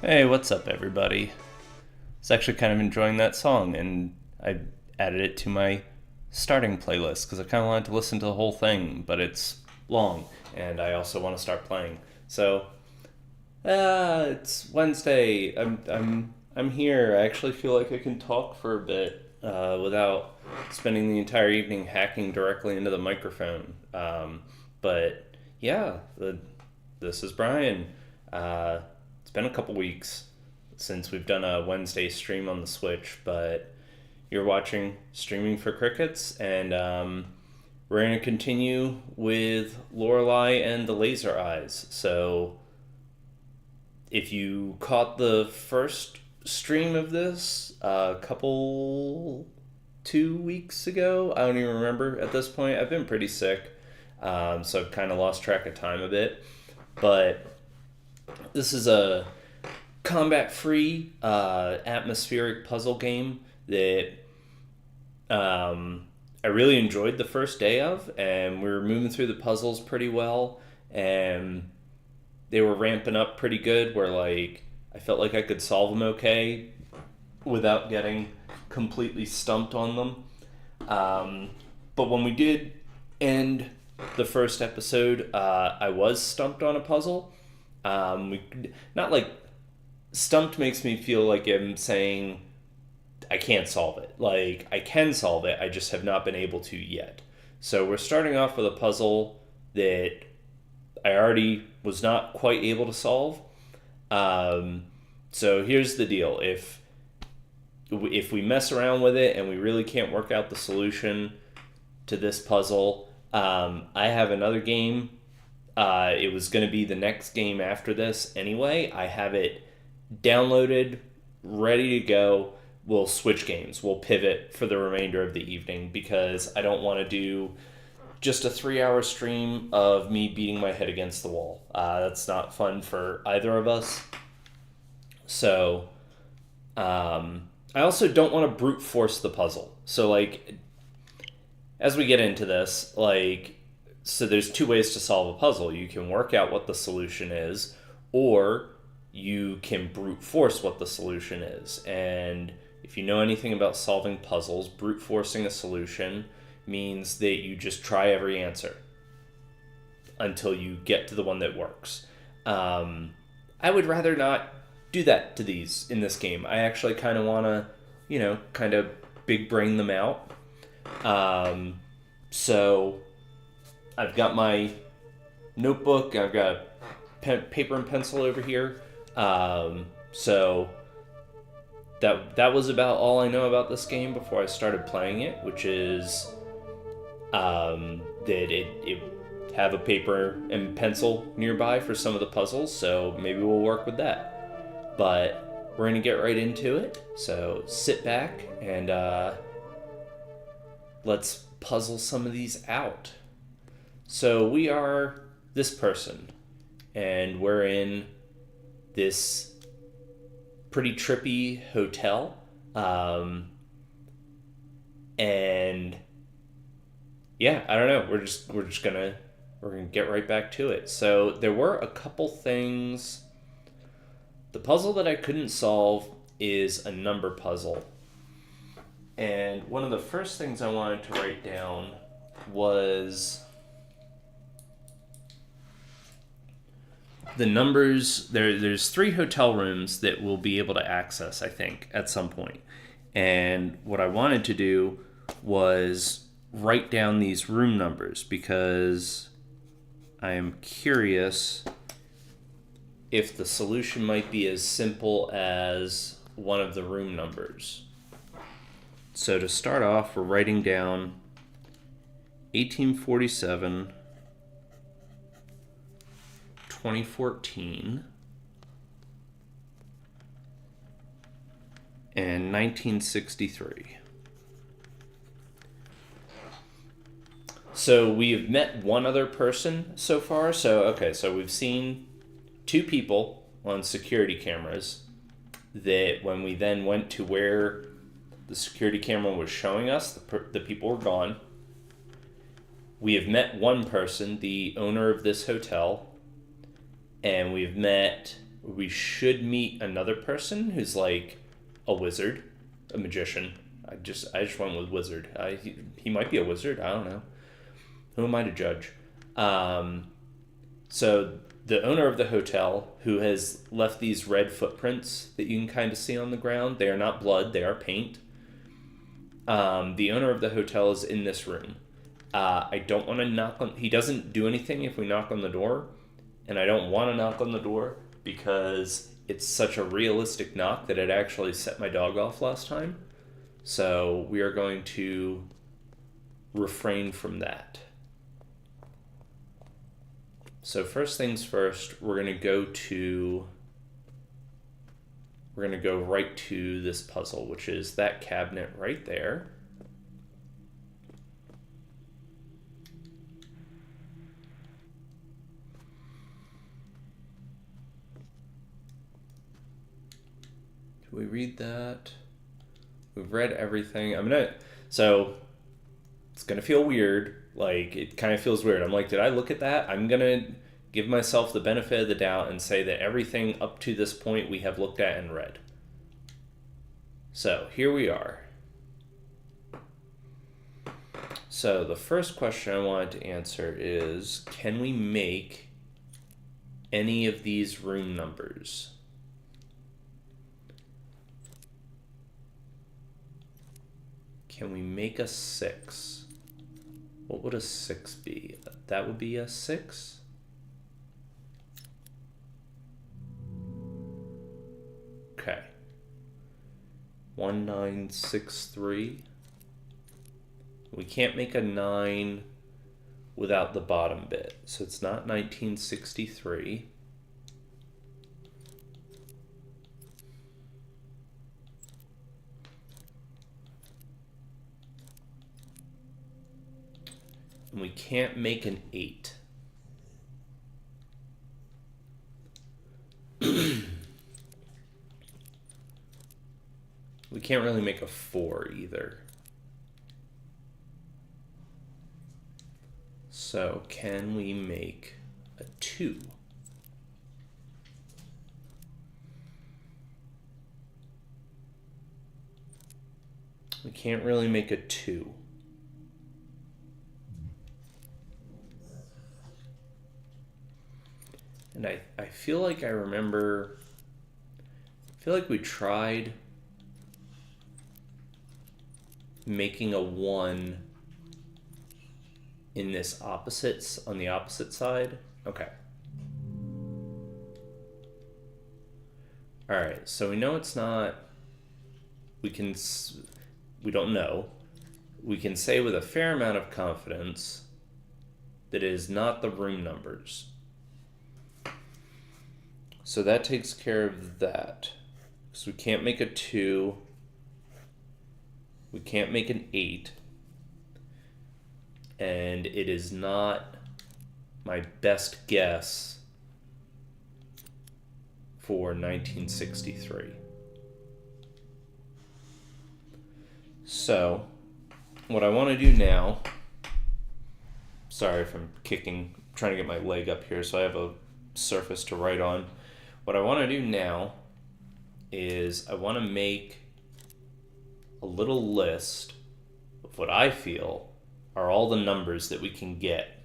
Hey, what's up, everybody? I was actually kind of enjoying that song, and I added it to my starting playlist because I kind of wanted to listen to the whole thing, but it's long, and I also want to start playing. So, it's Wednesday. I'm here. I actually feel like I can talk for a bit without spending the entire evening hacking directly into the microphone. But yeah, this is Brian. Uh, it's been a couple weeks since we've done a Wednesday stream on the Switch, but you're watching Streaming for Crickets, and we're going to continue with Lorelei and the Laser Eyes. So, if you caught the first stream of this a couple 2 weeks ago, I don't even remember at this point. I've been pretty sick, so I've kind of lost track of time a bit. But this is a combat free atmospheric puzzle game that I really enjoyed the first day of, and we were moving through the puzzles pretty well, and they were ramping up pretty good where like I felt like I could solve them okay without getting completely stumped on them. But when we did end the first episode, I was stumped on a puzzle. We not like stumped makes me feel like I'm saying I can't solve it. Like I can solve it, I just have not been able to yet. So we're starting off with a puzzle that I already was not quite able to solve. So here's the deal: if we mess around with it and we really can't work out the solution to this puzzle, I have another game. It was going to be the next game after this anyway. I have it downloaded, ready to go. We'll switch games. We'll pivot for the remainder of the evening because I don't want to do just a 3 hour stream of me beating my head against the wall. That's not fun for either of us. So, I also don't want to brute force the puzzle. So, like, as we get into this, so there's two ways to solve a puzzle. You can work out what the solution is, or you can brute force what the solution is. And if you know anything about solving puzzles, brute forcing a solution means that you just try every answer until you get to the one that works. I would rather not do that to these in this game. I actually kind of want to, kind of big brain them out. So I've got my notebook, I've got paper and pencil over here. So that was about all I know about this game before I started playing it, which is that it have a paper and pencil nearby for some of the puzzles, so maybe we'll work with that. But we're gonna get right into it, so sit back and let's puzzle some of these out. So we are this person, and we're in this pretty trippy hotel, and yeah, I don't know. We're gonna get right back to it. So there were a couple things. The puzzle that I couldn't solve is a number puzzle, and one of the first things I wanted to write down was the numbers. There's 3 hotel rooms that we'll be able to access, I think, at some point. And what I wanted to do was write down these room numbers because I am curious if the solution might be as simple as one of the room numbers. So to start off, we're writing down 1847, 2014, and 1963. So we've met one other person so far. So we've seen 2 people on security cameras that when we then went to where the security camera was showing us, the people were gone. We have met one person, the owner of this hotel, and we've met we should meet another person who's like a wizard, a magician. I just went with wizard. He might be a wizard. I don't know. Who am I to judge? So the owner of the hotel, who has left these red footprints that you can kind of see on the ground, they are not blood, they are paint. The owner of the hotel is in this room. I don't want to knock on... He doesn't do anything if we knock on the door, and I don't want to knock on the door because it's such a realistic knock that it actually set my dog off last time. So we are going to refrain from that. So first things first, we're going to go right to this puzzle, which is that cabinet right there. Do we read that? We've read everything. So it's gonna feel weird. Like, it kind of feels weird. I'm like, did I look at that? I'm gonna give myself the benefit of the doubt and say that everything up to this point we have looked at and read. So here we are. So the first question I wanted to answer is, can we make any of these room numbers? Can we make a 6? What would a 6 be? That would be a 6? Okay. 1963. We can't make a 9 without the bottom bit. So it's not 1963. And we can't make an 8. We can't really make a 4 either. So can we make a 2? We can't really make a 2. And I feel like I remember, I feel like we tried making a 1 in this opposites, on the opposite side. Okay. All right, so we know it's not, we don't know. We can say with a fair amount of confidence that it is not the room numbers. So that takes care of that. So we can't make a 2. We can't make an 8. And it is not my best guess for 1963. So what I want to do now, sorry if I'm trying to get my leg up here so I have a surface to write on. What I want to do now is I want to make a little list of what I feel are all the numbers that we can get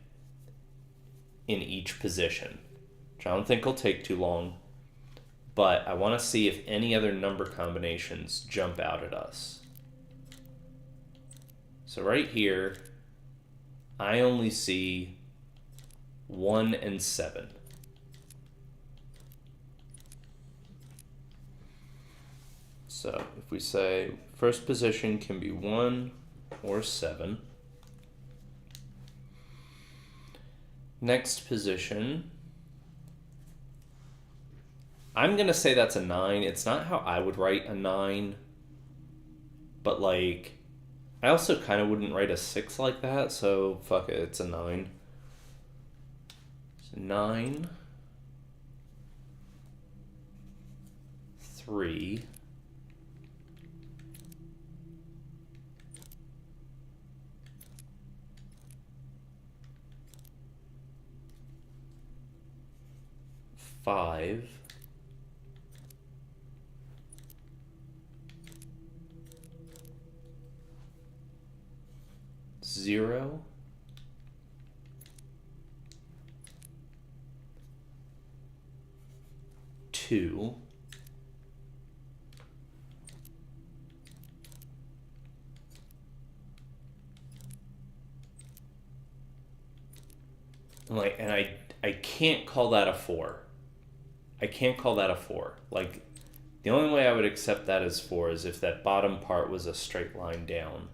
in each position, which I don't think will take too long, but I want to see if any other number combinations jump out at us. So right here, I only see 1 and 7. So if we say first position can be 1 or 7. Next position, I'm going to say that's a 9. It's not how I would write a 9, but like, I also kind of wouldn't write a 6 like that, so fuck it, it's a 9. So 9, 3, 5, 0, 2, 'and I can't call that a 4. I can't call that a 4. Like, the only way I would accept that as 4 is if that bottom part was a straight line down.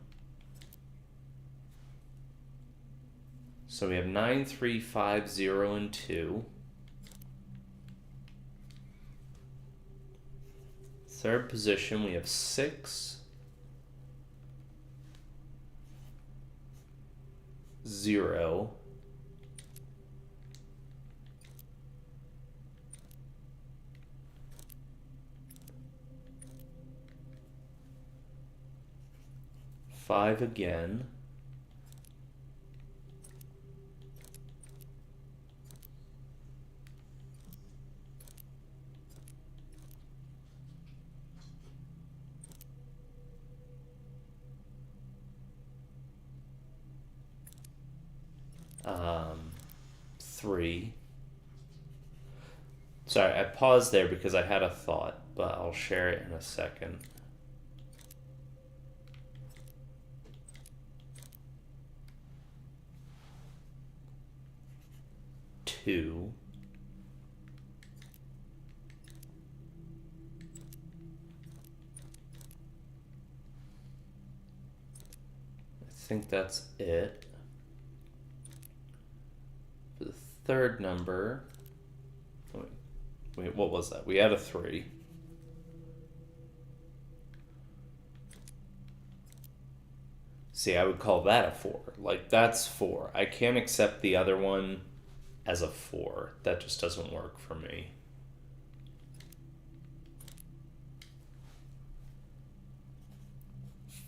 So we have 9, 3, 5, 0, and 2. Third position, we have 6, 0, 5 again, 3. Sorry, I paused there because I had a thought, but I'll share it in a second. 2, 'I think that's it. For the third number, wait, what was that? We had a 3. See, I would call that a 4. Like, that's 4. I can't accept the other one as a 4. That just doesn't work for me.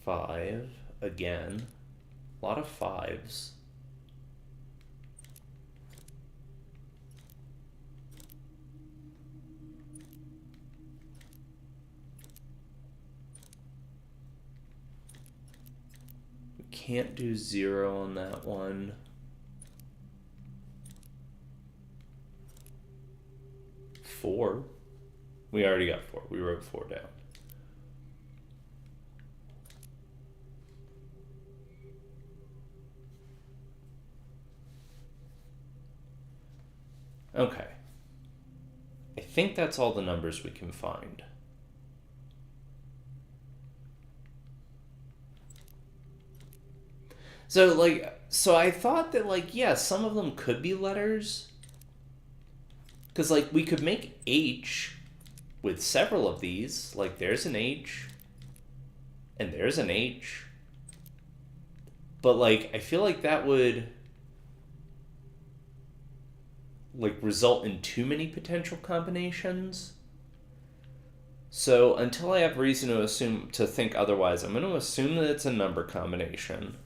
Five again. A lot of 5s. We can't do 0 on that one. 4. We already got 4. We wrote 4 down. Okay. I think that's all the numbers we can find. So I thought that, like, yeah, some of them could be letters. Because, like, we could make H with several of these. Like, there's an H. And there's an H. But, like, I feel like that would, like, result in too many potential combinations. So until I have reason to think otherwise, I'm going to assume that it's a number combination.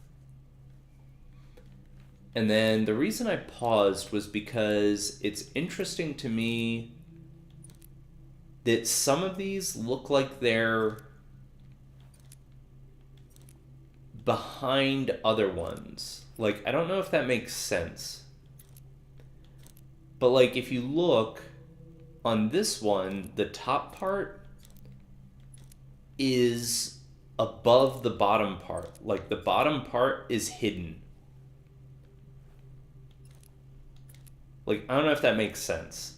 And then the reason I paused was because it's interesting to me that some of these look like they're behind other ones. Like, I don't know if that makes sense. But, like, if you look on this one, the top part is above the bottom part. Like, the bottom part is hidden. Like, I don't know if that makes sense.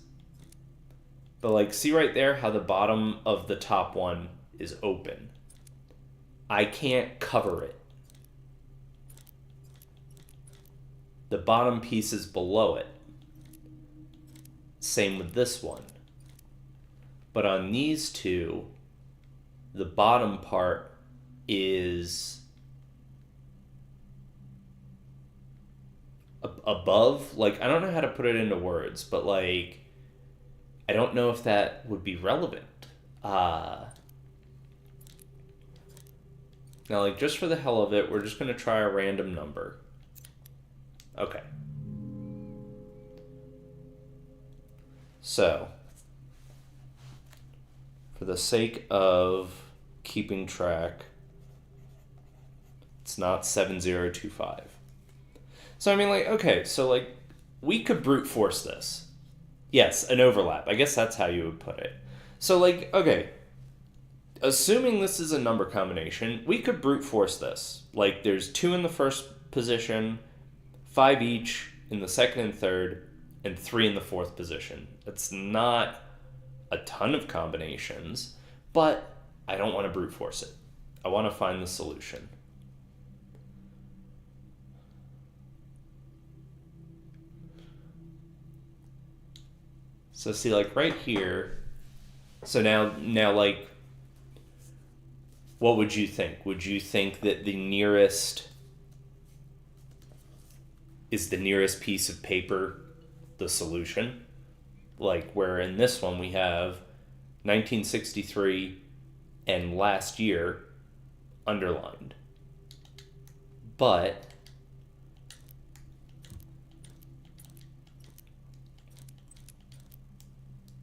But, like, see right there how the bottom of the top one is open. I can't cover it. The bottom piece is below it. Same with this one. But on these two, the bottom part is above. Like, I don't know how to put it into words, but, like, I don't know if that would be relevant. Now, like, just for the hell of it, we're just going to try a random number. Okay. So, for the sake of keeping track, it's It's not 7025. So, I mean, like, okay, so, like, we could brute force this. Yes, an overlap. I guess that's how you would put it. So, like, okay, assuming this is a number combination, we could brute force this. Like, there's 2 in the first position, 5 each in the second and third, and 3 in the fourth position. It's not a ton of combinations, but I don't want to brute force it. I want to find the solution. So see, like, right here, so now, like, what would you think? Would you think that the nearest piece of paper the solution? Like, where in this one we have 1963 and last year underlined. But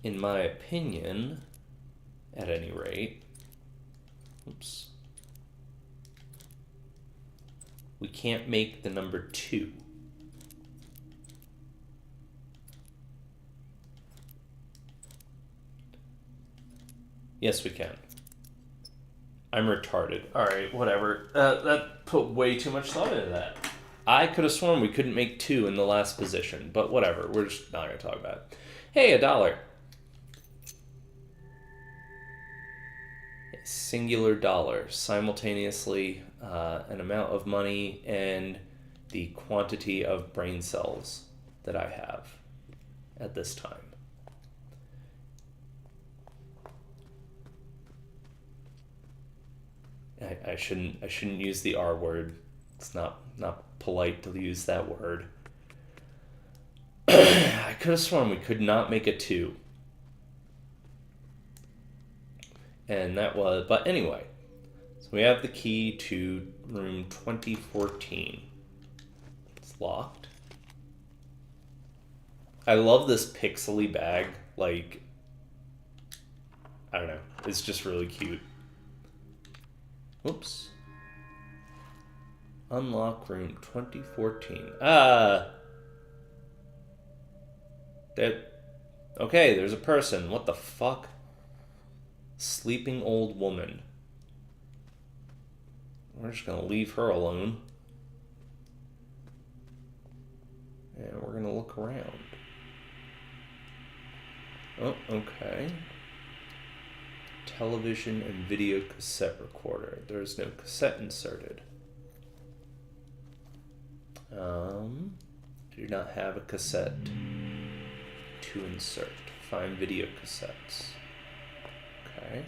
in my opinion, at any rate, we can't make the number 2. Yes, we can. I'm retarded. Alright, whatever. That put way too much thought into that. I could have sworn we couldn't make 2 in the last position, but whatever. We're just not going to talk about it. Hey, $1. Singular dollar. Simultaneously, an amount of money and the quantity of brain cells that I have at this time. I shouldn't use the R word. It's not polite to use that word. I could have sworn we could not make a 2. And that was, but anyway. So we have the key to room 2014. It's locked. I love this pixely bag. Like, I don't know. It's just really cute. Oops. Unlock room 2014. Okay, there's a person. What the fuck? Sleeping old woman. We're just gonna leave her alone. And we're gonna look around. Oh, okay. Television and video cassette recorder. There's no cassette inserted. I do not have a cassette to insert. Find video cassettes. Okay.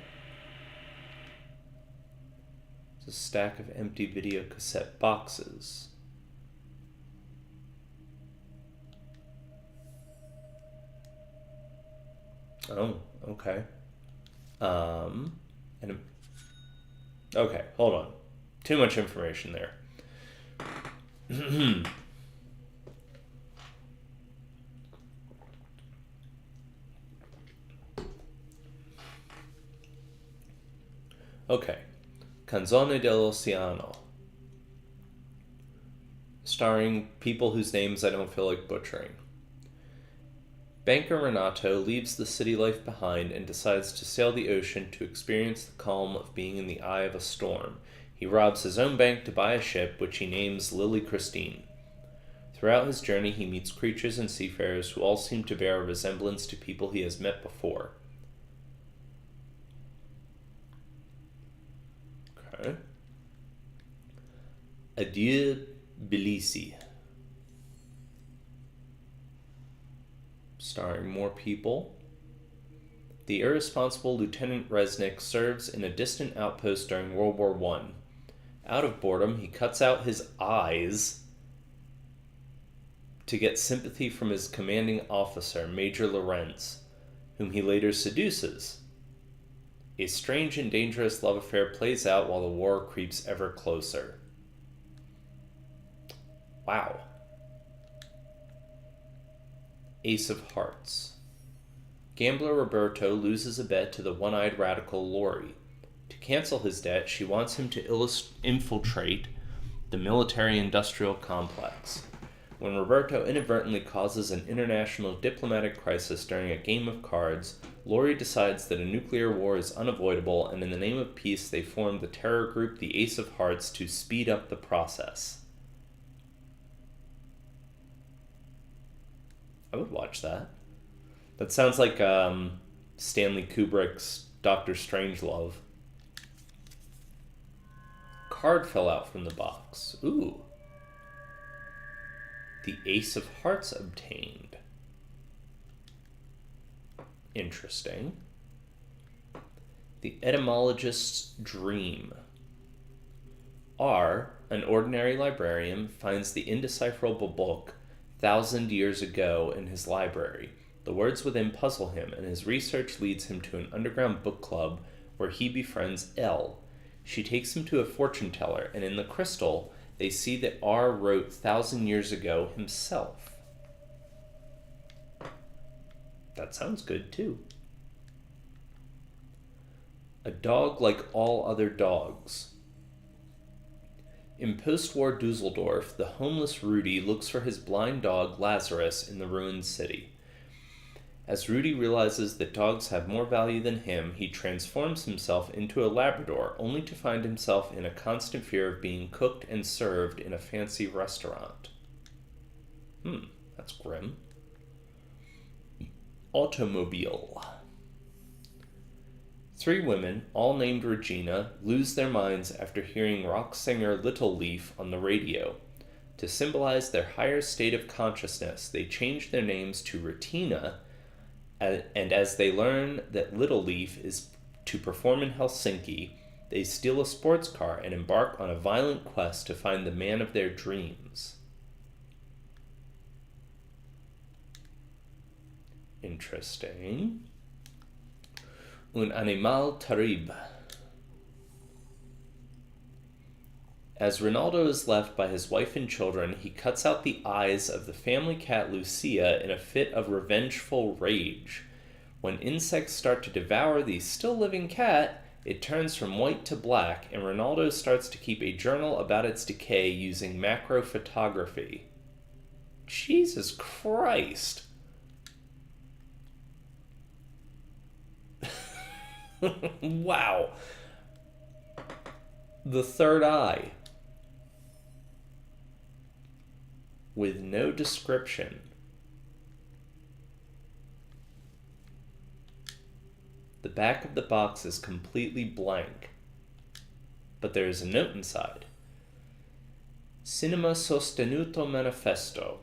It's a stack of empty video cassette boxes. Oh, okay. Okay, hold on. Too much information there. Okay. Canzone dell'Oceano. Starring people whose names I don't feel like butchering. Banker Renato leaves the city life behind and decides to sail the ocean to experience the calm of being in the eye of a storm. He robs his own bank to buy a ship, which he names Lily Christine. Throughout his journey, he meets creatures and seafarers who all seem to bear a resemblance to people he has met before. Okay. Adieu, Tbilisi. Starring more people. The irresponsible Lieutenant Resnick serves in a distant outpost during World War I. Out of boredom, he cuts out his eyes to get sympathy from his commanding officer, Major Lorenz, whom he later seduces. A strange and dangerous love affair plays out while the war creeps ever closer. Wow. Ace of Hearts. Gambler Roberto loses a bet to the one-eyed radical Lori. To cancel his debt, she wants him to infiltrate The military-industrial complex. When Roberto inadvertently causes an international diplomatic crisis during a game of cards, Lori decides that a nuclear war is unavoidable, and in the name of peace they form the terror group the Ace of Hearts to speed up the process. I would watch that. That sounds like Stanley Kubrick's Dr. Strangelove. Card fell out from the box. Ooh. The Ace of Hearts obtained. Interesting. The Etymologist's Dream. R, an ordinary librarian, finds the indecipherable book 1,000 years ago in his library. The words within puzzle him, and his research leads him to an underground book club where he befriends Elle. She takes him to a fortune teller, and in the crystal, they see that R wrote 1,000 years ago himself. That sounds good, too. A dog like all other dogs. In post-war Dusseldorf, the homeless Rudy looks for his blind dog Lazarus in the ruined city. As Rudy realizes that dogs have more value than him, he transforms himself into a Labrador, only to find himself in a constant fear of being cooked and served in a fancy restaurant. That's grim. Automobile. 3 women, all named Regina, lose their minds after hearing rock singer Little Leaf on the radio. To symbolize their higher state of consciousness, they change their names to Retina, and as they learn that Little Leaf is to perform in Helsinki, they steal a sports car and embark on a violent quest to find the man of their dreams. Interesting. Un animal terrible. As Ronaldo is left by his wife and children, he cuts out the eyes of the family cat Lucia in a fit of revengeful rage. When insects start to devour the still living cat, it turns from white to black, and Ronaldo starts to keep a journal about its decay using macro photography. Jesus Christ! Wow. The third eye. With no description. The back of the box is completely blank, but there is a note inside. Cinema sostenuto manifesto.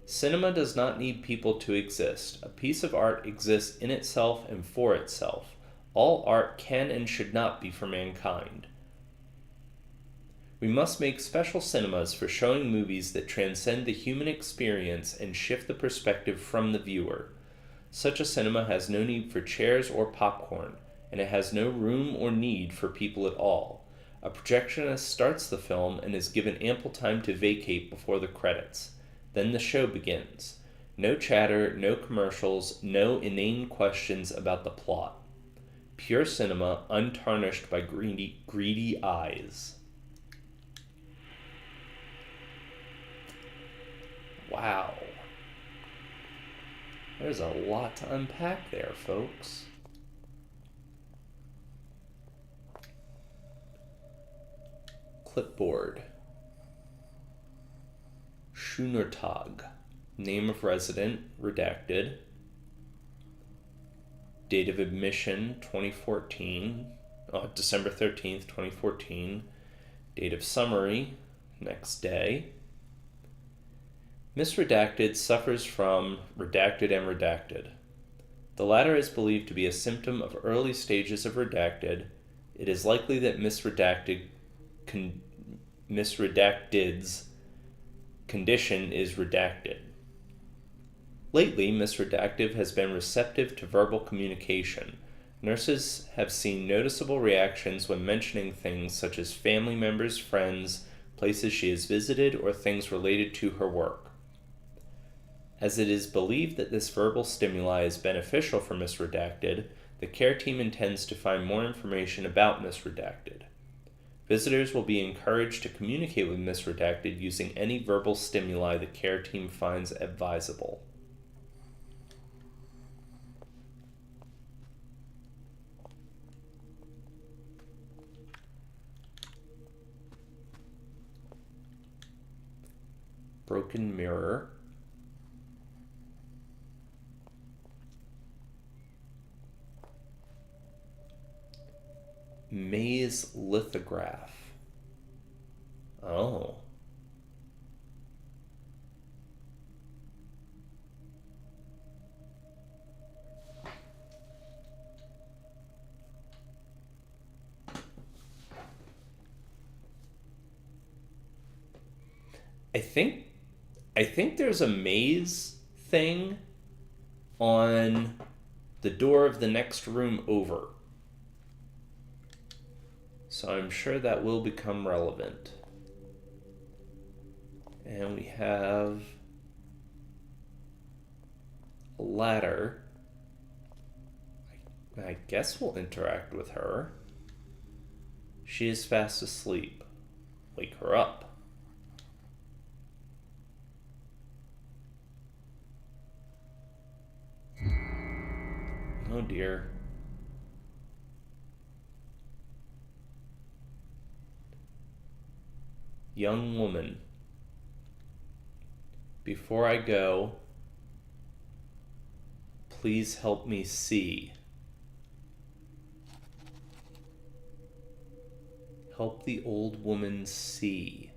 Cinema does not need people to exist. A piece of art exists in itself and for itself. All art can and should not be for mankind. We must make special cinemas for showing movies that transcend the human experience and shift the perspective from the viewer. Such a cinema has no need for chairs or popcorn, and it has no room or need for people at all. A projectionist starts the film and is given ample time to vacate before the credits. Then the show begins. No chatter, no commercials, no inane questions about the plot. Pure cinema, untarnished by greedy eyes. Wow. There's a lot to unpack there, folks. Clipboard. Schoonertag. Name of resident, redacted. Date of admission, 2014. December 13th, 2014. Date of summary, next day. Miss Redacted suffers from redacted and redacted. The latter is believed to be a symptom of early stages of redacted. It is likely that Miss Redacted's condition is redacted. Lately, Miss Redactive has been receptive to verbal communication. Nurses have seen noticeable reactions when mentioning things such as family members, friends, places she has visited, or things related to her work. As it is believed that this verbal stimuli is beneficial for Miss Redacted, the care team intends to find more information about Miss Redacted. Visitors will be encouraged to communicate with Miss Redacted using any verbal stimuli the care team finds advisable. Broken mirror. Maze lithograph. Oh. I think there's a maze thing on the door of the next room over. So I'm sure that will become relevant. And we have a ladder. I guess we'll interact with her. She is fast asleep. Wake her up. Oh dear. Young woman. Before I go, please help me see. Help the old woman see.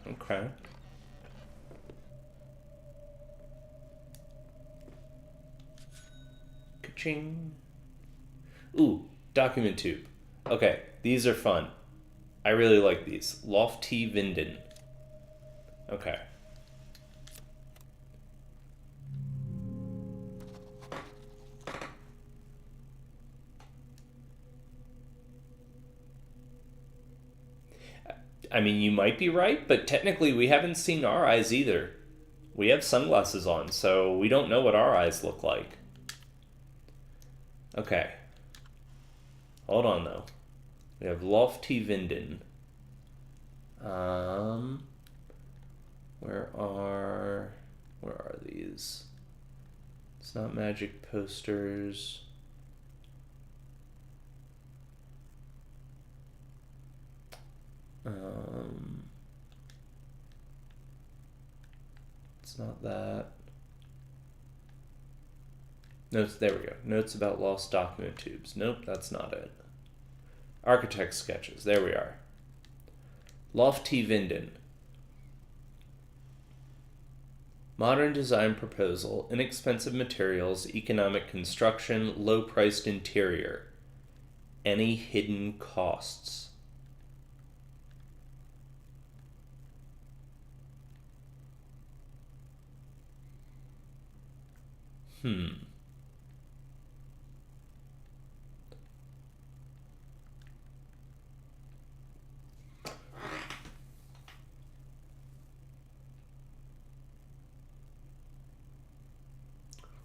Okay. Ka-ching. Ooh, document tube. Okay, these are fun. I really like these. Lofty Vinden. Okay. I mean, you might be right, but technically we haven't seen our eyes either. We have sunglasses on, so we don't know what our eyes look like. Okay. Hold on, though. We have Lofty Vinden. Where are these? It's not magic posters. It's not that. Notes, there we go. Notes about lost document tubes. Nope, that's not it. Architect sketches. There we are. Lofty Vinden. Modern design proposal, inexpensive materials, economic construction, low-priced interior. Any hidden costs?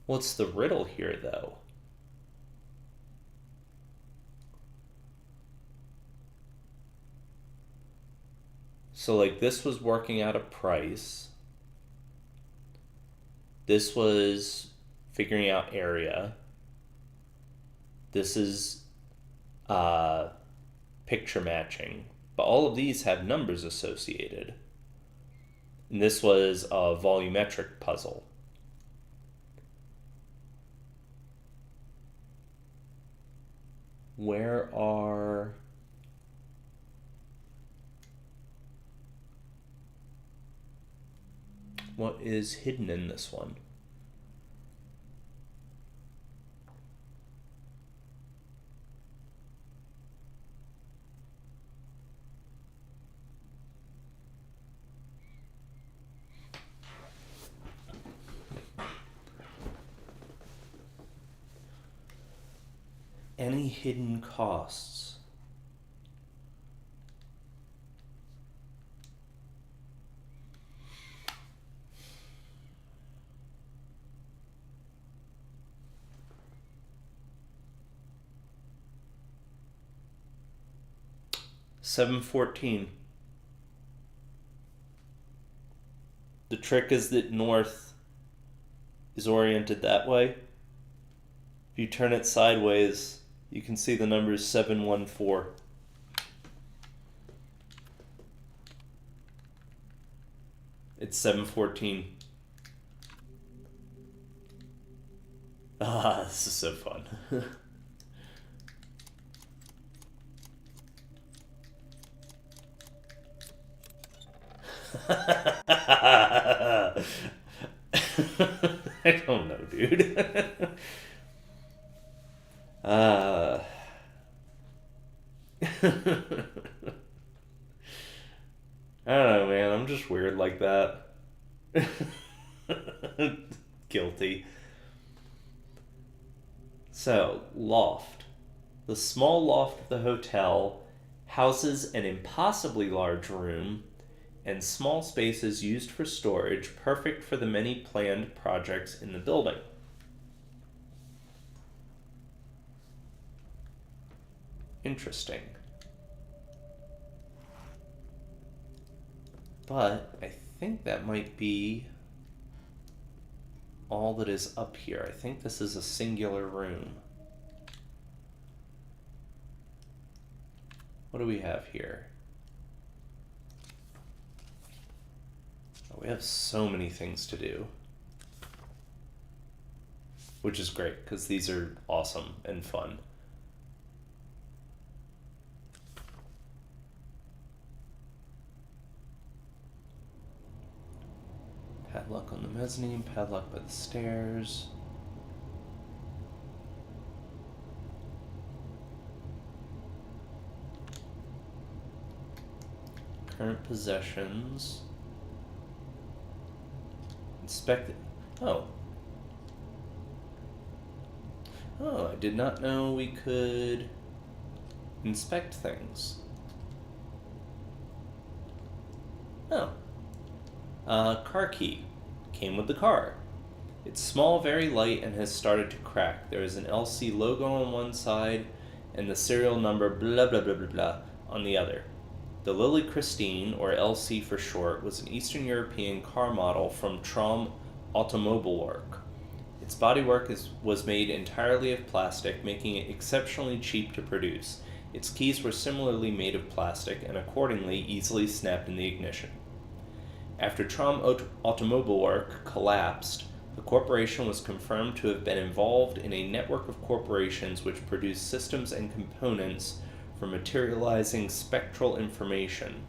What's the riddle here, though? So, like, this was working out a price. This was figuring out area. This is picture matching. But all of these have numbers associated. And this was a volumetric puzzle. Where are... What is hidden in this one? Any hidden costs? 714. The trick is that north is oriented that way. If you turn it sideways, you can see the numbers 714. It's 714. Ah, this is so fun. I don't know, dude. I don't know, man. I'm just weird like that. Guilty. So, loft. The small loft of the hotel houses an impossibly large room and small spaces used for storage, perfect for the many planned projects in the building. Interesting. But I think that might be all that is up here. I think this is a singular room. What do we have here? Oh, we have so many things to do. Which is great, because these are awesome and fun. Padlock on the mezzanine, padlock by the stairs. Current possessions. Inspect. Oh. Oh, I did not know we could inspect things. Oh. Car key. Came with the car. It's small, very light, and has started to crack. There is an LC logo on one side and the serial number blah blah blah blah blah on the other. The Lily Christine, or LC for short, was an Eastern European car model from Trom Automobilwerk. Its bodywork was made entirely of plastic, making it exceptionally cheap to produce. Its keys were similarly made of plastic and accordingly easily snapped in the ignition. After Trom Automobilwerk collapsed, the corporation was confirmed to have been involved in a network of corporations which produce systems and components for materializing spectral information.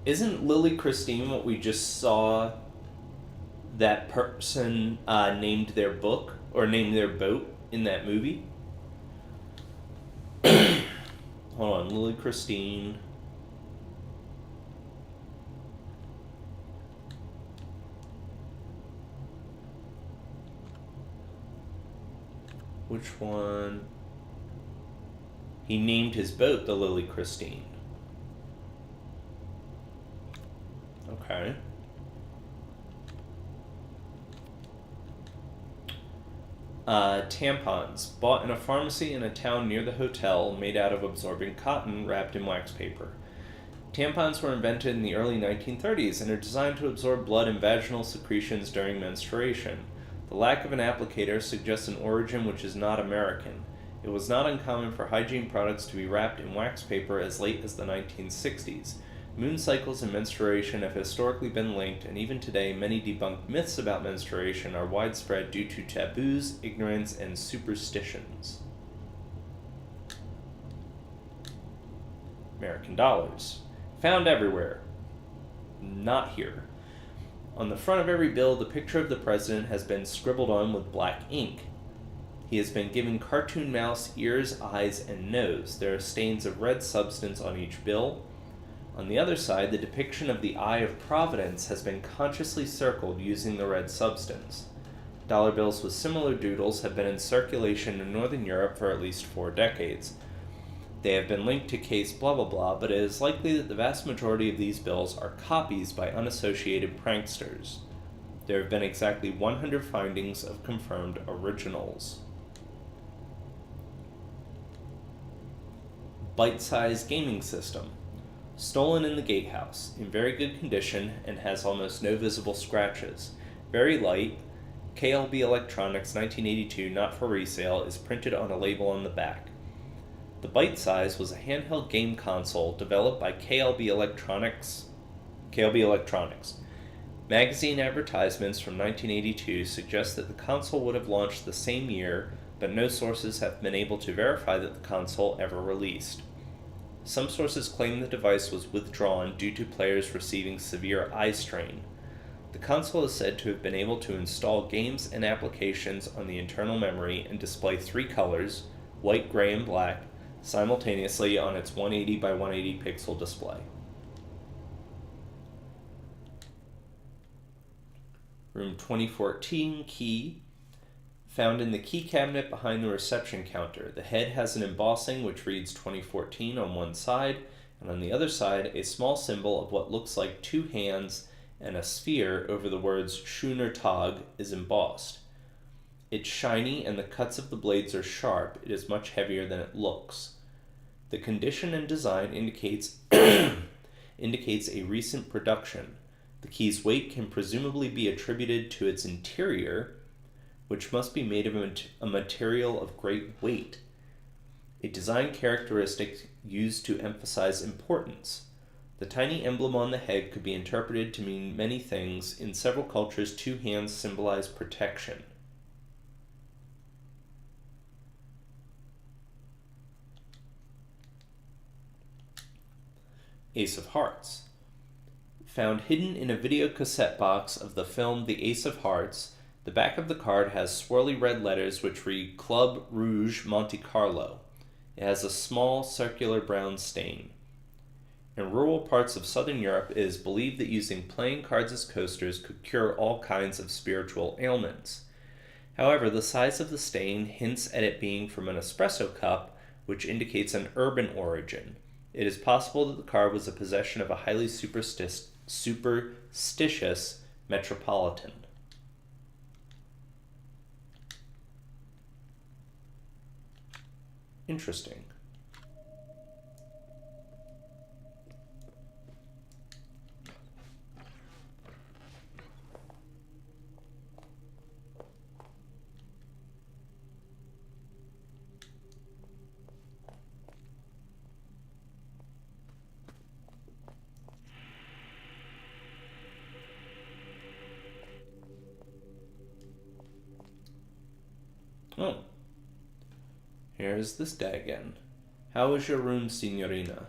Isn't Lily Christine what we just saw that person named their book, or named their boat in that movie? Hold on, Lily Christine. Which one? He named his boat the Lily Christine. Okay. Tampons, bought in a pharmacy in a town near the hotel, made out of absorbent cotton wrapped in wax paper. Tampons were invented in the early 1930s and are designed to absorb blood and vaginal secretions during menstruation. The lack of an applicator suggests an origin which is not American. It was not uncommon for hygiene products to be wrapped in wax paper as late as the 1960s. Moon cycles and menstruation have historically been linked, and even today many debunked myths about menstruation are widespread due to taboos, ignorance, and superstitions. American dollars. Found everywhere. Not here. On the front of every bill, the picture of the president has been scribbled on with black ink. He has been given cartoon mouse ears, eyes, and nose. There are stains of red substance on each bill. On the other side, the depiction of the Eye of Providence has been consciously circled using the red substance. Dollar bills with similar doodles have been in circulation in Northern Europe for at least 4 decades. They have been linked to case blah blah blah, but it is likely that the vast majority of these bills are copies by unassociated pranksters. There have been exactly 100 findings of confirmed originals. bite-sized gaming system. Stolen in the gatehouse, in very good condition and has almost no visible scratches. Very light. KLB Electronics 1982, not for resale, is printed on a label on the back. The bite size was a handheld game console developed by KLB Electronics. Magazine advertisements from 1982 suggest that the console would have launched the same year, but no sources have been able to verify that the console ever released. Some sources claim the device was withdrawn due to players receiving severe eye strain. The console is said to have been able to install games and applications on the internal memory and display 3 colors, white, gray, and black, simultaneously on its 180 by 180 pixel display. Room 2014 key. Found in the key cabinet behind the reception counter. The head has an embossing which reads 2014 on one side, and on the other side a small symbol of what looks like 2 hands and a sphere over the words Schöner Tag is embossed. It's shiny and the cuts of the blades are sharp. It is much heavier than it looks. The condition and design indicates a recent production. The key's weight can presumably be attributed to its interior, which must be made of a material of great weight, a design characteristic used to emphasize importance. The tiny emblem on the head could be interpreted to mean many things. In several cultures, 2 hands symbolize protection. Ace of Hearts. Found hidden in a video cassette box of the film The Ace of Hearts, the back of the card has swirly red letters which read Club Rouge Monte Carlo. It has a small circular brown stain. In rural parts of southern Europe, it is believed that using playing cards as coasters could cure all kinds of spiritual ailments. However, the size of the stain hints at it being from an espresso cup, which indicates an urban origin. It is possible that the card was a possession of a highly superstitious metropolitan. Interesting. Oh. Here's this guy again. How is your room, signorina?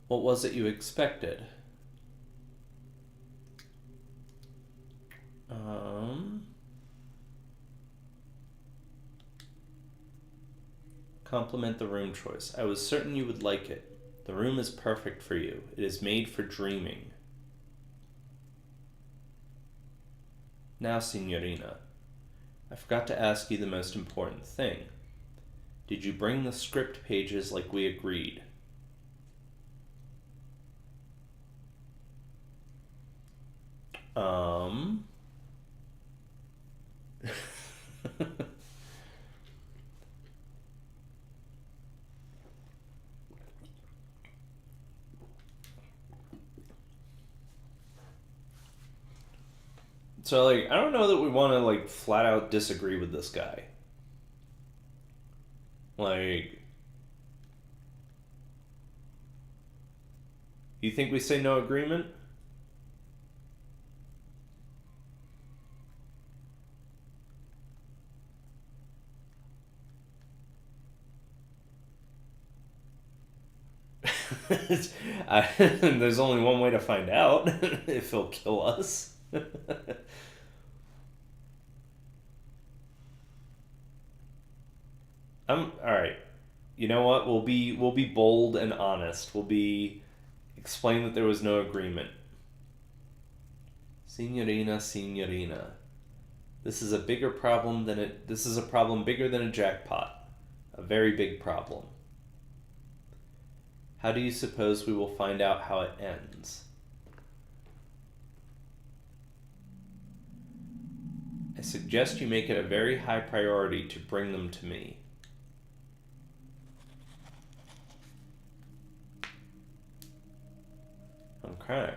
What was it you expected? Compliment the room choice. I was certain you would like it. The room is perfect for you. It is made for dreaming. Now, signorina, I forgot to ask you the most important thing. Did you bring the script pages like we agreed? So, like, I don't know that we want to, like, flat out disagree with this guy. Like, you think we say no agreement? There's only one way to find out if he'll kill us. All right. You know what? We'll be bold and honest. Explain that there was no agreement. Signorina, signorina. This is a bigger problem than it. This is a problem bigger than a jackpot. A very big problem. How do you suppose we will find out how it ends? I suggest you make it a very high priority to bring them to me. Okay.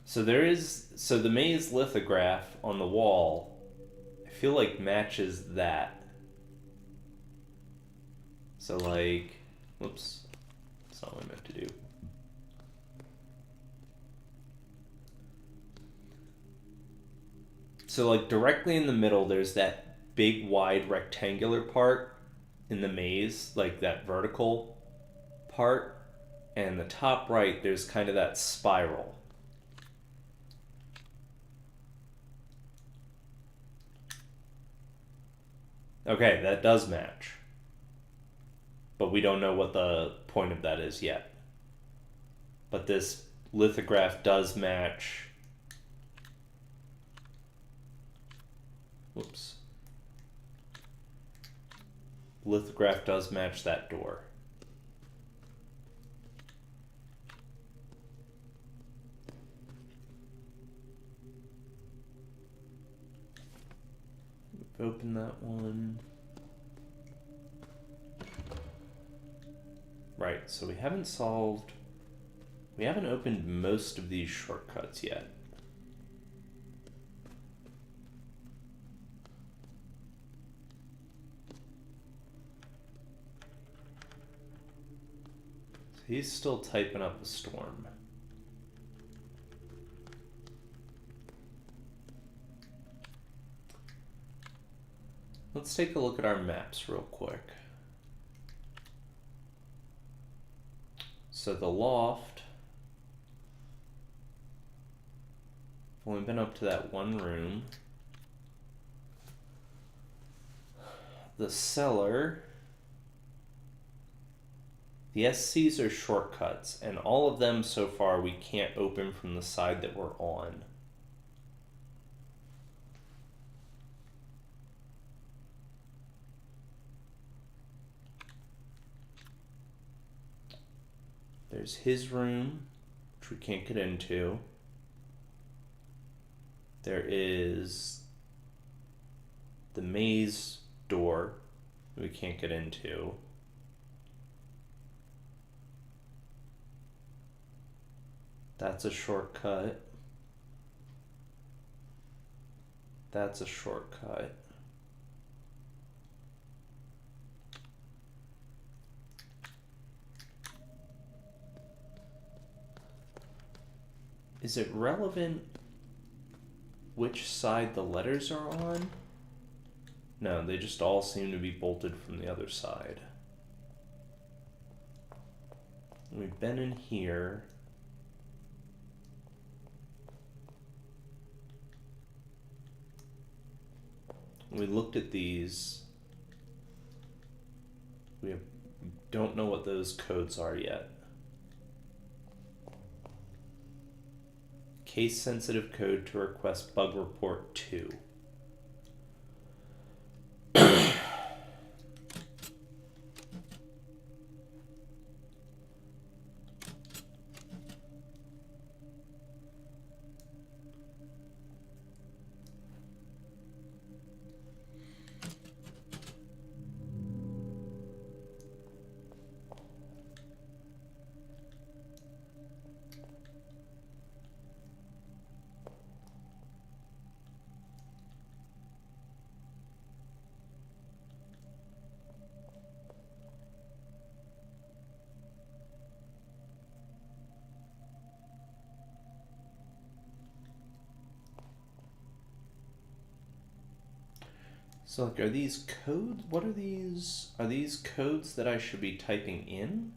So the maze lithograph on the wall, I feel like matches that. So like, whoops, that's not what I meant to do. So like directly in the middle, there's that big wide rectangular part in the maze, like that vertical part. And the top right, there's kind of that spiral. Okay, that does match. But we don't know what the point of that is yet. But this lithograph does match. Whoops. Lithograph does match that door. Open that one. Right, so we haven't opened most of these shortcuts yet. So he's still typing up a storm. Let's take a look at our maps real quick. So the loft, I've only been up to that one room. The cellar, the SCs are shortcuts, and all of them so far we can't open from the side that we're on. There's his room, which we can't get into. There is the maze door we can't get into. That's a shortcut. That's a shortcut. Is it relevant which side the letters are on? No, they just all seem to be bolted from the other side. We've been in here. We looked at these. We don't know what those codes are yet. Case sensitive code to request bug report 2. So like, are these codes? What are these? Are these codes that I should be typing in?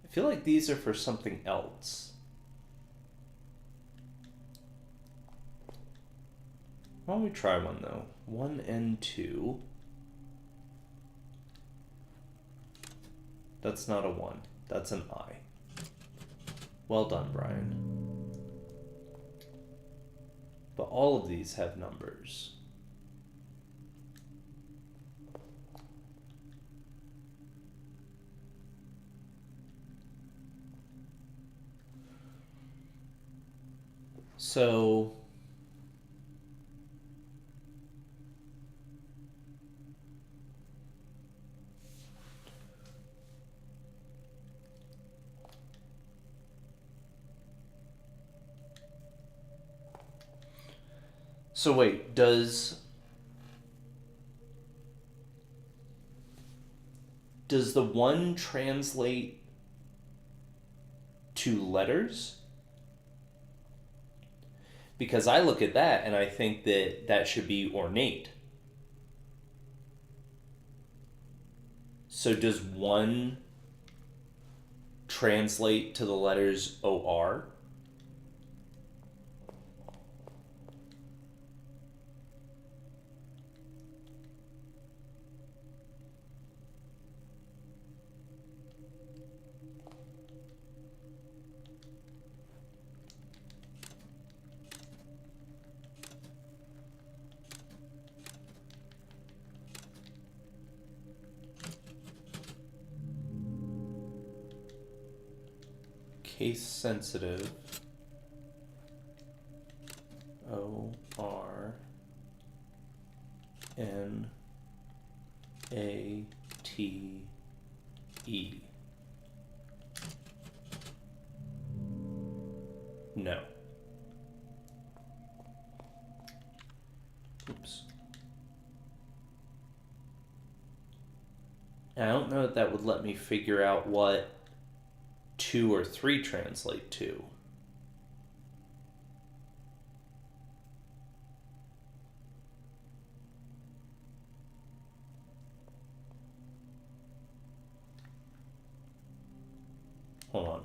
I feel like these are for something else. Why don't we try one though? 1 and 2. That's not a 1. That's an I. Well done, Brian. But all of these have numbers. So wait, does the 1 translate to letters? Because I look at that and I think that that should be ornate. So does 1 translate to the letters OR? Case sensitive. ORNATE. No. Oops. I don't know if that would let me figure out what 2 or 3 translate to. Hold on.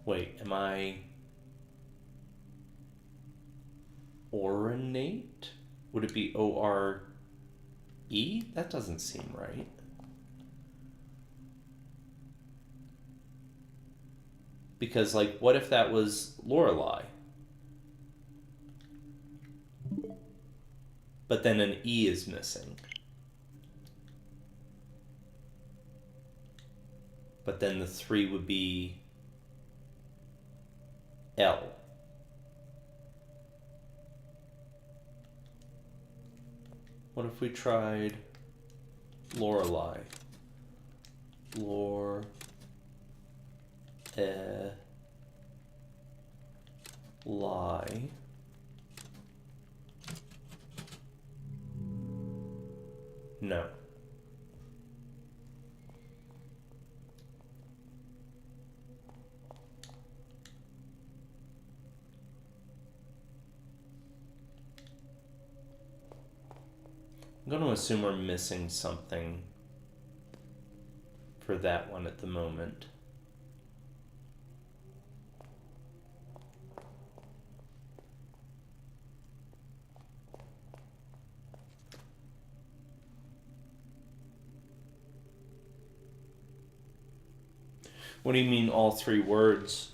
Wait, am I ornate? Would it be O-R-E? That doesn't seem right. Because, like, what if that was Lorelei? But then an E is missing. But then the 3 would be L. What if we tried Lorelei? Lie. No. I'm going to assume we're missing something for that one at the moment. What do you mean all 3 words?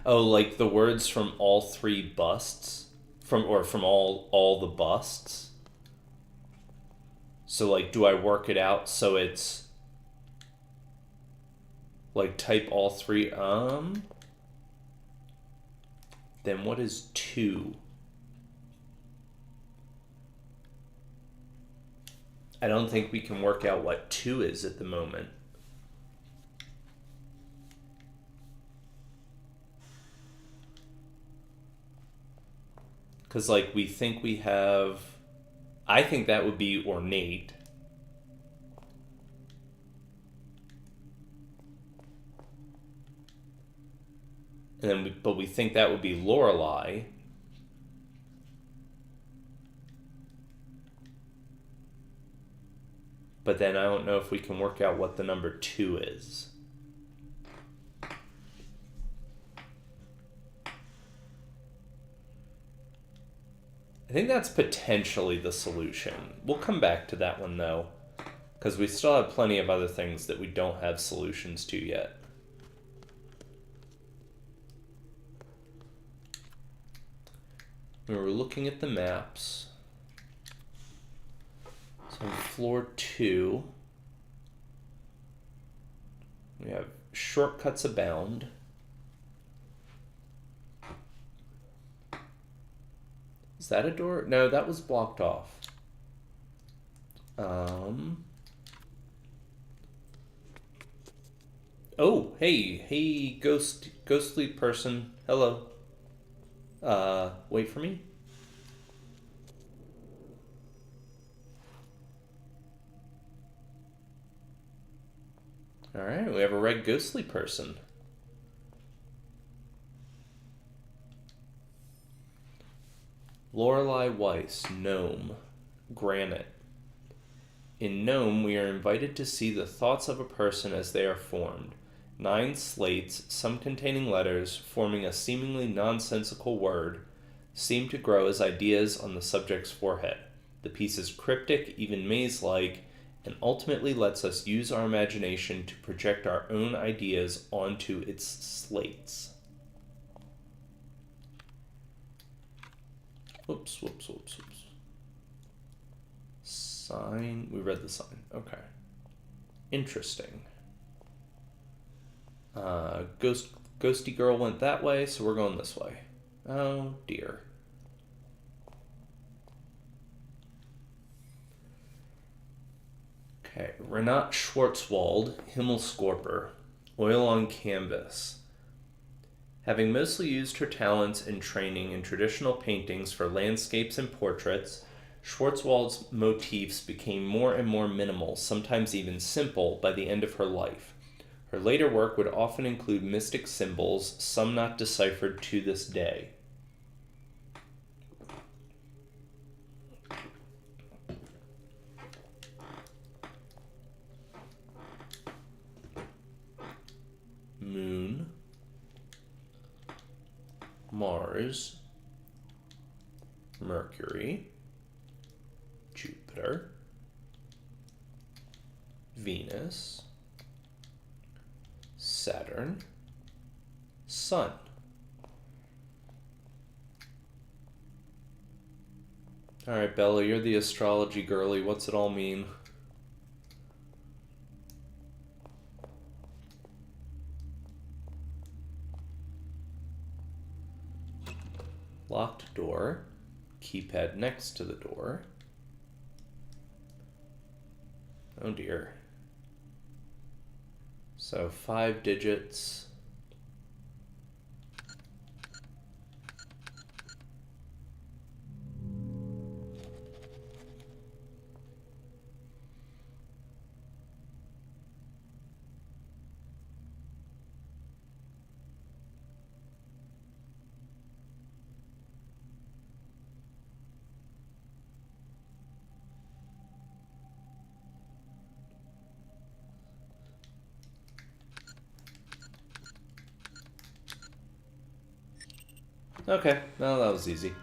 Oh, like the words from all 3 busts? From all the busts? So, like, do I work it out so it's like type all 3 then what is 2? I don't think we can work out what 2 is at the moment. Because, like, we think we have... I think that would be ornate. And then but we think that would be Lorelei. But then I don't know if we can work out what the number 2 is. I think that's potentially the solution. We'll come back to that one, though, because we still have plenty of other things that we don't have solutions to yet. We were looking at the maps. So on floor 2, we have shortcuts abound. Is that a door? No, that was blocked off. Oh, hey, ghostly person. Hello. Wait for me. All right, we have a red ghostly person. Lorelei Weiss, Gnome, Granite. In Gnome, we are invited to see the thoughts of a person as they are formed. 9 slates, some containing letters, forming a seemingly nonsensical word, seem to grow as ideas on the subject's forehead. The piece is cryptic, even maze-like, and ultimately lets us use our imagination to project our own ideas onto its slates. Whoops. Sign. We read the sign. Okay. Interesting. Ghosty girl went that way, so we're going this way. Oh, dear. Okay. Renat Schwarzwald, Himmelskorper, Oil on Canvas. Having mostly used her talents and training in traditional paintings for landscapes and portraits, Schwarzwald's motifs became more and more minimal, sometimes even simple, by the end of her life. Her later work would often include mystic symbols, some not deciphered to this day. Moon, Mars, Mercury, Jupiter, Venus, Saturn, Sun. All right, Bella, you're the astrology girly. What's it all mean? Locked door, keypad next to the door. Oh dear. So 5 digits. Okay, well, that was easy.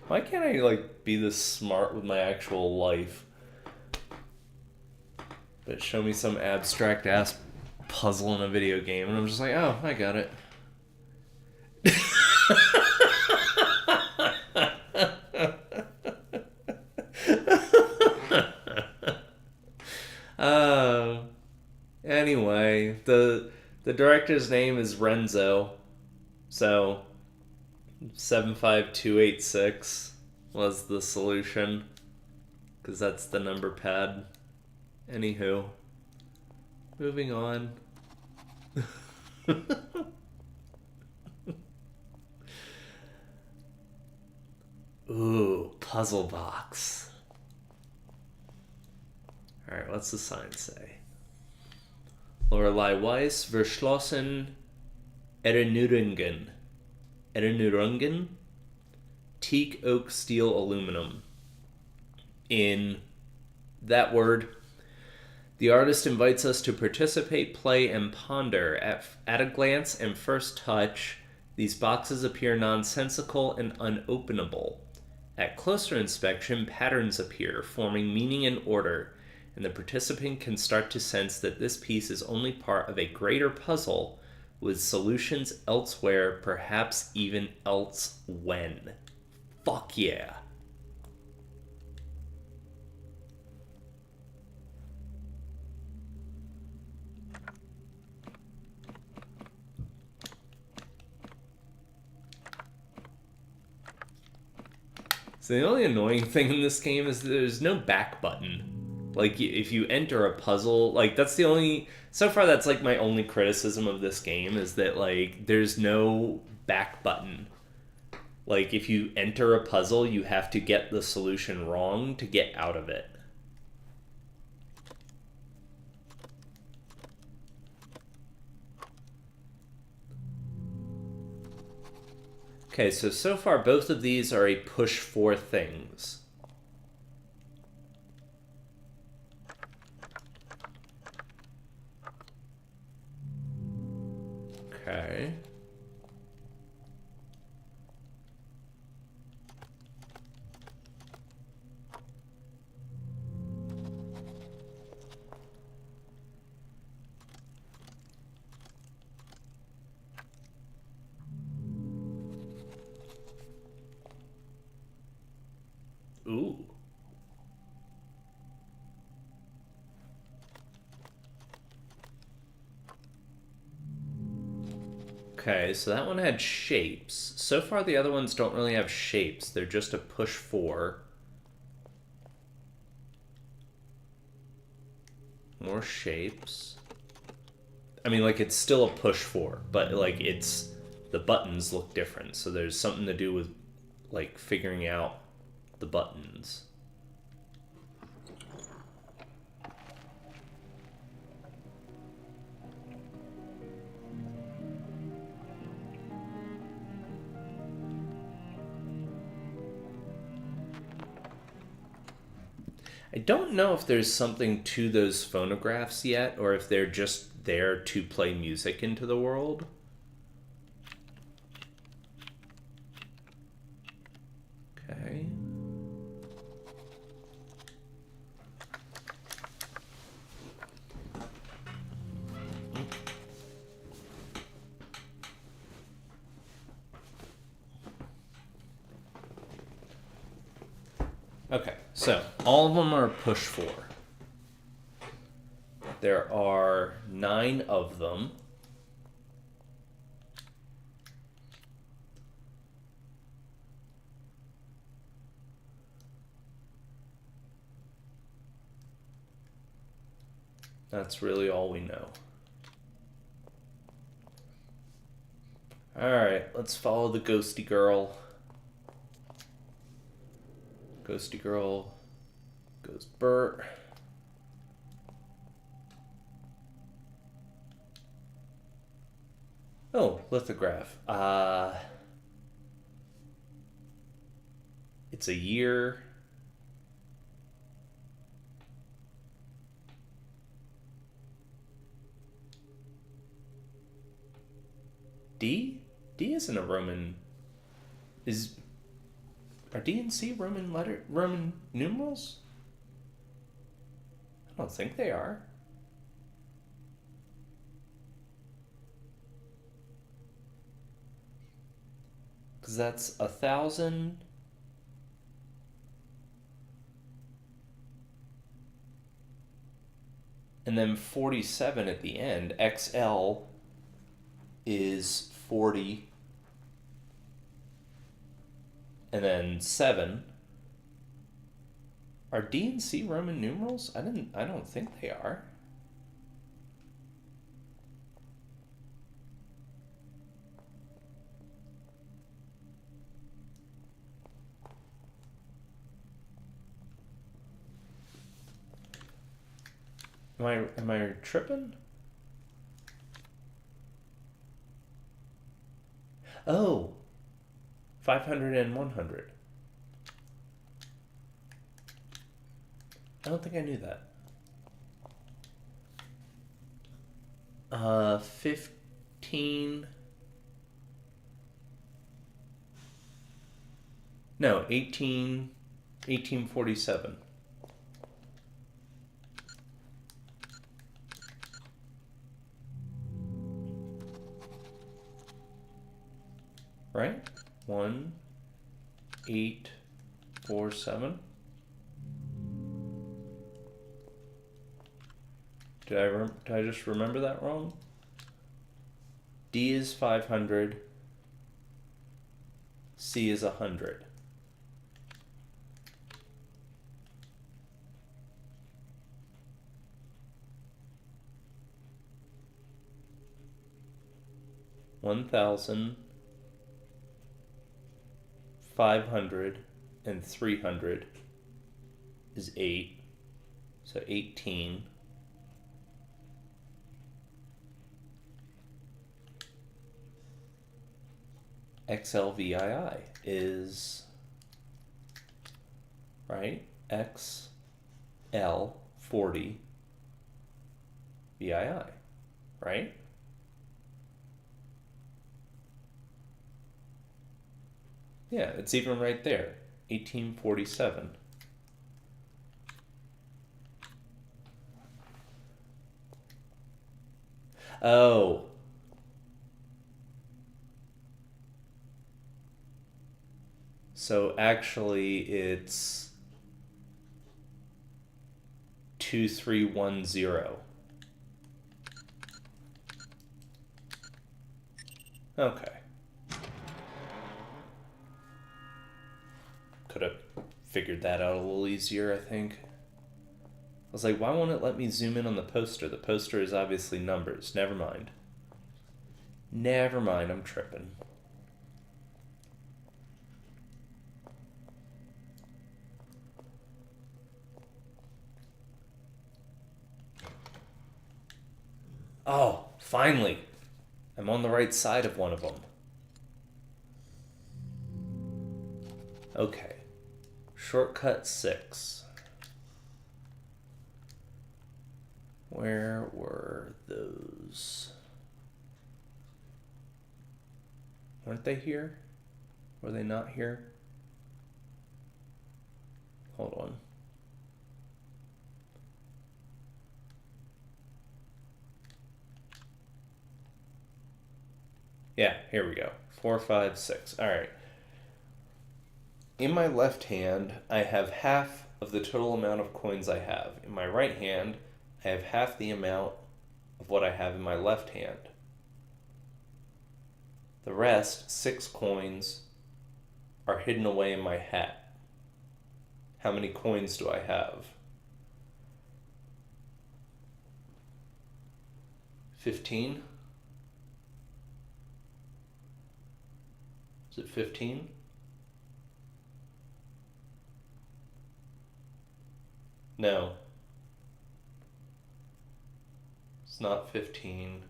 Why can't I, like, be this smart with my actual life? But show me some abstract-ass puzzle in a video game, and I'm just like, oh, I got it. Anyway, the director's name is Renzo, so 75286 was the solution. because that's the number pad. Anywho, moving on. Ooh, puzzle box. Alright, what's the sign say? Lorelei Weiss, verschlossen Erinnerungen. Erinnerungen? Teak, oak, steel, aluminum. In that word, the artist invites us to participate, play, and ponder. At a glance and first touch, these boxes appear nonsensical and unopenable. At closer inspection, patterns appear, forming meaning and order, and the participant can start to sense that this piece is only part of a greater puzzle with solutions elsewhere, perhaps even else when. Fuck yeah. So the only annoying thing in this game is that there's no back button. Like, if you enter a puzzle, like, that's the only... So far, that's, like, my only criticism of this game, is that, like, there's no back button. Like, if you enter a puzzle, you have to get the solution wrong to get out of it. Okay, so far both of these are a push for things. Okay. Ooh. Okay, so that one had shapes. So far the other ones don't really have shapes. They're just a push for. More shapes. I mean, like, it's still a push for, but, like, it's... The buttons look different, so there's something to do with, like, figuring out the buttons. I don't know if there's something to those phonographs yet, or if they're just there to play music into the world. Okay. Okay, so all of them are push for. There are 9 of them. That's really all we know. Alright, let's follow the ghosty girl. Ghosty girl goes Bert. Oh, lithograph. It's a year. D? D isn't a Roman. Are D and C Roman numerals? I don't think they are. Because that's 1,000. And then 47 at the end. XL is 40. And then 7. Are D and C Roman numerals? I don't think they are. Am I tripping? Oh, 500 and 100. I don't think I knew that. 15. No, 1847. Right? 1847. Did I just remember that wrong? D is 500. C is 100. $1,000, $500, and $300 is 8. So 18. XLVII is, right? XL40 VII, right? Yeah, it's even right there. 1847. Oh. So actually it's 2310. Okay. Could have figured that out a little easier, I think. I was like, why won't it let me zoom in on the poster? The poster is obviously numbers. Never mind. Never mind, I'm tripping. Oh, finally. I'm on the right side of one of them. Okay. Shortcut 6. Where were those? Weren't they here? Were they not here? Hold on. Yeah, here we go. 4, 5, 6. All right. In my left hand, I have half of the total amount of coins I have. In my right hand, I have half the amount of what I have in my left hand. The rest, 6 coins, are hidden away in my hat. How many coins do I have? 15? Is it 15? No. It's not 15.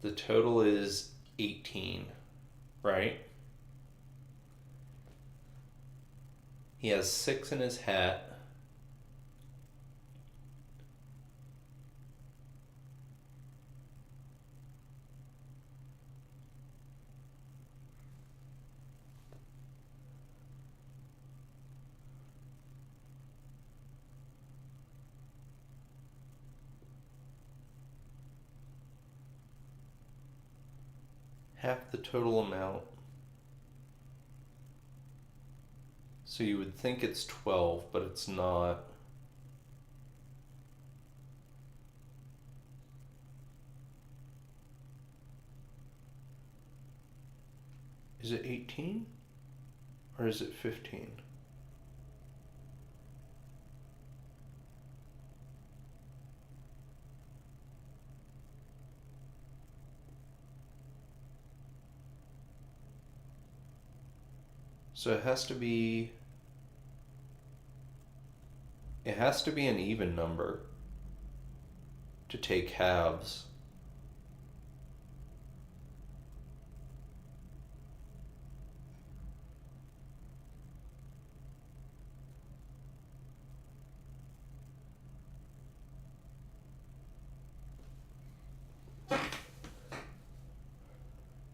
The total is 18, right? He has 6 in his hat. Half the total amount. So you would think it's 12, but it's not. Is it 18? Or is it 15? So it has to be an even number to take halves.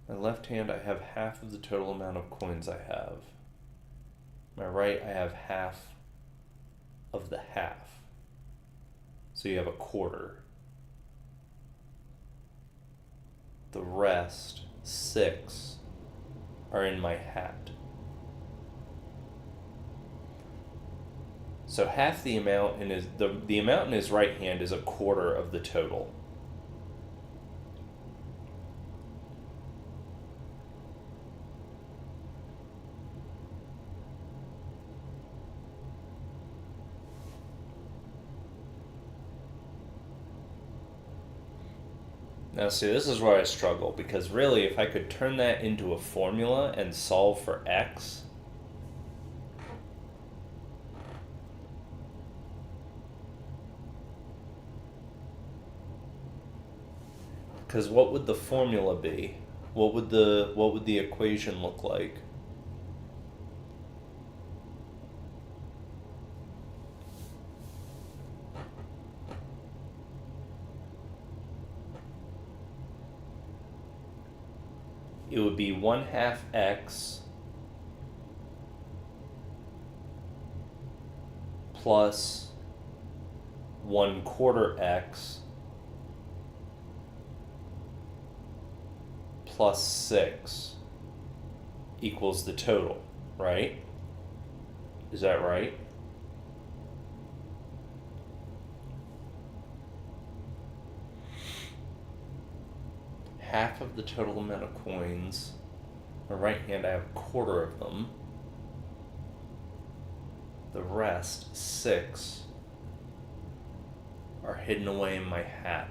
My left hand, I have half of the total amount of coins I have. My right, I have half of the half. So you have a quarter. The rest, 6, are in my hat. So half the amount in the amount in his right hand is a quarter of the total. Now see, this is where I struggle, because really if I could turn that into a formula and solve for x, because what would the formula be? What would the equation look like? It would be 1/2 x plus 1/4 x plus 6 equals the total, right? Is that right? Half of the total amount of coins. On the right hand, I have a quarter of them. The rest, 6, are hidden away in my hat.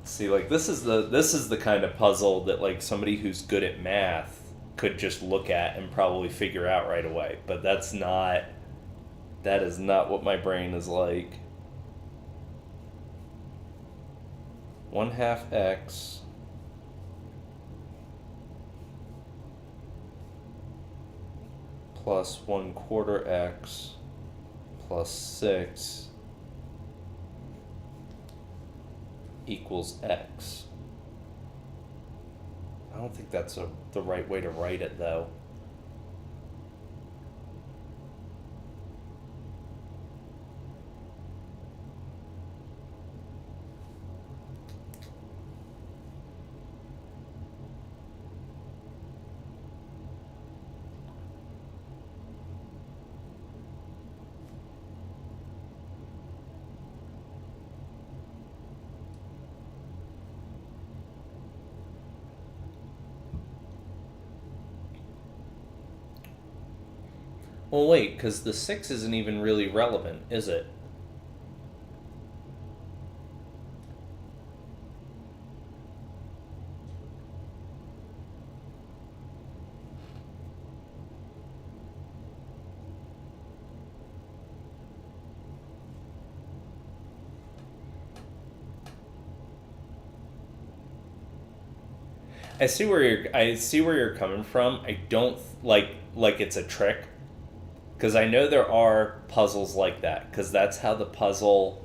See, like this is the kind of puzzle that like somebody who's good at math could just look at and probably figure out right away. But that is not what my brain is like. 1/2 x plus 1/4 x plus 6 equals x. I don't think that's the right way to write it, though. Well, wait, because the 6 isn't even really relevant, is it? I see where you're coming from. I don't like it's a trick, because I know there are puzzles like that, because that's how the puzzle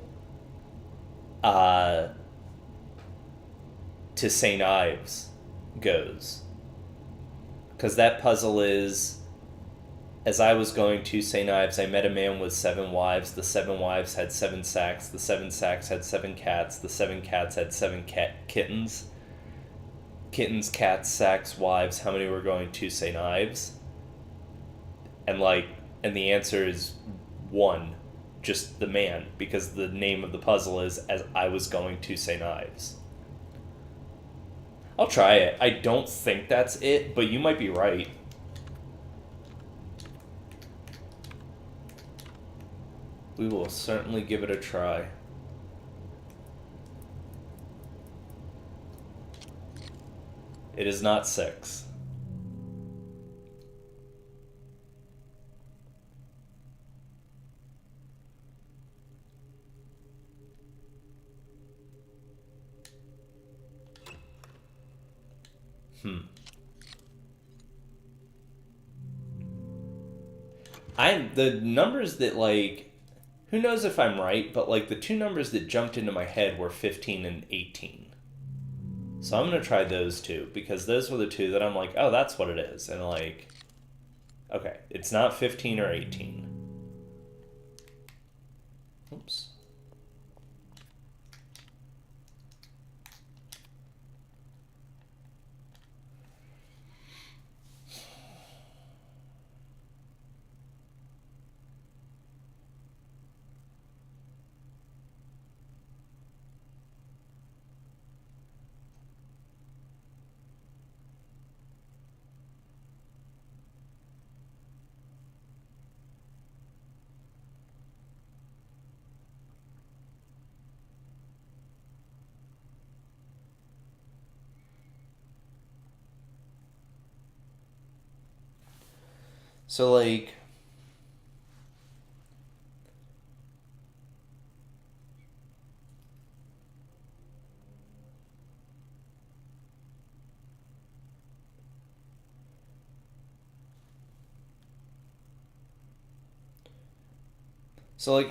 to St. Ives goes. Because that puzzle is, as I was going to St. Ives, I met a man with 7 wives. The 7 wives had 7 sacks. The 7 sacks had 7 cats. The 7 cats had 7 kittens. Kittens, cats, sacks, wives. How many were going to St. Ives? And the answer is 1, just the man, because the name of the puzzle is As I Was Going to St. Ives. I'll try it. I don't think that's it, but you might be right. We will certainly give it a try. It is not 6. The numbers that, like, who knows if I'm right, but like the two numbers that jumped into my head were 15 and 18. So I'm going to try those two because those were the two that I'm like, oh, that's what it is. And like, okay, it's not 15 or 18. Oops. So like,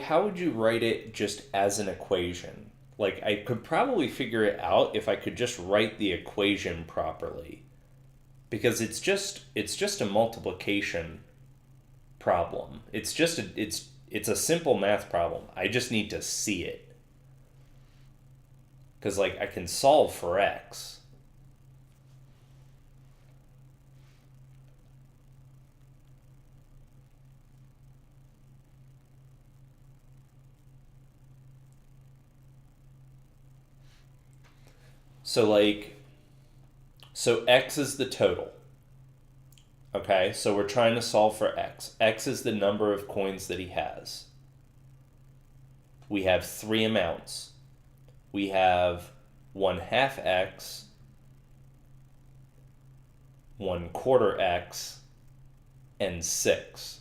how would you write it just as an equation? Like, I could probably figure it out if I could just write the equation properly, because it's just a multiplication problem. It's a simple math problem. I just need to see it, because like I can solve for x. So like, so x is the total. Okay, so we're trying to solve for x. X is the number of coins that he has. We have three amounts. We have 1/2 x, 1/4 x, and 6.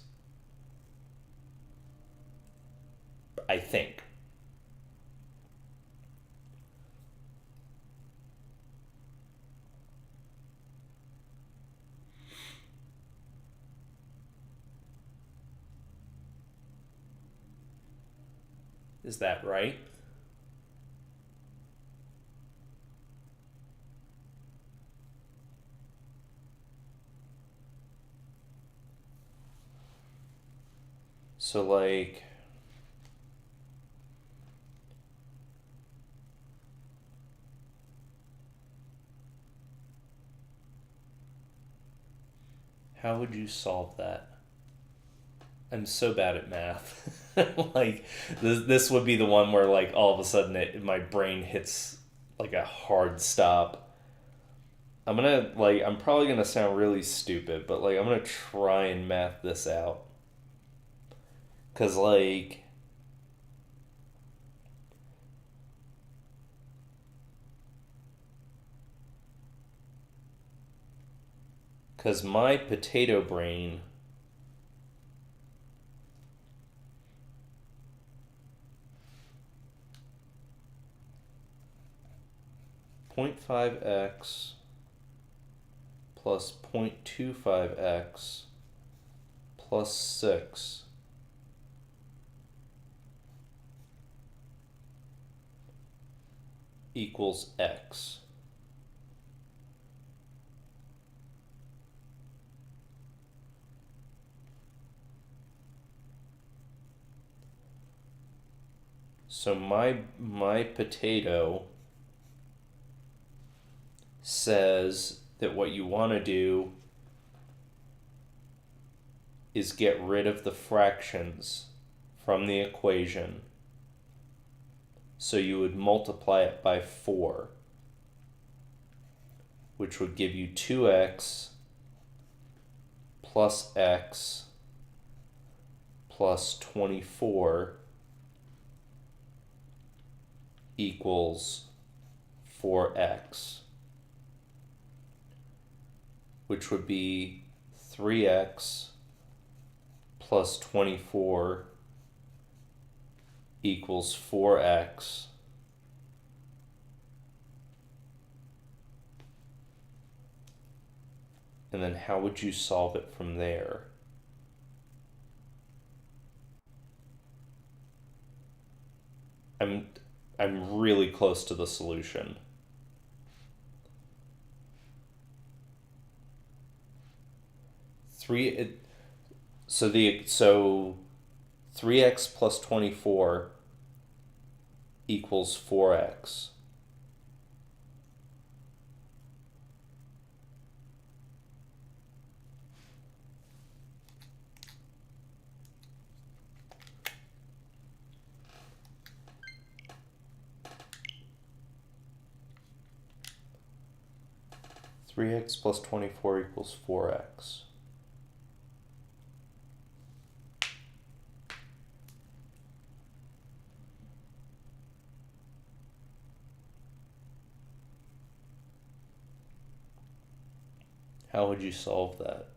I think. Is that right? So like, how would you solve that? I'm so bad at math. Like, this would be the one where like all of a sudden my brain hits like a hard stop. I'm probably gonna sound really stupid, but like I'm gonna try and math this out. Cause like, cause my potato brain, 0.5x plus 0.25x plus 6 equals x. So my potato says that what you want to do is get rid of the fractions from the equation. So you would multiply it by 4. which would give you 2x plus x plus 24 equals 4x, which would be 3x plus 24 equals 4x. And then how would you solve it from there? I'm really close to the solution. So 3x plus 24 equals 4x. Three x plus 24 equals 4x. How would you solve that?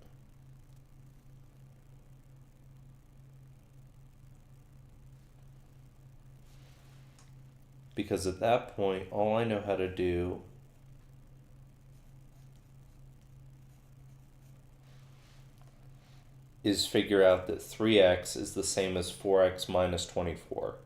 Because at that point, all I know how to do is figure out that 3x is the same as 4x minus 24.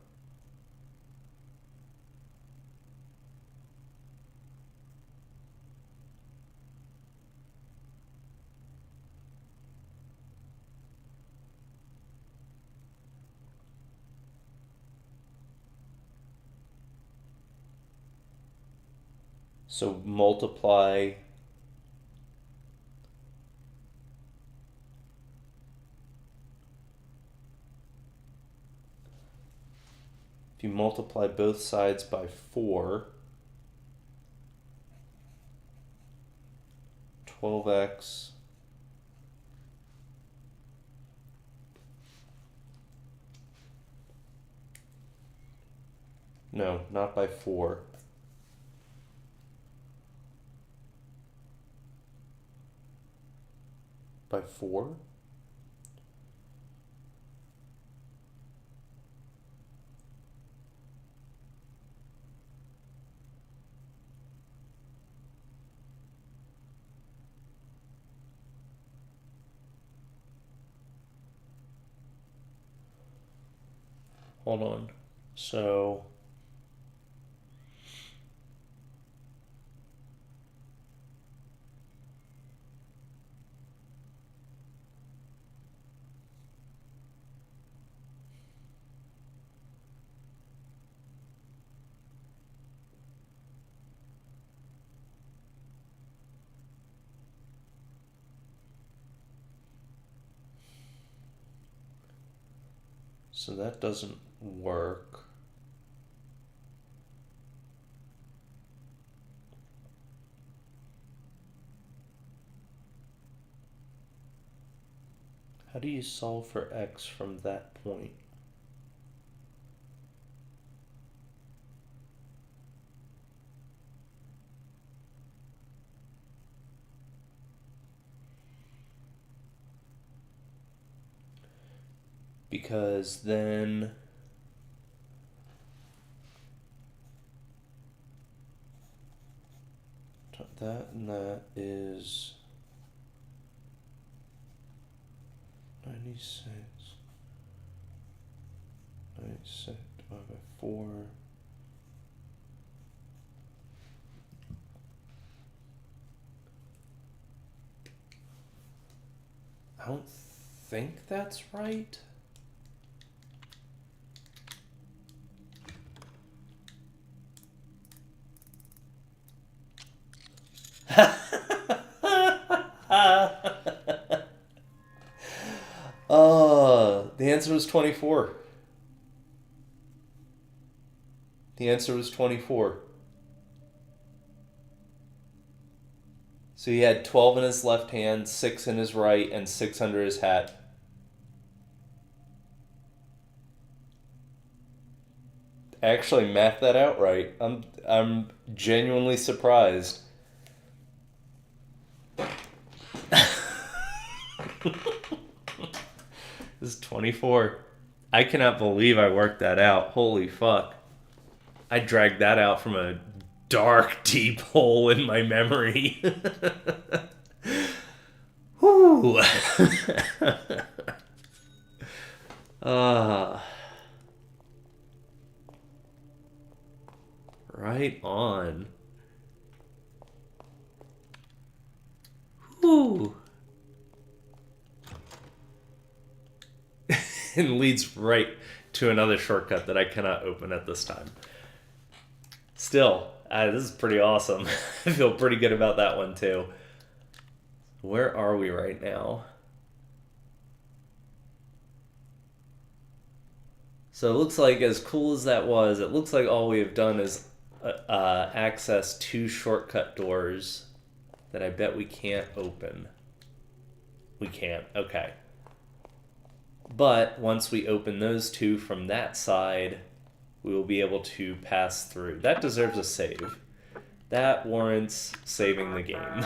So multiply if you multiply both sides by 4, 12x no, not by 4. By 4? Hold on. So that doesn't work. How do you solve for x from that point? Because then that and that is 96 divided by 4. I don't think that's right. The answer was 24. The answer was 24. So he had 12 in his left hand, 6 in his right, and 6 under his hat. I actually mathed that out right. I'm genuinely surprised. This is 24. I cannot believe I worked that out. Holy fuck. I dragged that out from a dark, deep hole in my memory. Whew. Right on. Whew. And leads right to another shortcut that I cannot open at this time. Still, this is pretty awesome. I feel pretty good about that one too. Where are we right now? So it looks like, as cool as that was, it looks like all we have done is access 2 shortcut doors that I bet we can't open. We can't, okay. But once we open those 2 from that side, we will be able to pass through. That deserves a save. That warrants saving the game.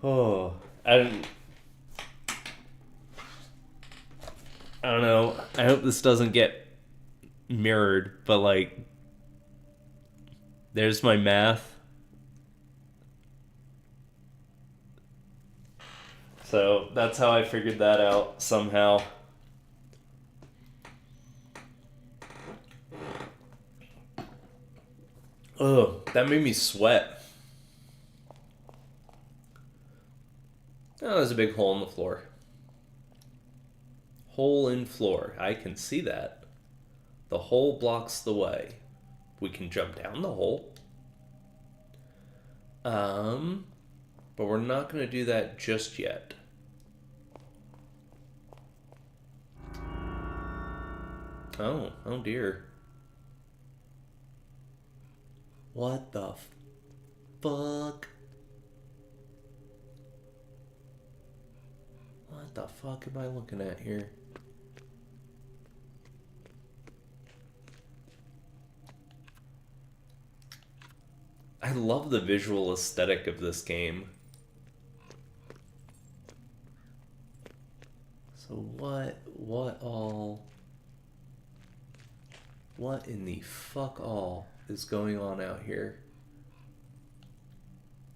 Oh, I don't know. I hope this doesn't get mirrored, but like, there's my math. So that's how I figured that out somehow. Oh, that made me sweat. Oh, there's a big hole in the floor. Hole in floor. I can see that. The hole blocks the way. We can jump down the hole. But we're not going to do that just yet. Oh dear. What the fuck? What the fuck am I looking at here? I love the visual aesthetic of this game. So what in the fuck all is going on out here?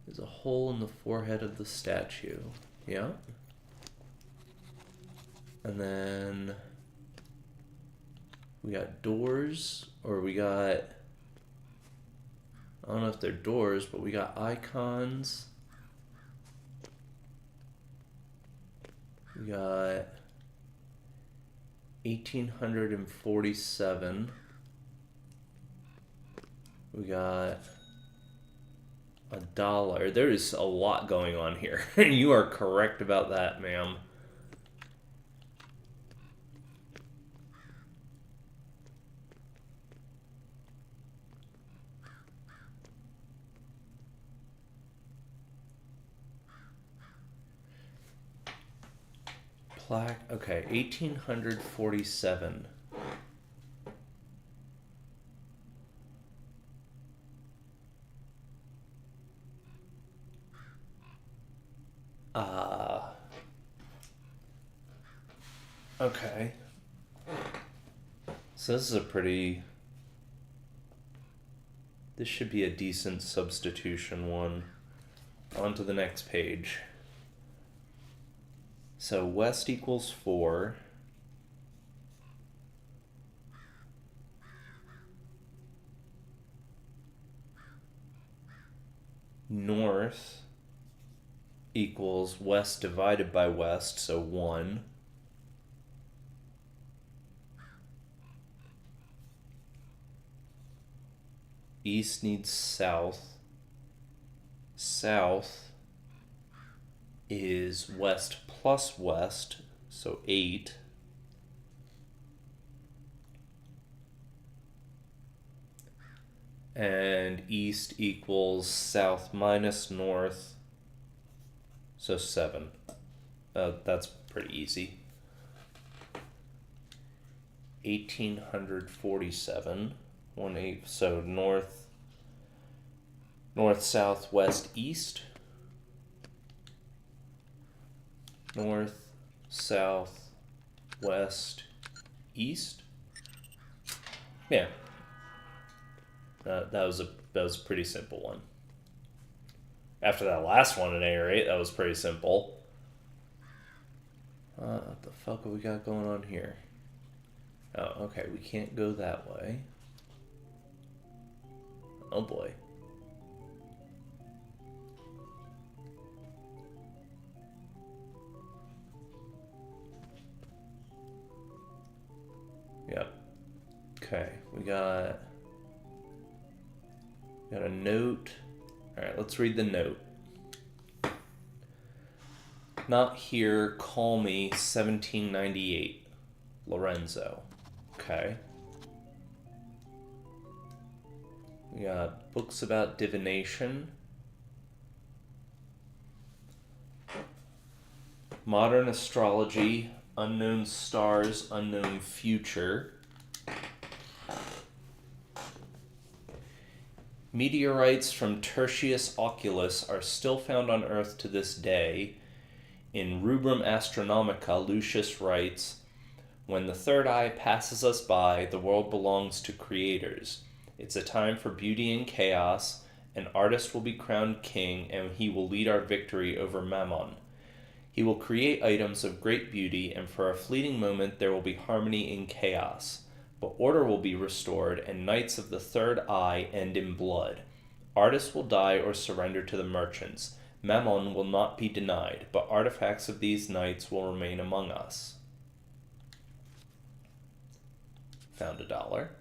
There's a hole in the forehead of the statue. Yeah. And then we got doors, or we got, I don't know if they're doors, but we got icons. We got 1847. We got $1. There is a lot going on here. You are correct about that, ma'am. Plaque. Okay, 1847. Okay. So this is a pretty... This should be a decent substitution one. On to the next page. So west equals 4. North equals west divided by west, so 1. East needs south. South is west plus west, so 8. and east equals south minus north, so 7. That's pretty easy. 1847, 1/8, so north, south, west, east. North, south, west, east. Yeah. That was a pretty simple one. After that last one in A8, that was pretty simple. What the fuck have we got going on here? Oh, okay, we can't go that way. Oh boy. Yep. Okay, we got a note. Alright, let's read the note. Not here, call me, 1798. Lorenzo. Okay. We got books about divination. Modern astrology, unknown stars, unknown future. Meteorites from Tertius Oculus are still found on Earth to this day. In Rubrum Astronomica, Lucius writes, "When the third eye passes us by, the world belongs to creators. It's a time for beauty and chaos. An artist will be crowned king, and he will lead our victory over Mammon. He will create items of great beauty, and for a fleeting moment there will be harmony in chaos. But order will be restored, and nights of the third eye end in blood. Artists will die or surrender to the merchants. Mammon will not be denied, but artifacts of these nights will remain among us." Found $1.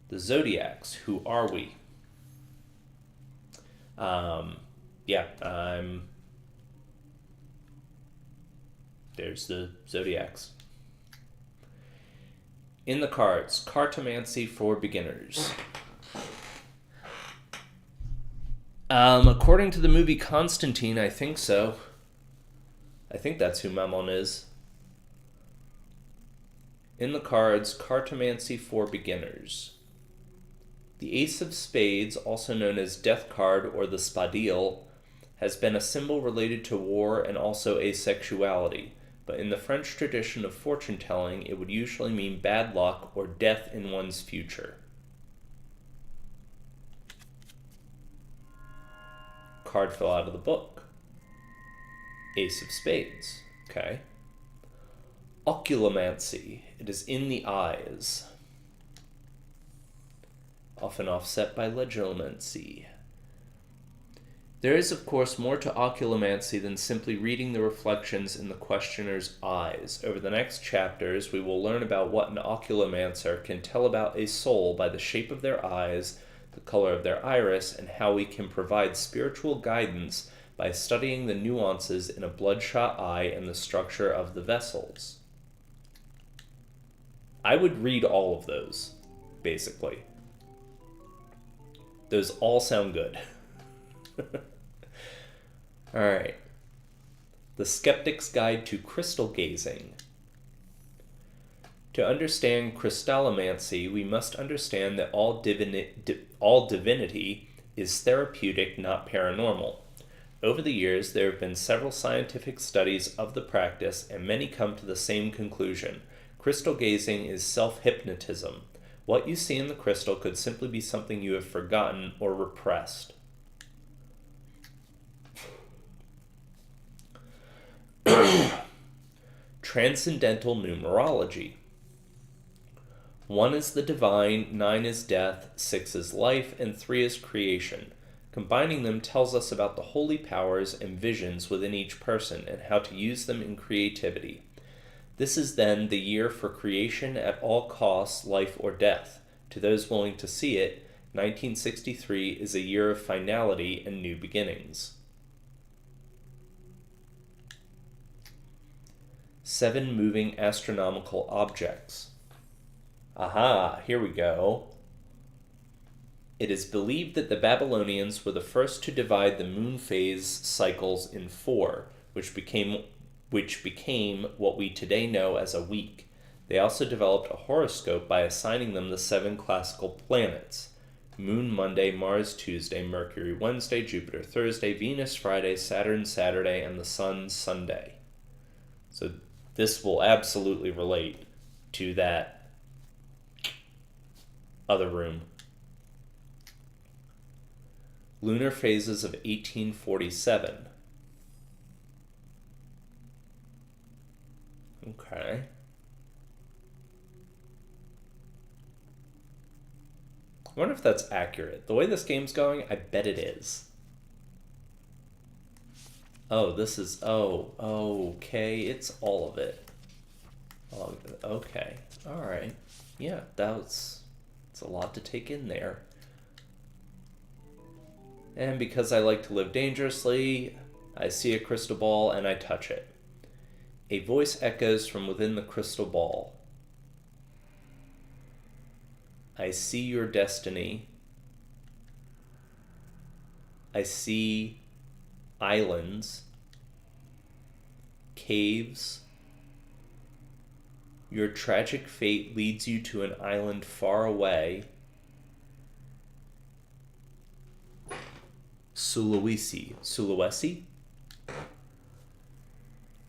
The Zodiacs, who are we? There's the Zodiacs. In the cards, cartomancy for beginners. According to the movie Constantine, I think so. I think that's who Mammon is. In the cards, cartomancy for beginners. The Ace of Spades, also known as Death card or the Spadille, has been a symbol related to war and also asexuality, but in the French tradition of fortune-telling, it would usually mean bad luck or death in one's future. Card fell out of the book. Ace of Spades. Okay. Oculomancy. It is in the eyes. Often offset by legilimency. There is, of course, more to oculomancy than simply reading the reflections in the questioner's eyes. Over the next chapters, we will learn about what an oculomancer can tell about a soul by the shape of their eyes, the color of their iris, and how we can provide spiritual guidance by studying the nuances in a bloodshot eye and the structure of the vessels. I would read all of those, basically. Those all sound good. Alright. The Skeptic's Guide to Crystal Gazing. To understand crystallomancy, we must understand that all divinity is therapeutic, not paranormal. Over the years, there have been several scientific studies of the practice, and many come to the same conclusion. Crystal gazing is self-hypnotism. What you see in the crystal could simply be something you have forgotten or repressed. Transcendental numerology. 1 is the divine, 9 is death, 6 is life, and 3 is creation. Combining them tells us about the holy powers and visions within each person and how to use them in creativity. This is then the year for creation at all costs, life or death. To those willing to see it, 1963 is a year of finality and new beginnings. 7 moving astronomical objects. Aha, here we go. It is believed that the Babylonians were the first to divide the moon phase cycles in four, which became what we today know as a week. They also developed a horoscope by assigning them the 7 classical planets: Moon Monday, Mars Tuesday, Mercury Wednesday, Jupiter Thursday, Venus Friday, Saturn Saturday, and the Sun Sunday. So this will absolutely relate to that other room. Lunar phases of 1847. Okay. I wonder if that's accurate. The way this game's going, I bet it is. Oh, this is... Oh, okay. It's all of it. Oh, okay. Alright. Yeah, it's a lot to take in there. And because I like to live dangerously, I see a crystal ball and I touch it. A voice echoes from within the crystal ball. I see your destiny. I see islands, caves. Your tragic fate leads you to an island far away. Sulawesi?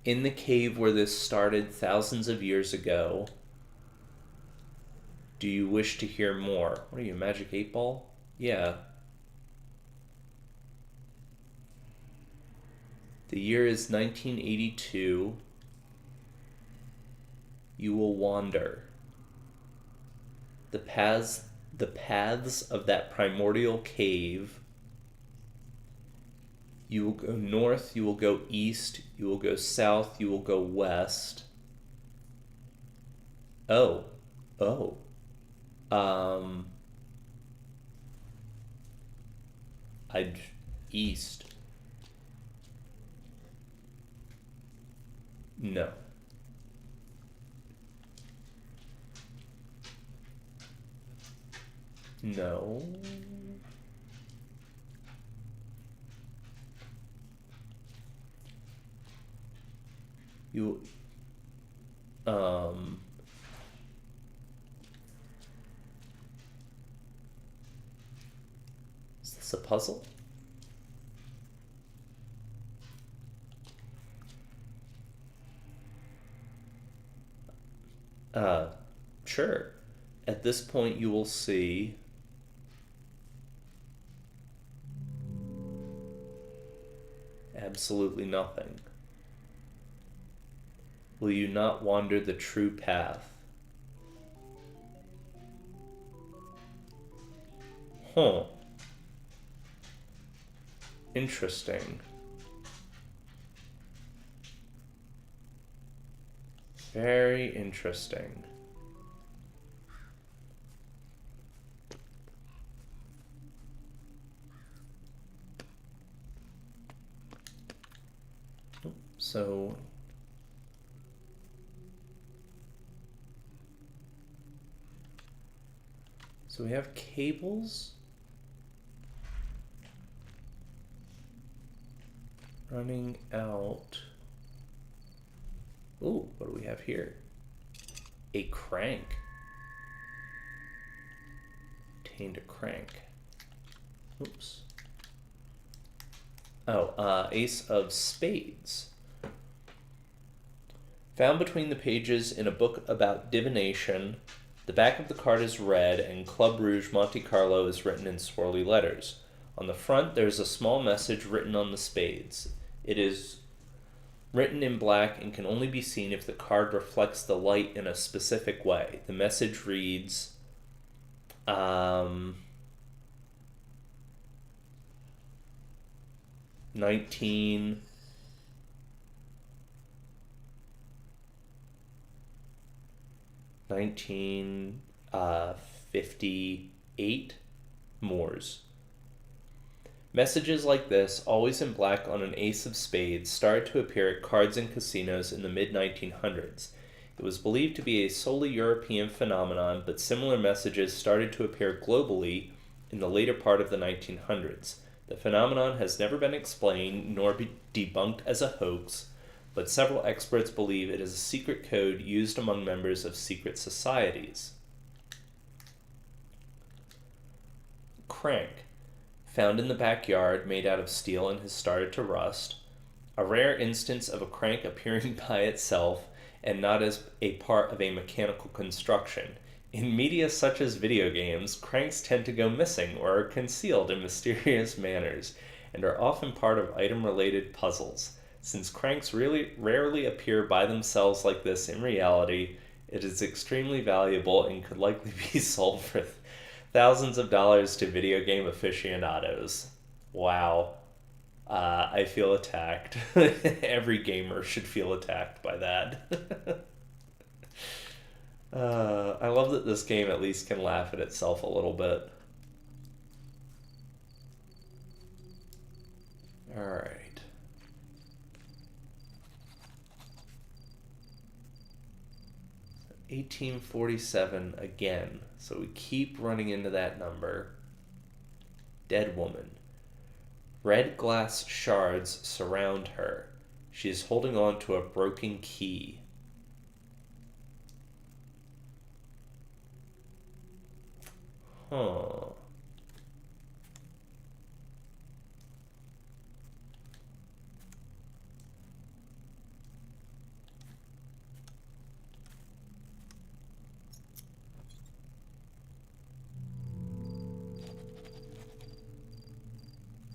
In the cave where this started thousands of years ago. Do you wish to hear more? What are you, Magic 8 Ball? Yeah. The year is 1982. You will wander. The paths of that primordial cave. You will go north, you will go east, you will go south, you will go west. Oh. East. No. No. You, is this a puzzle? Sure. At this point you will see absolutely nothing. Will you not wander the true path? Huh. Interesting. Very interesting. So we have cables running out. Ooh, what do we have here? A crank. Obtained a crank. Oops. Oh, Ace of Spades. Found between the pages in a book about divination. The back of the card is red, and Club Rouge Monte Carlo is written in swirly letters. On the front, there is a small message written on the spades. It is written in black and can only be seen if the card reflects the light in a specific way. The message reads, 1958 Moors. Messages like this, always in black on an ace of spades, started to appear at cards and casinos in the mid-1900s. It was believed to be a solely European phenomenon, but similar messages started to appear globally in the later part of the 1900s. The phenomenon has never been explained nor debunked as a hoax, but several experts believe it is a secret code used among members of secret societies. Crank. Found in the backyard, made out of steel and has started to rust. A rare instance of a crank appearing by itself and not as a part of a mechanical construction. In media such as video games, cranks tend to go missing or are concealed in mysterious manners and are often part of item-related puzzles. Since cranks really rarely appear by themselves like this in reality, it is extremely valuable and could likely be sold for thousands of dollars to video game aficionados. Wow. I feel attacked. Every gamer should feel attacked by that. I love that this game at least can laugh at itself a little bit. Alright. $18.47 again. So we keep running into that number. Dead woman. Red glass shards surround her. She is holding on to a broken key. Huh.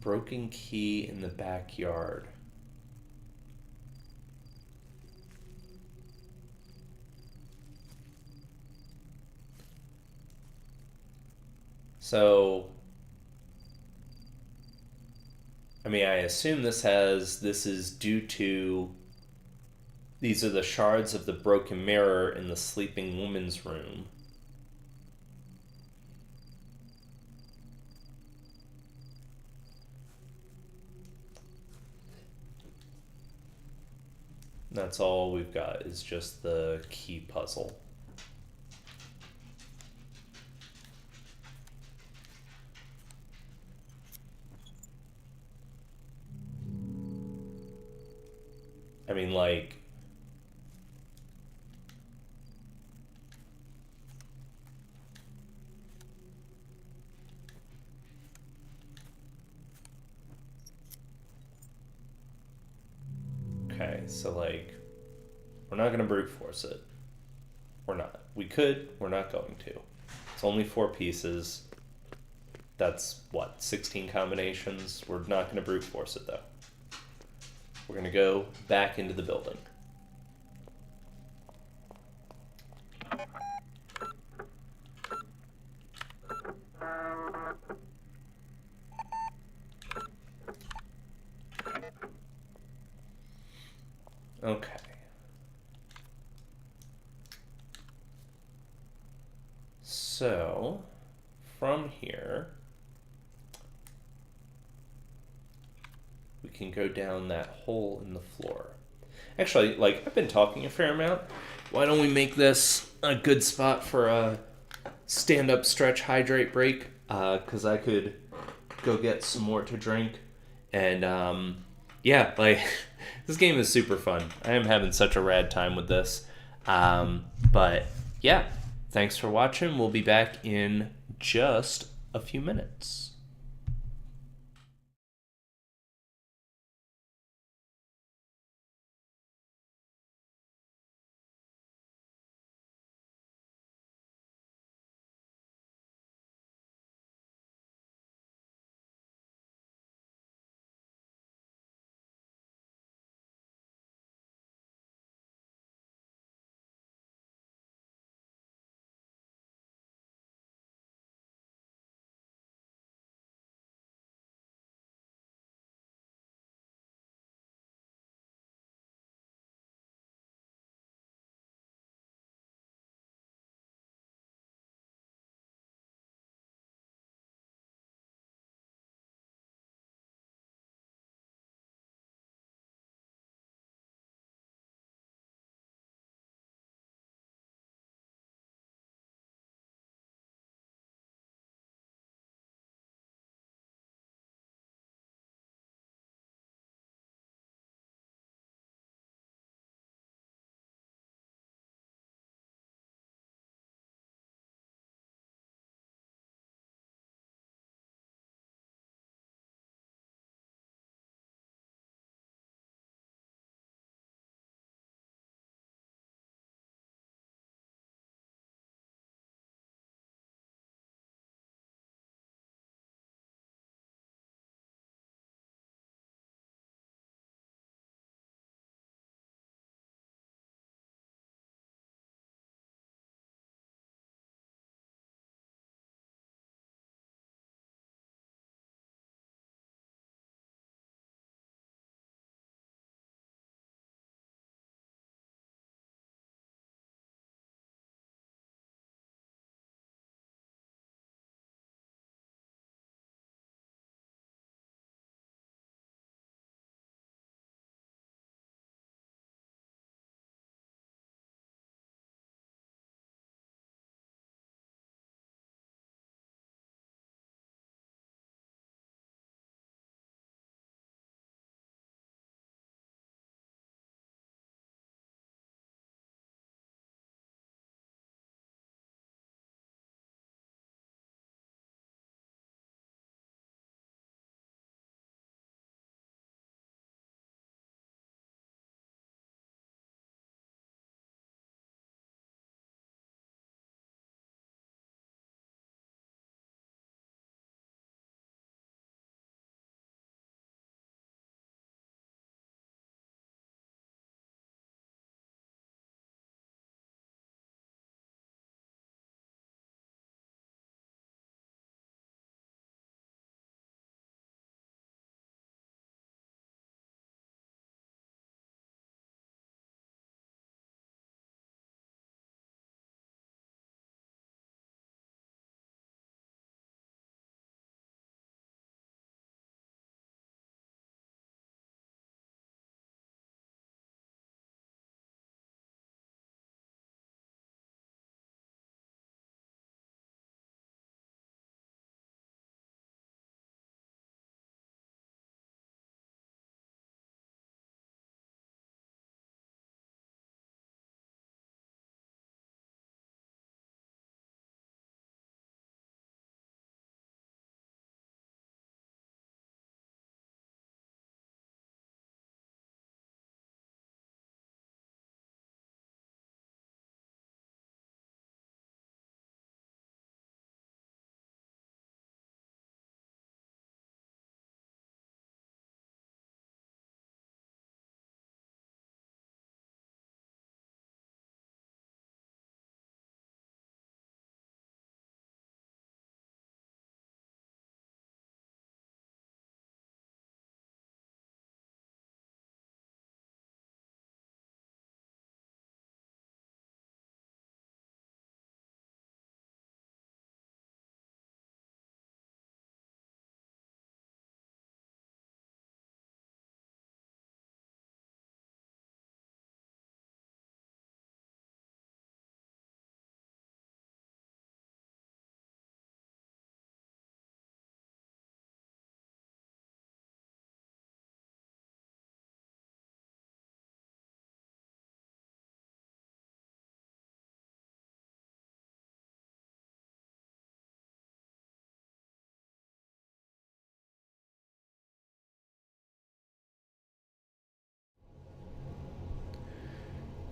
Broken key in the backyard. So, I mean, I assume this is due to, these are the shards of the broken mirror in the sleeping woman's room. That's all we've got is just the key puzzle. I mean, like, okay, so like, we're not gonna brute force it. We're not. We could, we're not going to. It's only 4 pieces. That's what, 16 combinations? We're not gonna brute force it though. We're gonna go back into the building. Okay. So, from here, we can go down that hole in the floor. Actually, like, I've been talking a fair amount. Why don't we make this a good spot for a stand-up stretch hydrate break? Because I could go get some more to drink. And, yeah, like, this game is super fun. I am having such a rad time with this. But, yeah, thanks for watching. We'll be back in just a few minutes.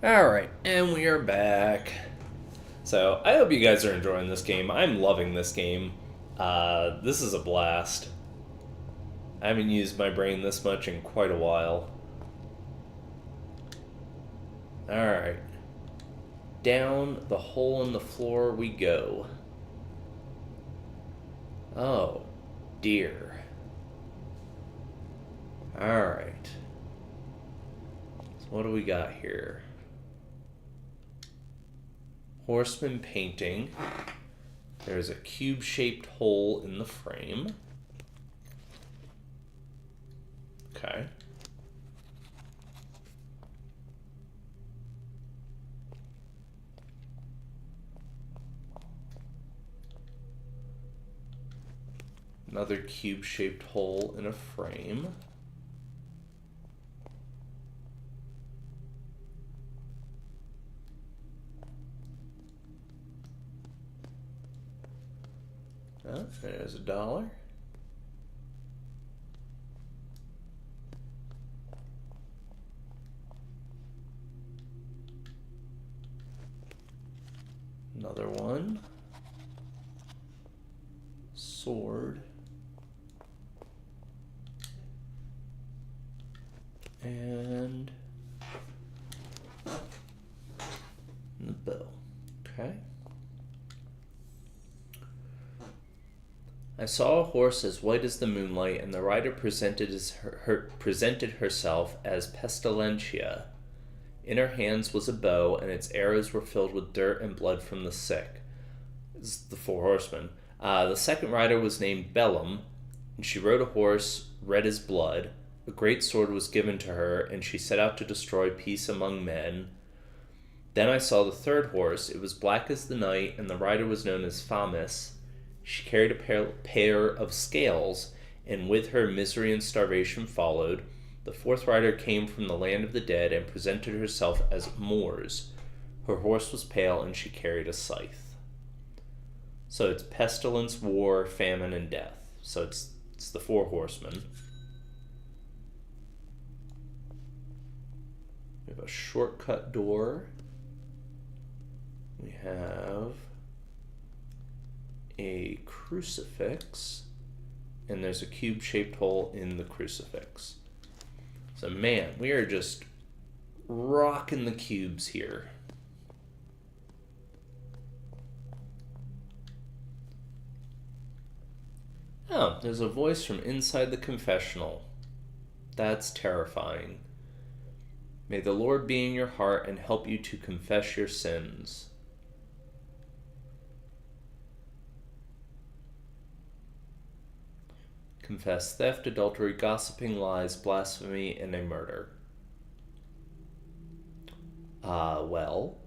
Alright, and we are back. So, I hope you guys are enjoying this game. I'm loving this game. This is a blast. I haven't used my brain this much in quite a while. Alright. Down the hole in the floor we go. Oh, dear. Alright. So what do we got here? Horseman painting. There's a cube-shaped hole in the frame. Okay. Another cube-shaped hole in a frame. Oh, there's $1. Another one. Sword. And the bow. Okay. I saw a horse as white as the moonlight, and the rider presented herself as Pestilentia. In her hands was a bow, and its arrows were filled with dirt and blood from the sick. This is the Four Horsemen. The second rider was named Bellum, and she rode a horse red as blood. A great sword was given to her, and she set out to destroy peace among men. Then I saw the third horse. It was black as the night, and the rider was known as Famis. She carried a pair of scales, and with her misery and starvation followed. The fourth rider came from the land of the dead and presented herself as Mors. Her horse was pale, and she carried a scythe. So it's pestilence, war, famine, and death. So it's the Four Horsemen. We have a shortcut door. We have a crucifix, and there's a cube-shaped hole in the crucifix. So man, we are just rocking the cubes here. Oh, there's a voice from inside the confessional. That's terrifying. May the Lord be in your heart and help you to confess your sins. Confess theft, adultery, gossiping, lies, blasphemy, and a murder. Well,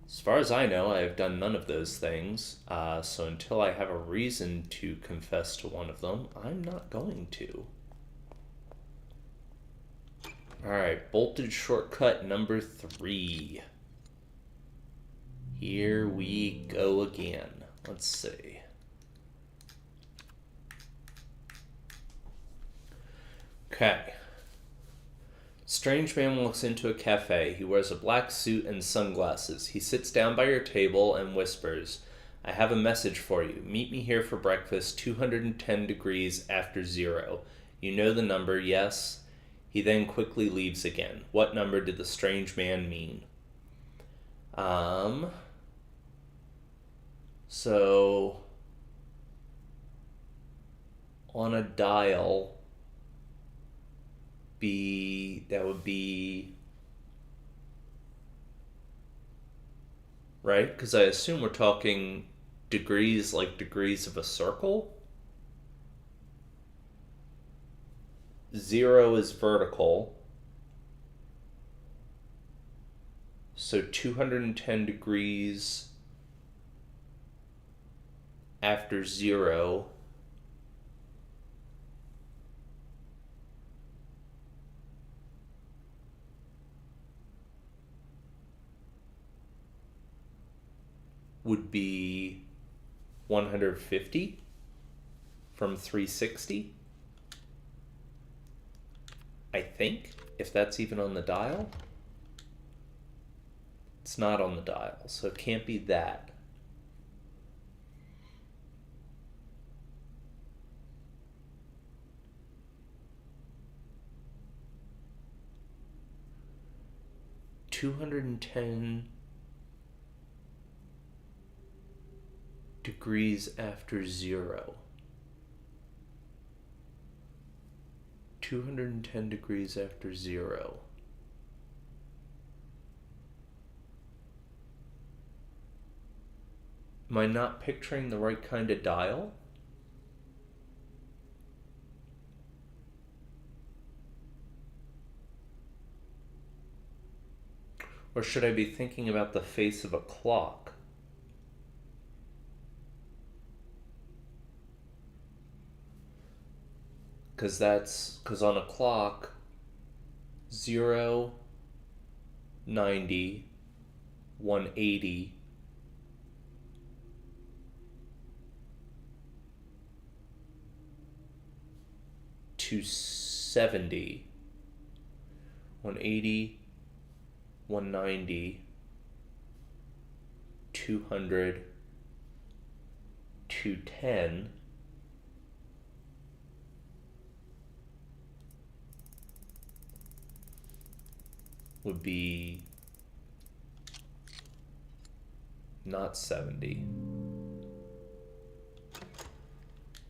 as far as I know, I have done none of those things. So until I have a reason to confess to one of them, I'm not going to. Alright, bolted shortcut number 3. Here we go again. Let's see. Okay. Strange man walks into a cafe. He wears a black suit and sunglasses. He sits down by your table and whispers, I have a message for you. Meet me here for breakfast, 210 degrees after 0. You know the number, yes? He then quickly leaves again. What number did the strange man mean? So on a dial, that would be right, because I assume we're talking degrees like degrees of a circle. 0 is vertical, so 210 degrees after 0 would be 150 from 360, I think, if that's even on the dial. It's not on the dial, so it can't be that. "210 degrees after zero." 210 degrees after zero. Am I not picturing the right kind of dial? Or should I be thinking about the face of a clock? Because on a clock, 0, 90, 180, 270, 180, 190, 200, 210. Would be not 70.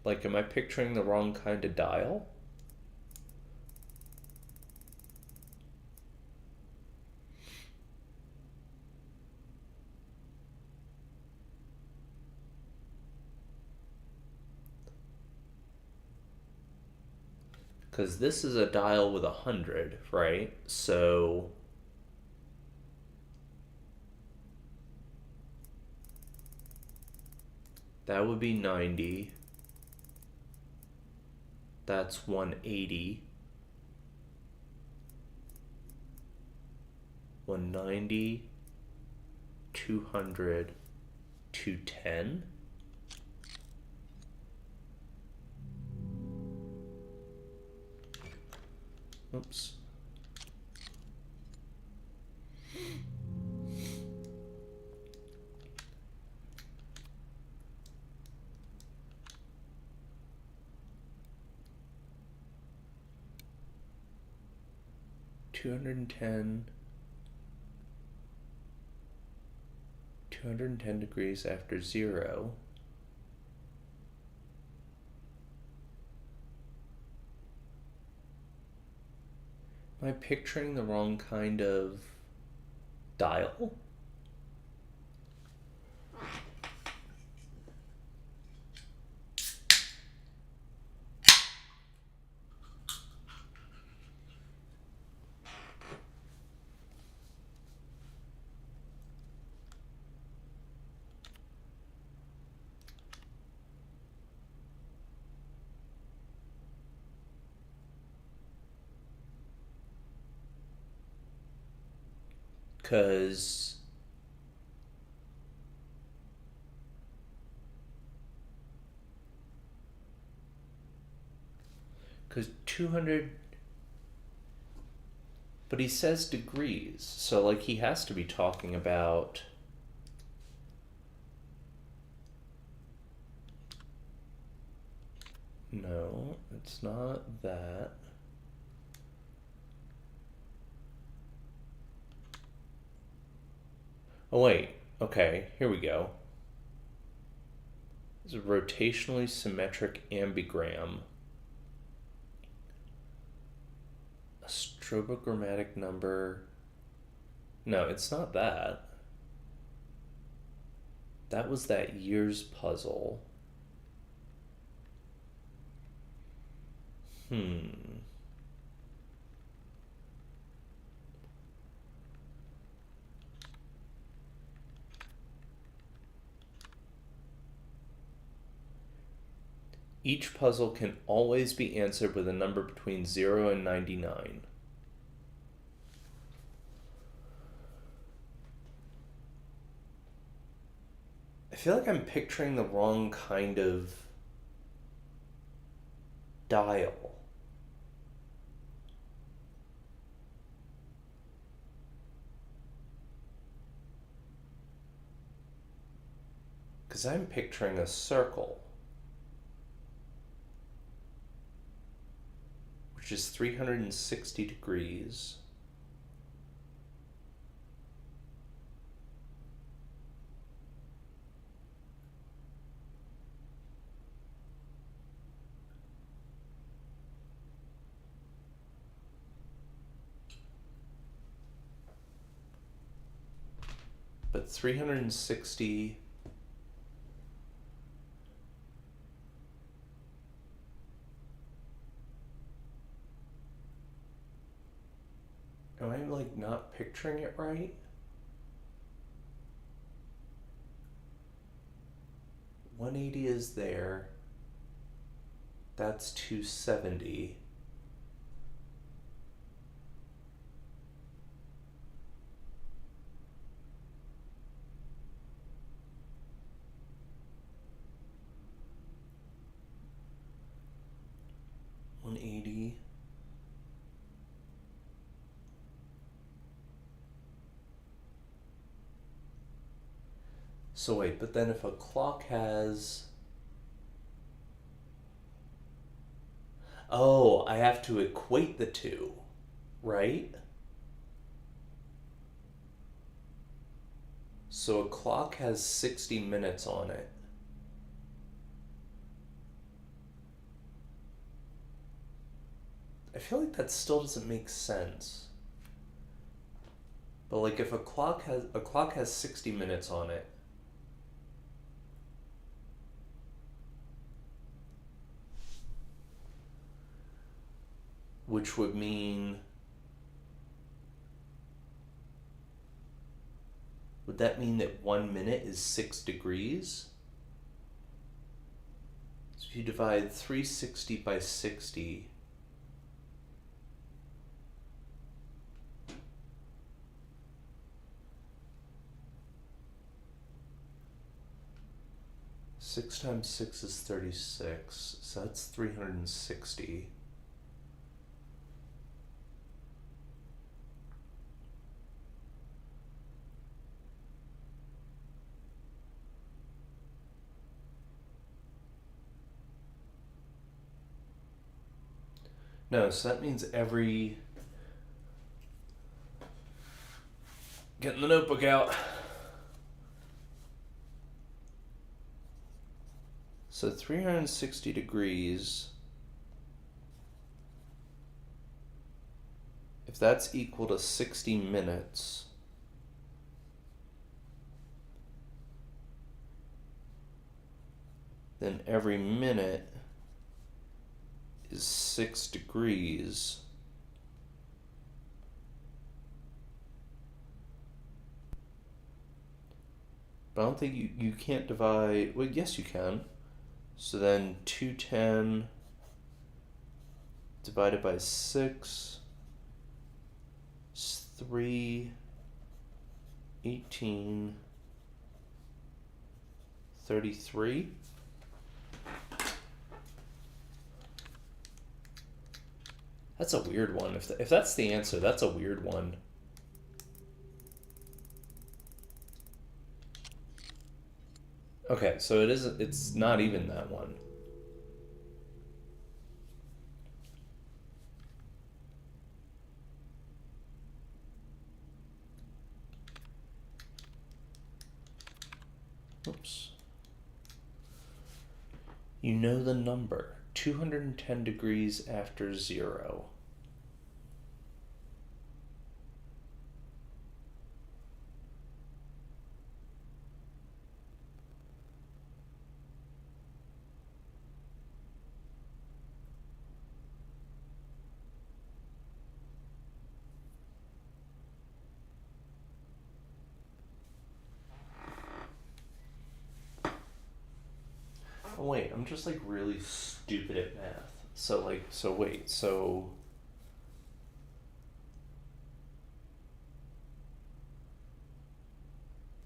Like, am I picturing the wrong kind of dial? Because this is a dial with 100, right? So that would be 90. That's 180. 190, 200, 210. Oops. $210 degrees after zero. Am I picturing the wrong kind of dial? Because because 200, but he says degrees, so like he has to be talking about no, it's not that. Oh wait, okay, here we go. It's a rotationally symmetric ambigram. A strobogrammatic number. No, it's not that. That was that year's puzzle. Each puzzle can always be answered with a number between 0 and 99. I feel like I'm picturing the wrong kind of dial. Because I'm picturing a circle, which is 360 degrees. But 360 am I like not picturing it right? 180 is there. That's 270. So wait, but then if a clock has... Oh, I have to equate the two, right? So a clock has 60 minutes on it. I feel like that still doesn't make sense. But like if a clock has 60 minutes on it, which would mean, would that mean that 1 minute is 6 degrees? So if you divide 360 by 60, six times 6 is 36, so that's 360. No, so that means every... Getting the notebook out. So 360 degrees, if that's equal to 60 minutes, then every minute is 6 degrees. But I don't think you can't divide, well, yes you can. So then 210 divided by 6 is 318, 33. That's a weird one. If that's the answer, that's a weird one. Okay, so it's not even that one. Oops. You know the number. 210 degrees after 0. Oh wait, I'm just like really stupid at math. So wait, so...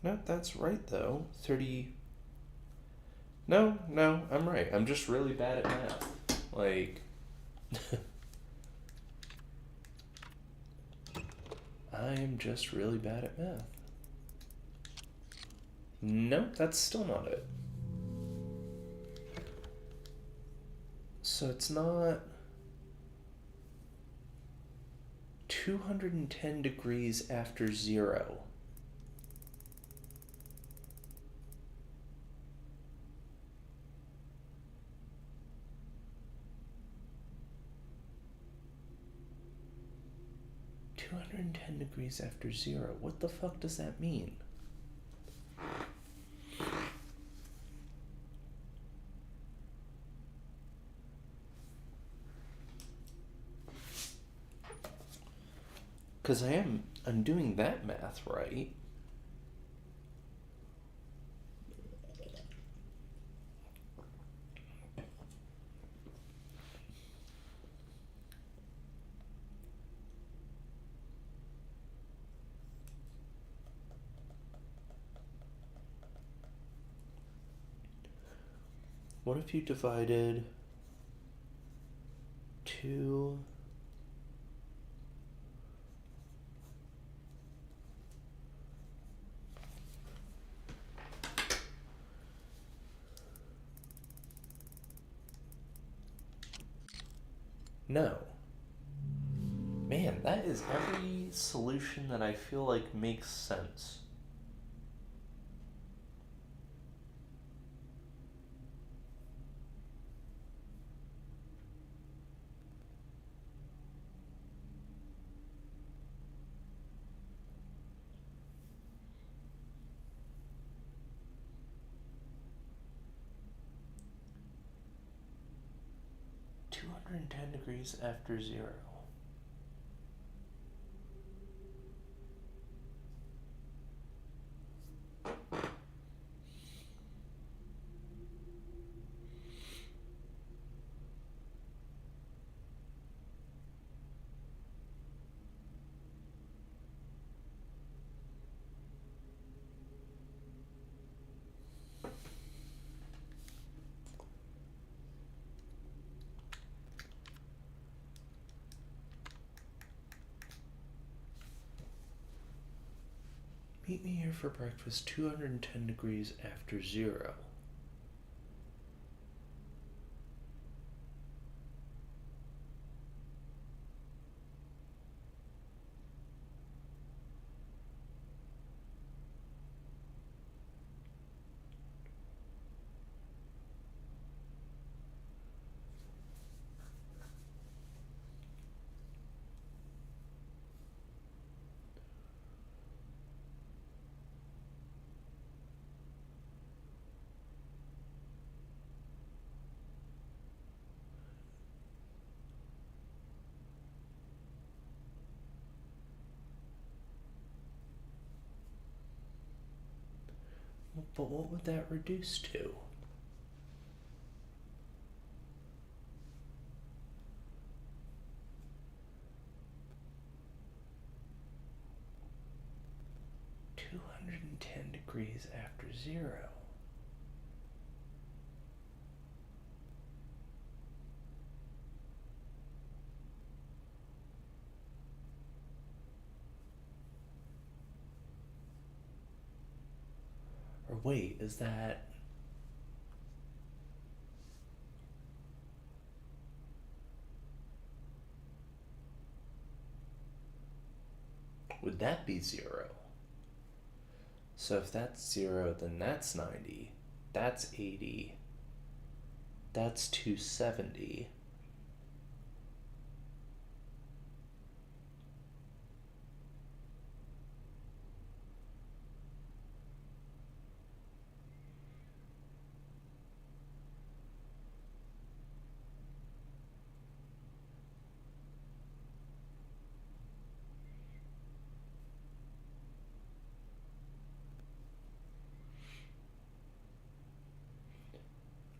No, that's right though. 30... No, I'm right. I'm just really bad at math. Like... I am just really bad at math. Nope, that's still not it. So it's not 210 degrees after 0. Degrees after 0. What the fuck does that mean? Because I'm doing that math right. What if you divided 2 No. Man, that is every solution that I feel like makes sense. Degrees after 0. Meet me here for breakfast 210 degrees after 0. But what would that reduce to? Degrees after 0. Or wait, is that... Would that be 0? So if that's 0, then that's 90. That's 80. That's 270.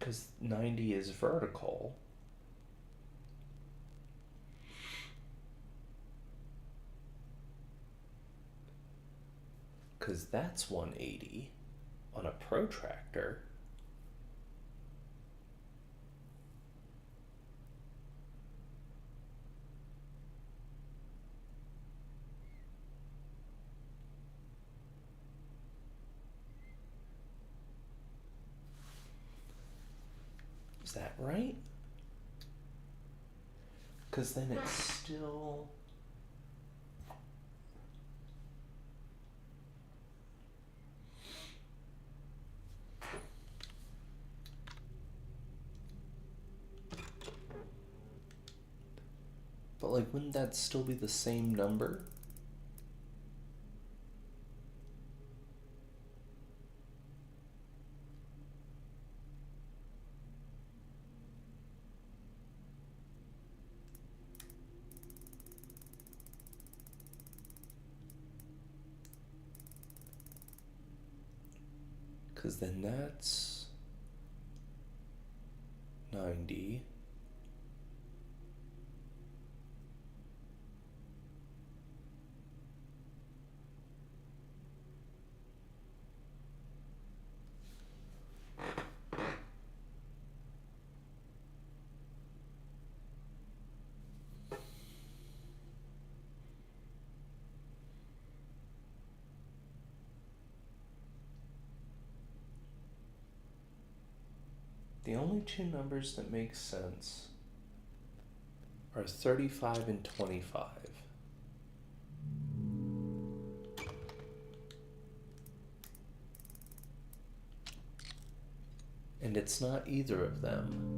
Because 90 is vertical. Because that's 180 on a protractor. that right? Because then it's still... But, like, wouldn't that still be the same number? Because then that's 90. The only two numbers that make sense are 35 and 25. And it's not either of them.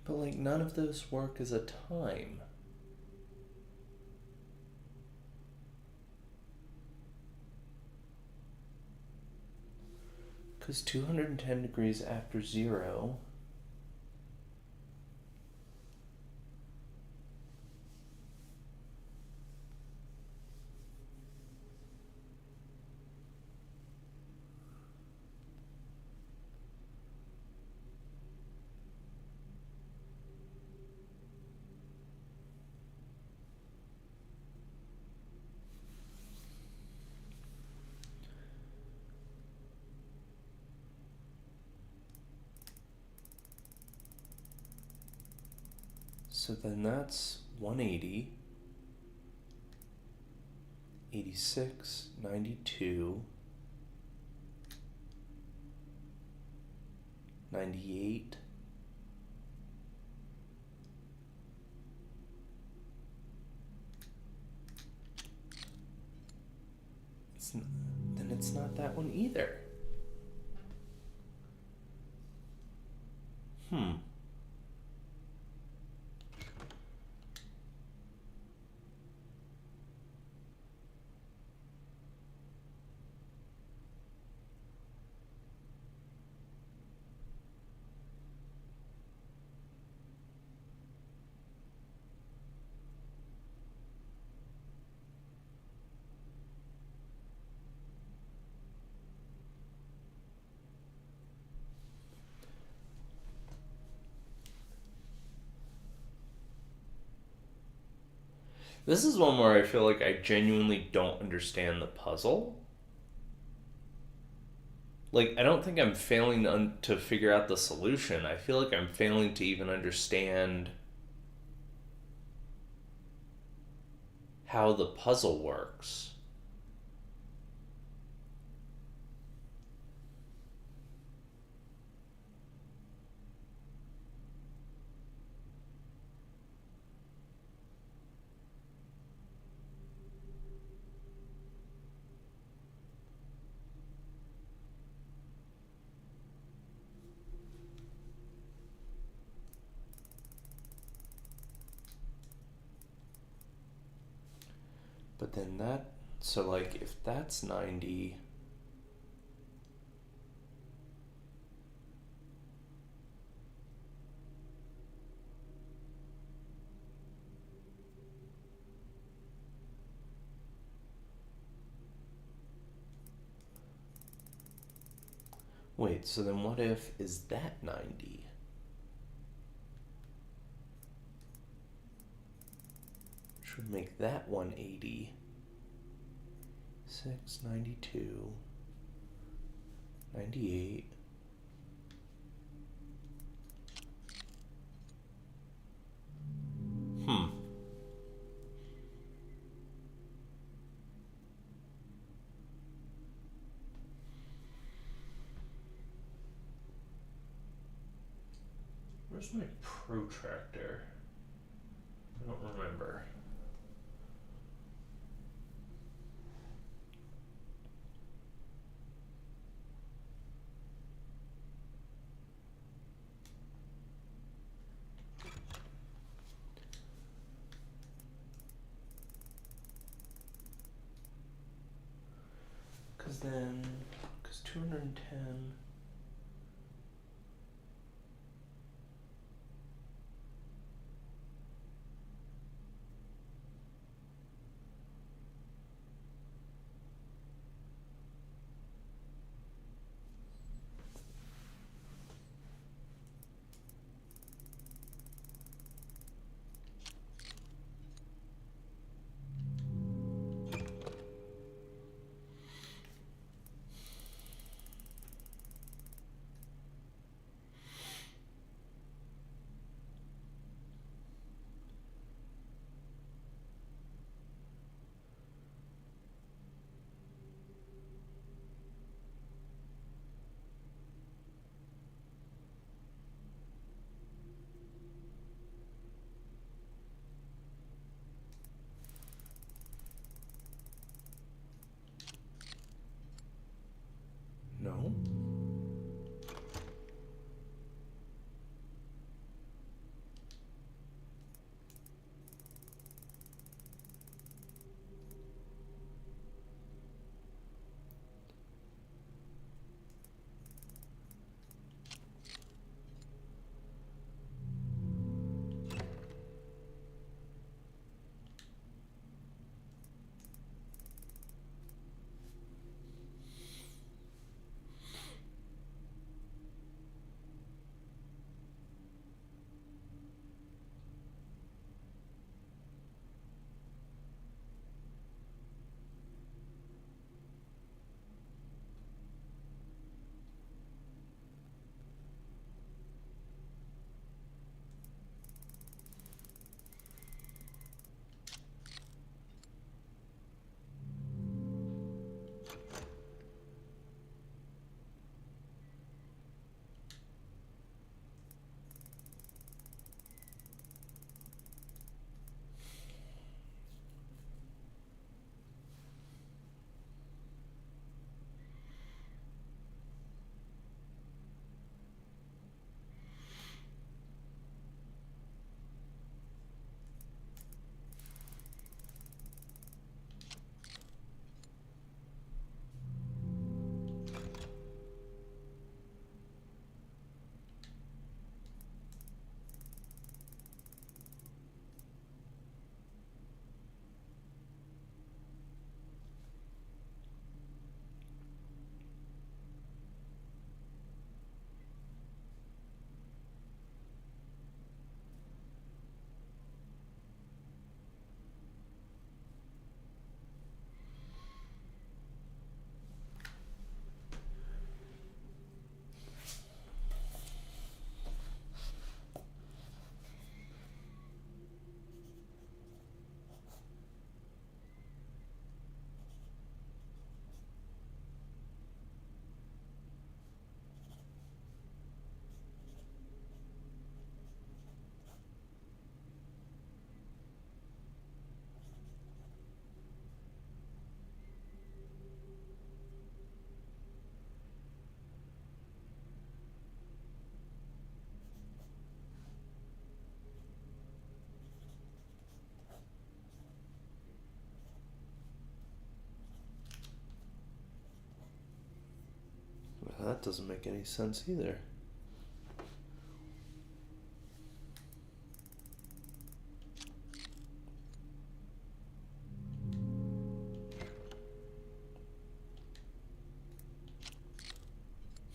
But, like, none of those work as a time. Because 210 degrees after 0... So then that's 180, 86, 92, 98, then it's not that one either. This is one where I feel like I genuinely don't understand the puzzle. Like, I don't think I'm failing to figure out the solution. I feel like I'm failing to even understand how the puzzle works. But then so, like, if that's 90... Wait, so then what if, is that 90? Which would make that 180. 6, 92, 98. Where's my protractor? I don't remember. Because 210. No. Well, that doesn't make any sense either.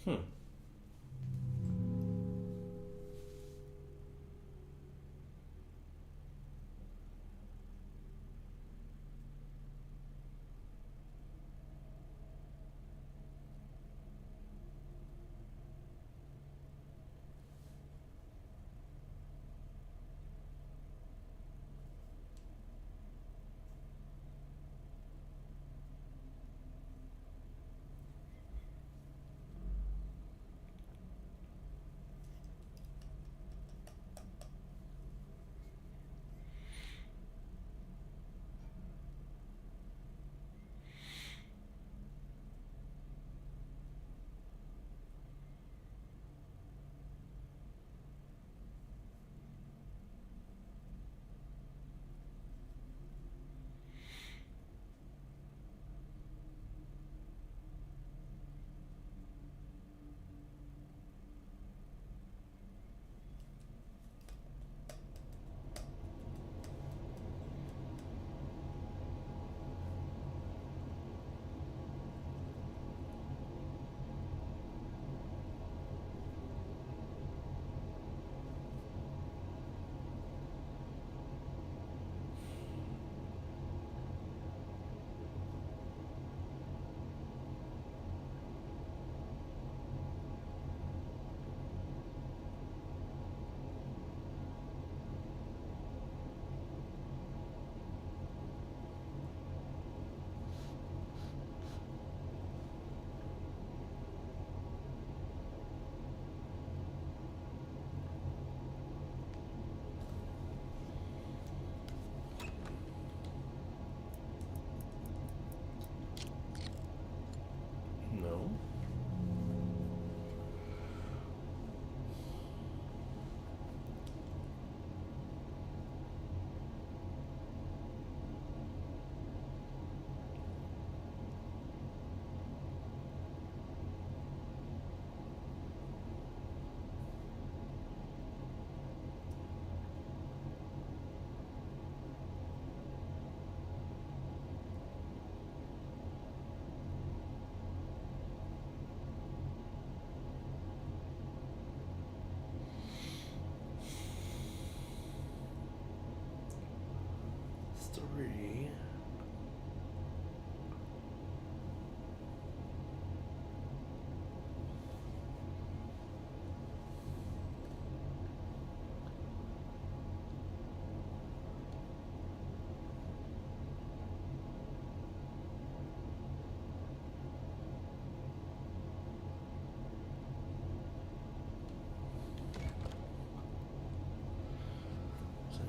Hmm.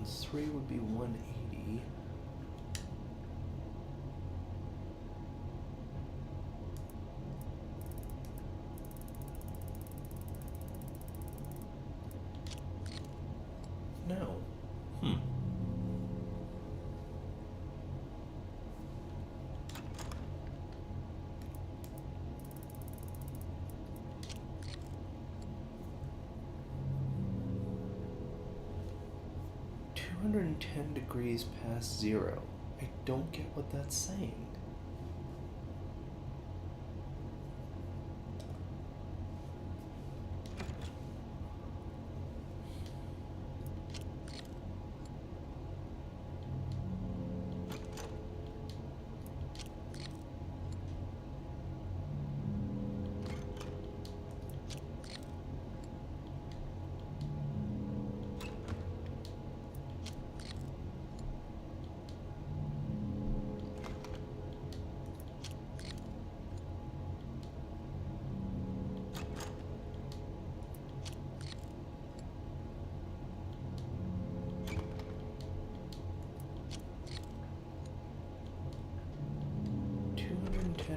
times 3 would be 180. No. 210 degrees past 0. I don't get what that's saying.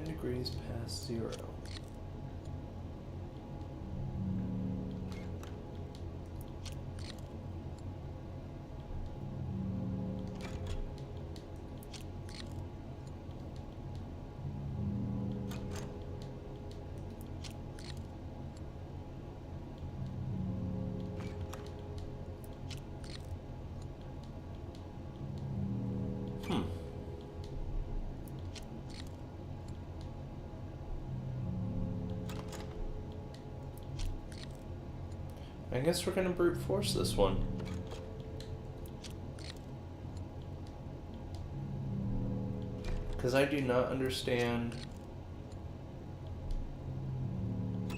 Degrees past 0. I guess we're gonna brute force this one. Because I do not understand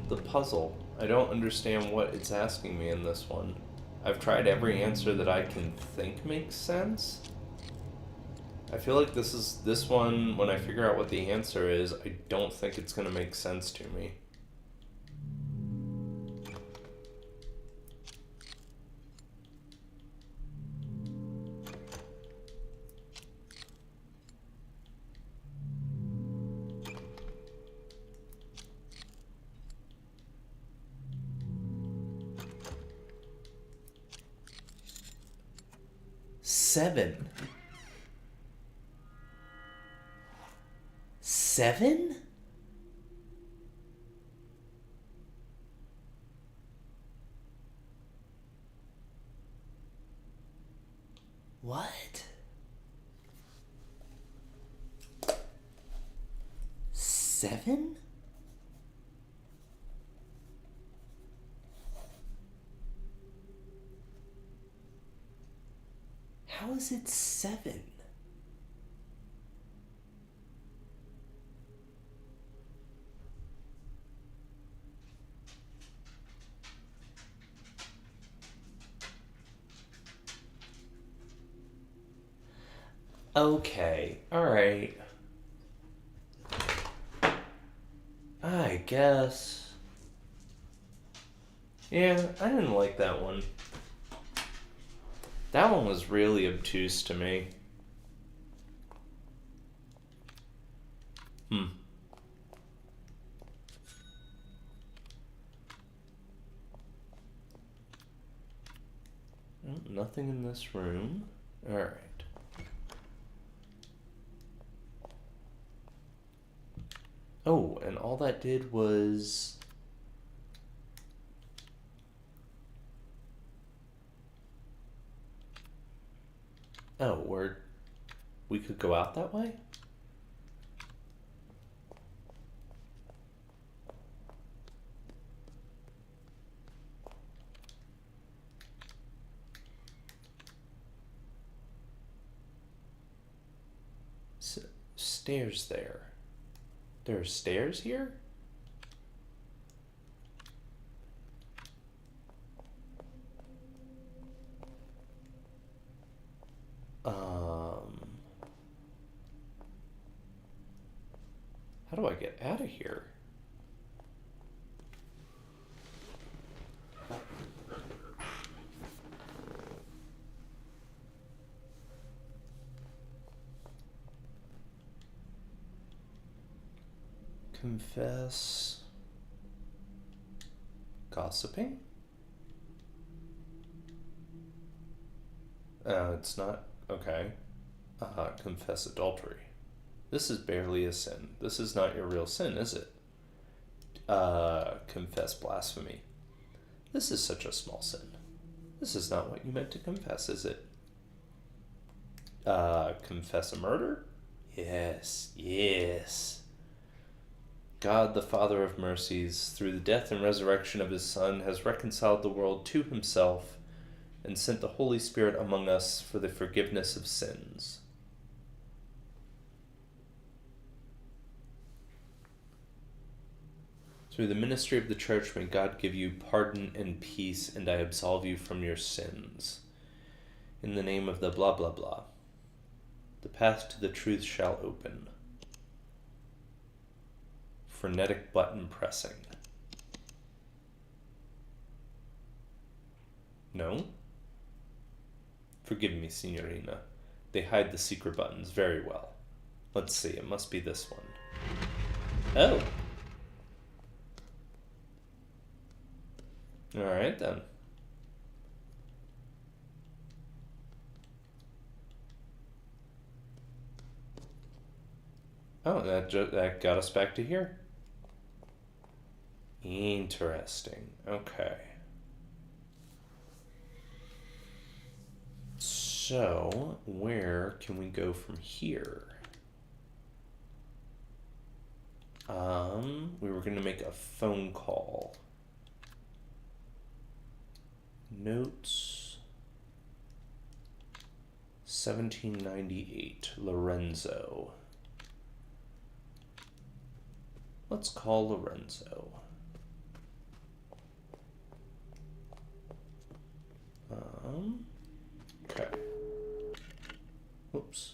the puzzle. I don't understand what it's asking me in this one. I've tried every answer that I can think makes sense. I feel like this one, when I figure out what the answer is, I don't think it's gonna make sense to me. Seven. 7? What? 7? How is it 7? Okay, alright. I guess. Yeah, I didn't like that one. That one was really obtuse to me. Nothing in this room. Alright. Oh, and all that did was... Oh, we could go out that way? Stairs there. There are stairs here? How do I get out of here? Confess gossiping? It's not. Okay. Confess adultery. This is barely a sin. This is not your real sin, is it? Confess blasphemy. This is such a small sin. This is not what you meant to confess, is it? Confess a murder? Yes, yes. God, the Father of mercies, through the death and resurrection of his Son, has reconciled the world to himself and sent the Holy Spirit among us for the forgiveness of sins. Through the ministry of the Church, may God give you pardon and peace, and I absolve you from your sins. In the name of the blah blah blah. The path to the truth shall open. Frenetic button pressing. No? Forgive me, Signorina. They hide the secret buttons very well. Let's see, it must be this one. Oh! Alright then. Oh, that got us back to here. Interesting. Okay. So, where can we go from here? We were going to make a phone call. Notes. 1798, Lorenzo. Let's call Lorenzo. Okay. Whoops.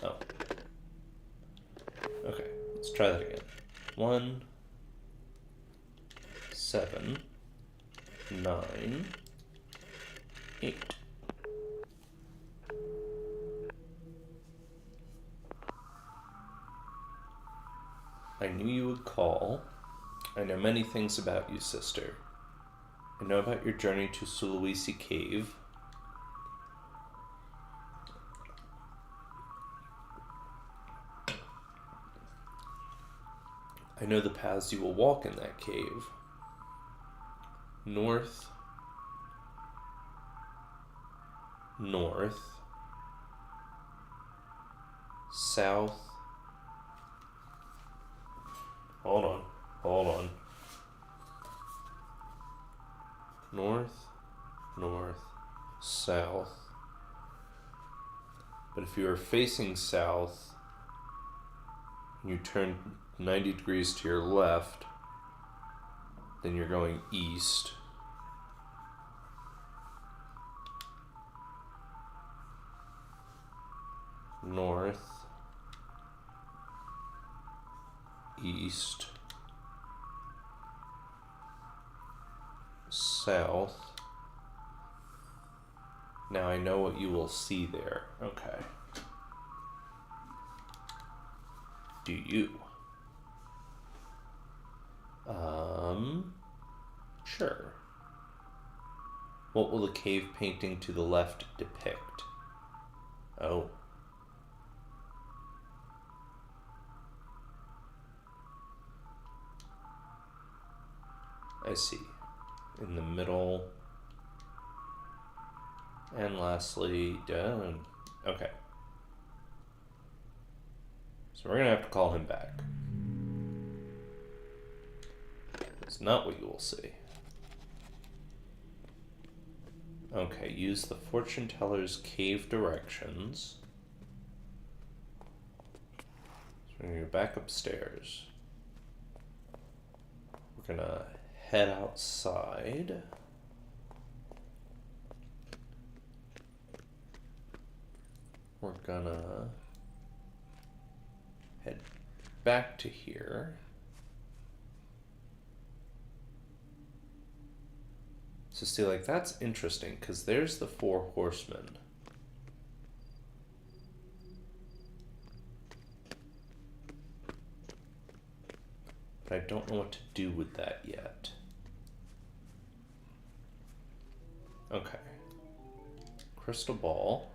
Oh. Okay, let's try that again. 1, 7, 9, 8. I knew you would call. I know many things about you, sister. I know about your journey to Sulawesi Cave. I know the paths you will walk in that cave. North, north, south. Hold on. North, north, south. But if you are facing south, and you turn 90 degrees to your left, then you're going east. North, east, south. Now I know what you will see there. Okay. Do you? Sure. What will the cave painting to the left depict? Oh. I see. In the middle. And lastly, down. Okay. So we're going to have to call him back. It's not what you will see. Okay, use the fortune teller's cave directions. So we're going to go back upstairs. We're going to head outside. We're gonna head back to here. So see, like, that's interesting, because there's the 4 horsemen. But I don't know what to do with that yet. Okay. Crystal ball.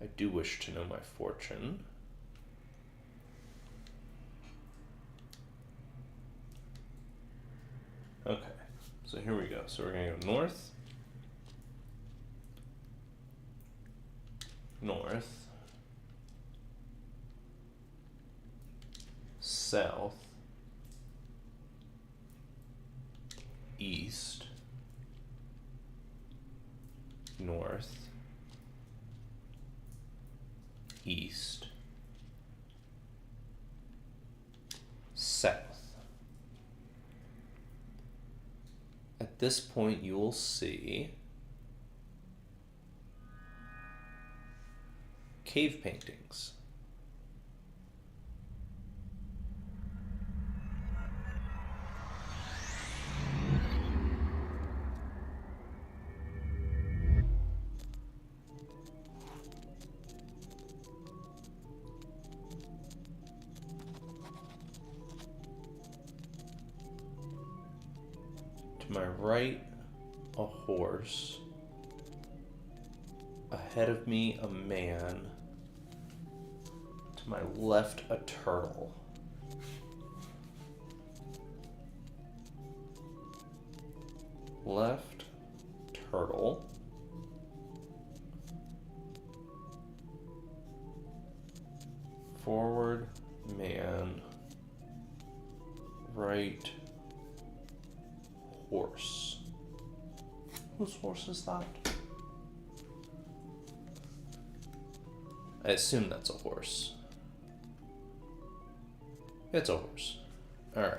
I do wish to know my fortune. Okay, so here we go. So we're going to go north, north, south, east, north, east, south. At this point, you will see cave paintings. To my right, a horse. Ahead of me, a man. To my left, a turtle. Left, turtle. Forward, man. Right, horse. Whose horse is that? I assume that's a horse. It's a horse. Alright.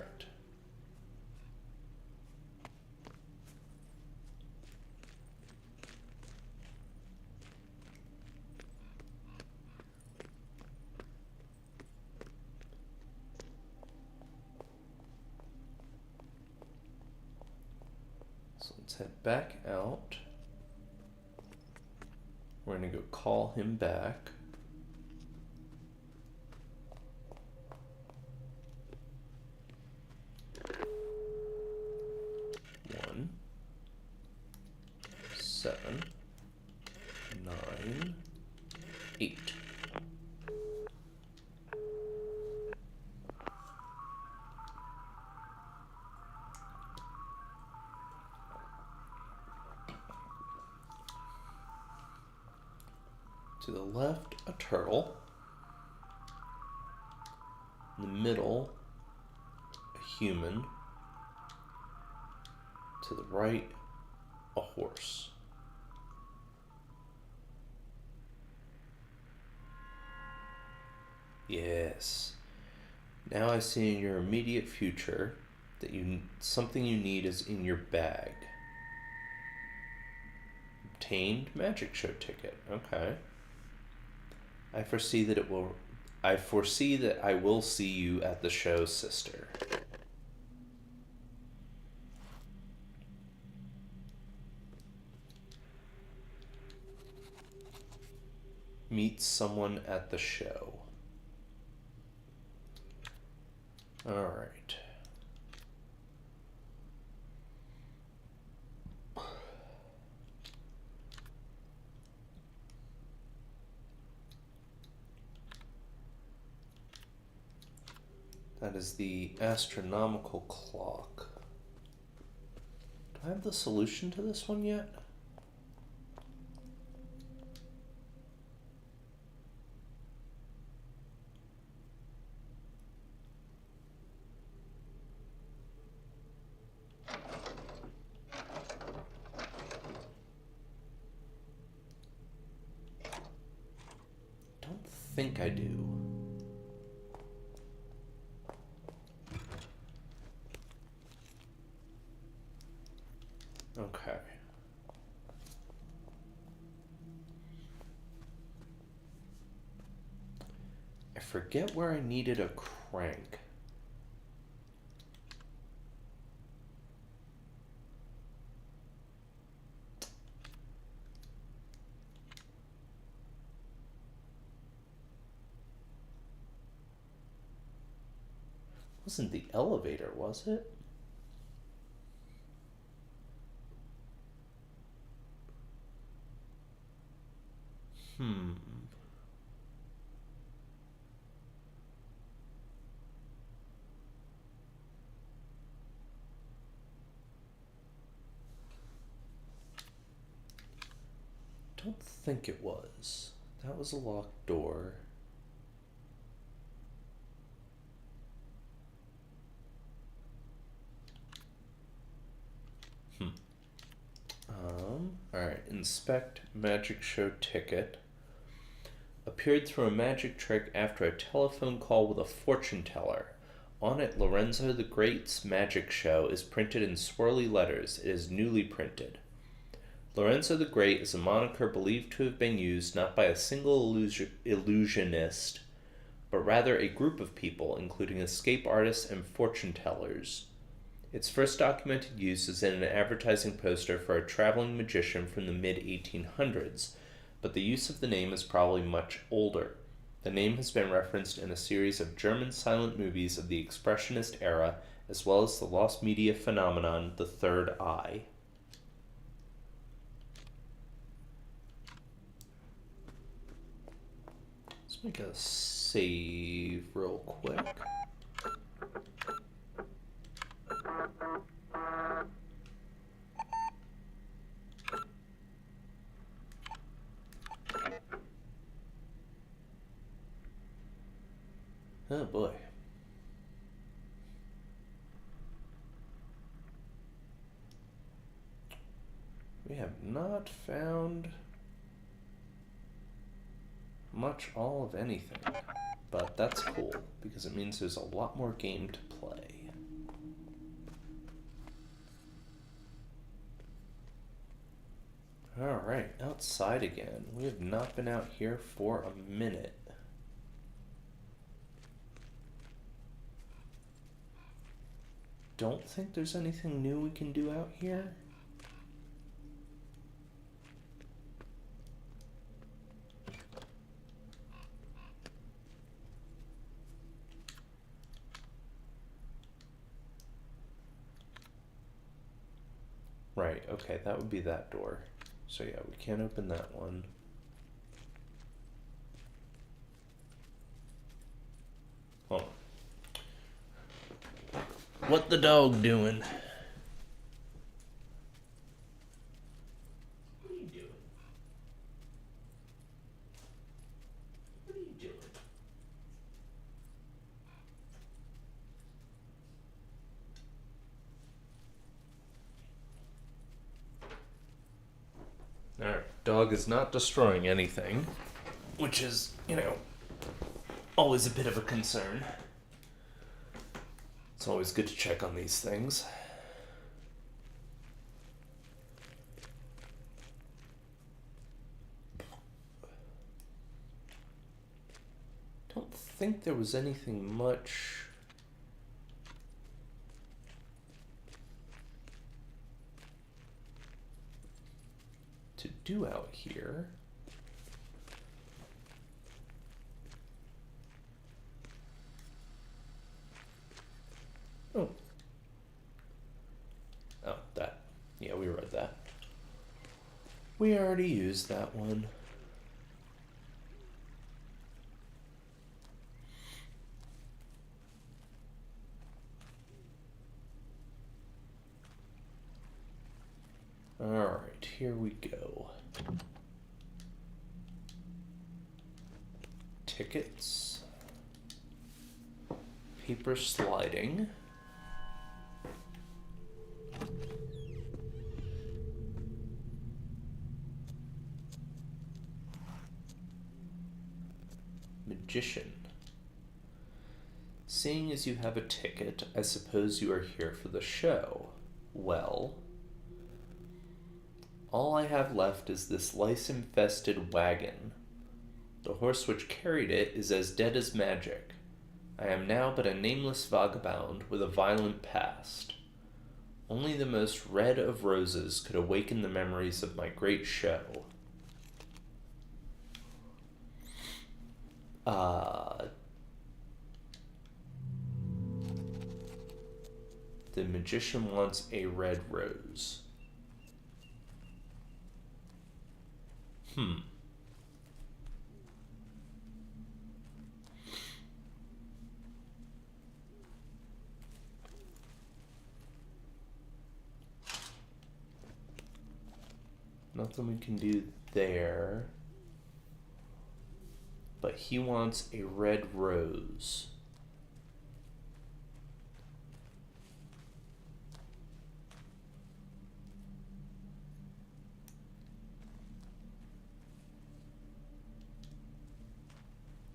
So let's head back out. We're going to go call him back. One, 7, 9, 8. To the left, a turtle. In the middle, a human. To the right, a horse. Yes. Now I see in your immediate future that something you need is in your bag. Obtained magic show ticket. Okay. I foresee that I will see you at the show, sister. Meet someone at the show. All right. That is the astronomical clock. Do I have the solution to this one yet? Don't think I do. Okay. I forget where I needed a crank. Wasn't the elevator, was it? Hmm. Don't think it was. That was a locked door. Hmm. Alright. Inspect magic show ticket. Appeared through a magic trick after a telephone call with a fortune teller. On it, Lorenzo the Great's magic show is printed in swirly letters. It is newly printed. Lorenzo the Great is a moniker believed to have been used not by a single illusionist, but rather a group of people, including escape artists and fortune tellers. Its first documented use is in an advertising poster for a traveling magician from the mid-1800s, but the use of the name is probably much older. The name has been referenced in a series of German silent movies of the Expressionist era, as well as the lost media phenomenon The Third Eye. Let's make a save real quick. Oh boy. We have not found much all of anything, but that's cool because it means there's a lot more game to play. Alright, outside again. We have not been out here for a minute. Don't think there's anything new we can do out here. Right, okay, that would be that door. So yeah, we can't open that one. Hold on. What the dog doing? What are you doing? What are you doing? Alright, dog is not destroying anything, which is, always a bit of a concern. It's always good to check on these things. Don't think there was anything much to do out here. Oh. Oh, that. Yeah, we read that. We already used that one. Alright, here we go. Tickets. Paper sliding. Magician. Seeing as you have a ticket, I suppose you are here for the show. Well, all I have left is this lice-infested wagon. The horse which carried it is as dead as magic. I am now but a nameless vagabond with a violent past. Only the most red of roses could awaken the memories of my great show. The magician wants a red rose. Nothing we can do there. But he wants a red rose.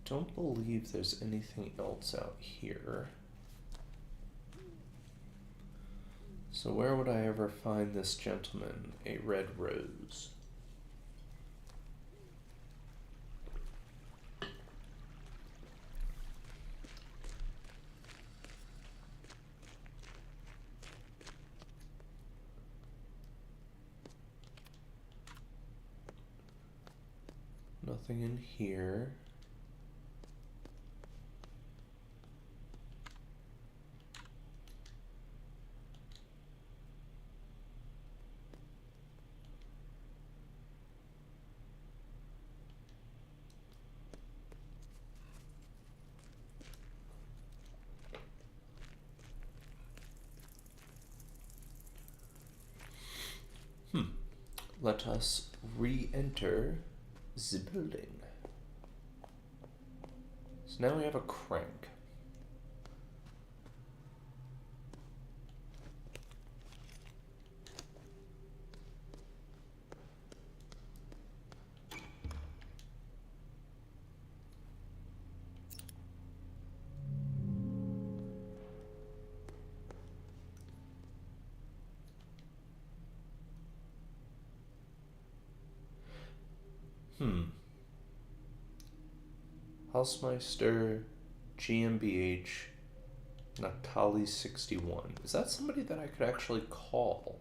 Don't believe there's anything else out here. So where would I ever find this gentleman a red rose? Nothing in here. Let us re-enter the building. So now we have a crank. Hausmeister, GmbH, Natali 61. Is that somebody that I could actually call?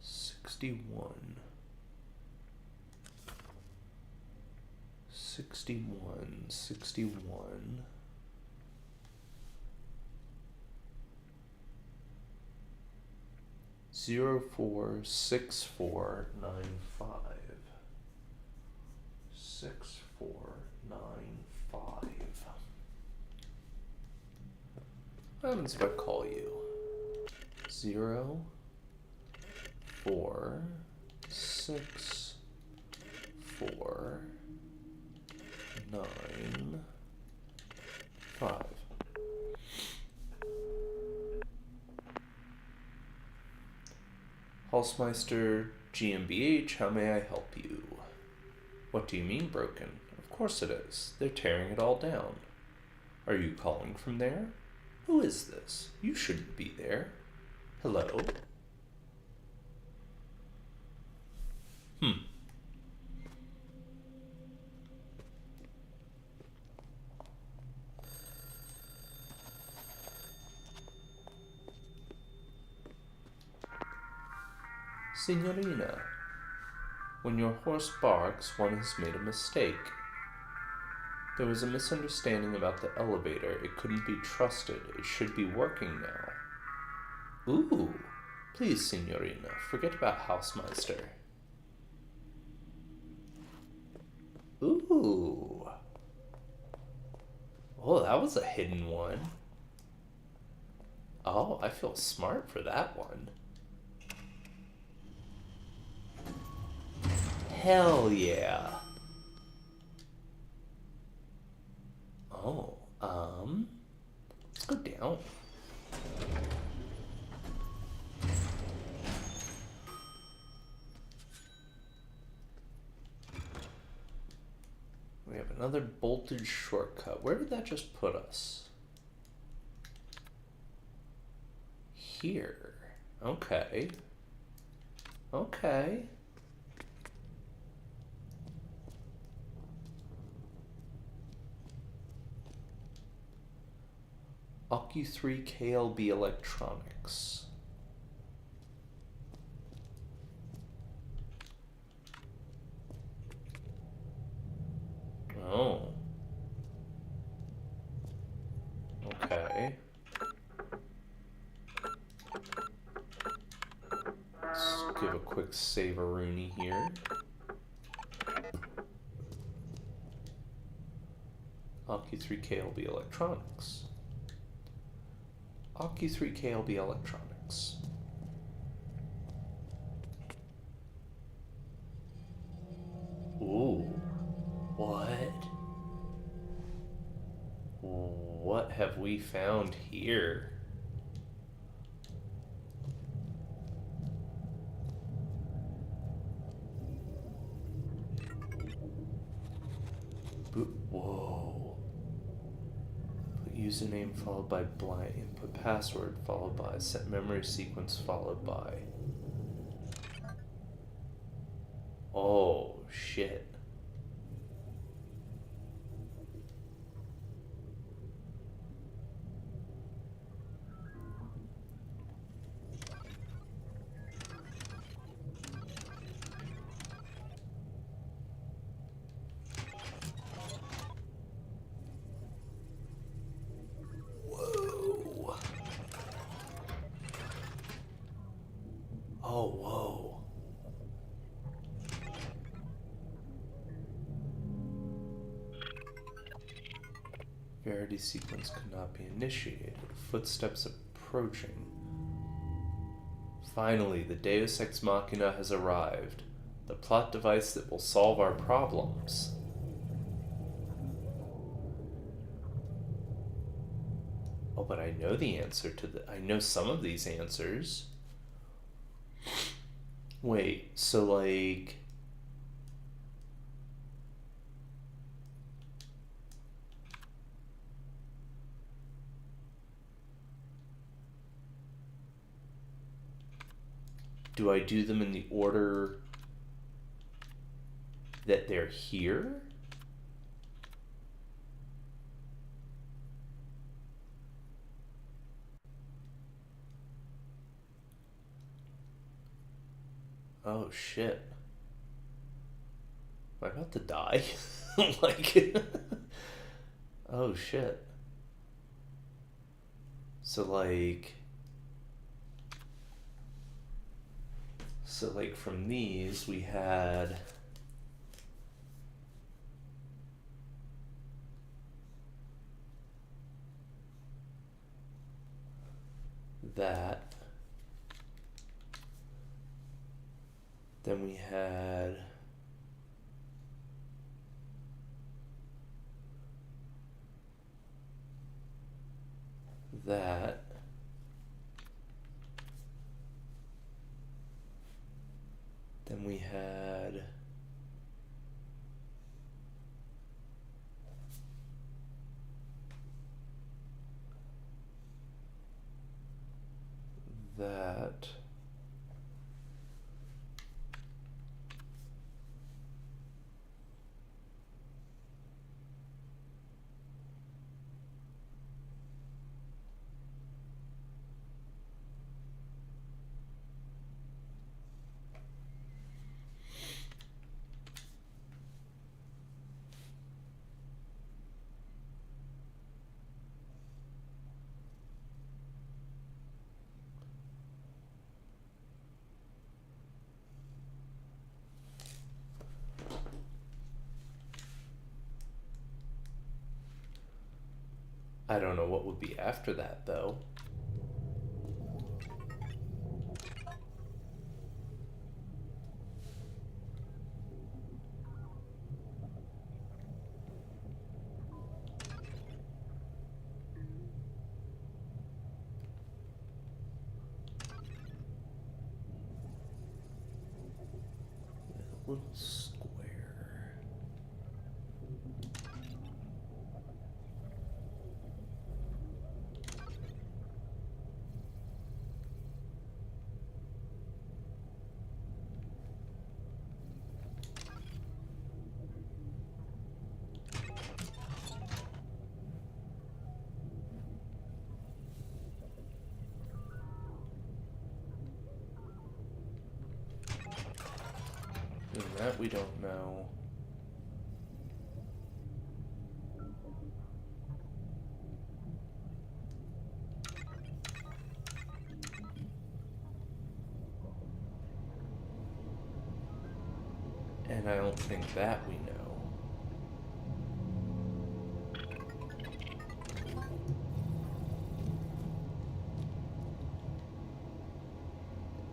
'61. 61. 046495. 6495. What happens if I call you? 046495. Hausmeister GmbH, how may I help you? What do you mean broken? Of course it is. They're tearing it all down. Are you calling from there? Who is this? You shouldn't be there. Hello? Signorina, when your horse barks, one has made a mistake. There was a misunderstanding about the elevator. It couldn't be trusted. It should be working now. Ooh, please, Signorina, forget about Hausmeister. Ooh. Oh, that was a hidden one. Oh, I feel smart for that one. Hell yeah. Oh, let's go down. We have another bolted shortcut. Where did that just put us? Here. Okay. Okay. OCU3 KLB Electronics. Oh. Okay. Let's give a quick save-a-rooney here. OCU3 KLB Electronics. OCU3 KLB Electronics. Ooh. What? What have we found here? Whoa. Put username followed by blank. Input password followed by set memory sequence followed by. Oh, shit. Whoa. Oh, whoa. Verity sequence could not be initiated. Footsteps approaching. Finally, the Deus Ex Machina has arrived. The plot device that will solve our problems. Oh, but I know the answer to I know some of these answers. Wait, so like... Do I do them in the order that they're here? Oh shit. Am I about to die? Like... Oh shit. So like... So like from these we had... that. Then we had... that. Then we had... that. I don't know what would be after that, though. A little square. That we don't know. And I don't think that we know.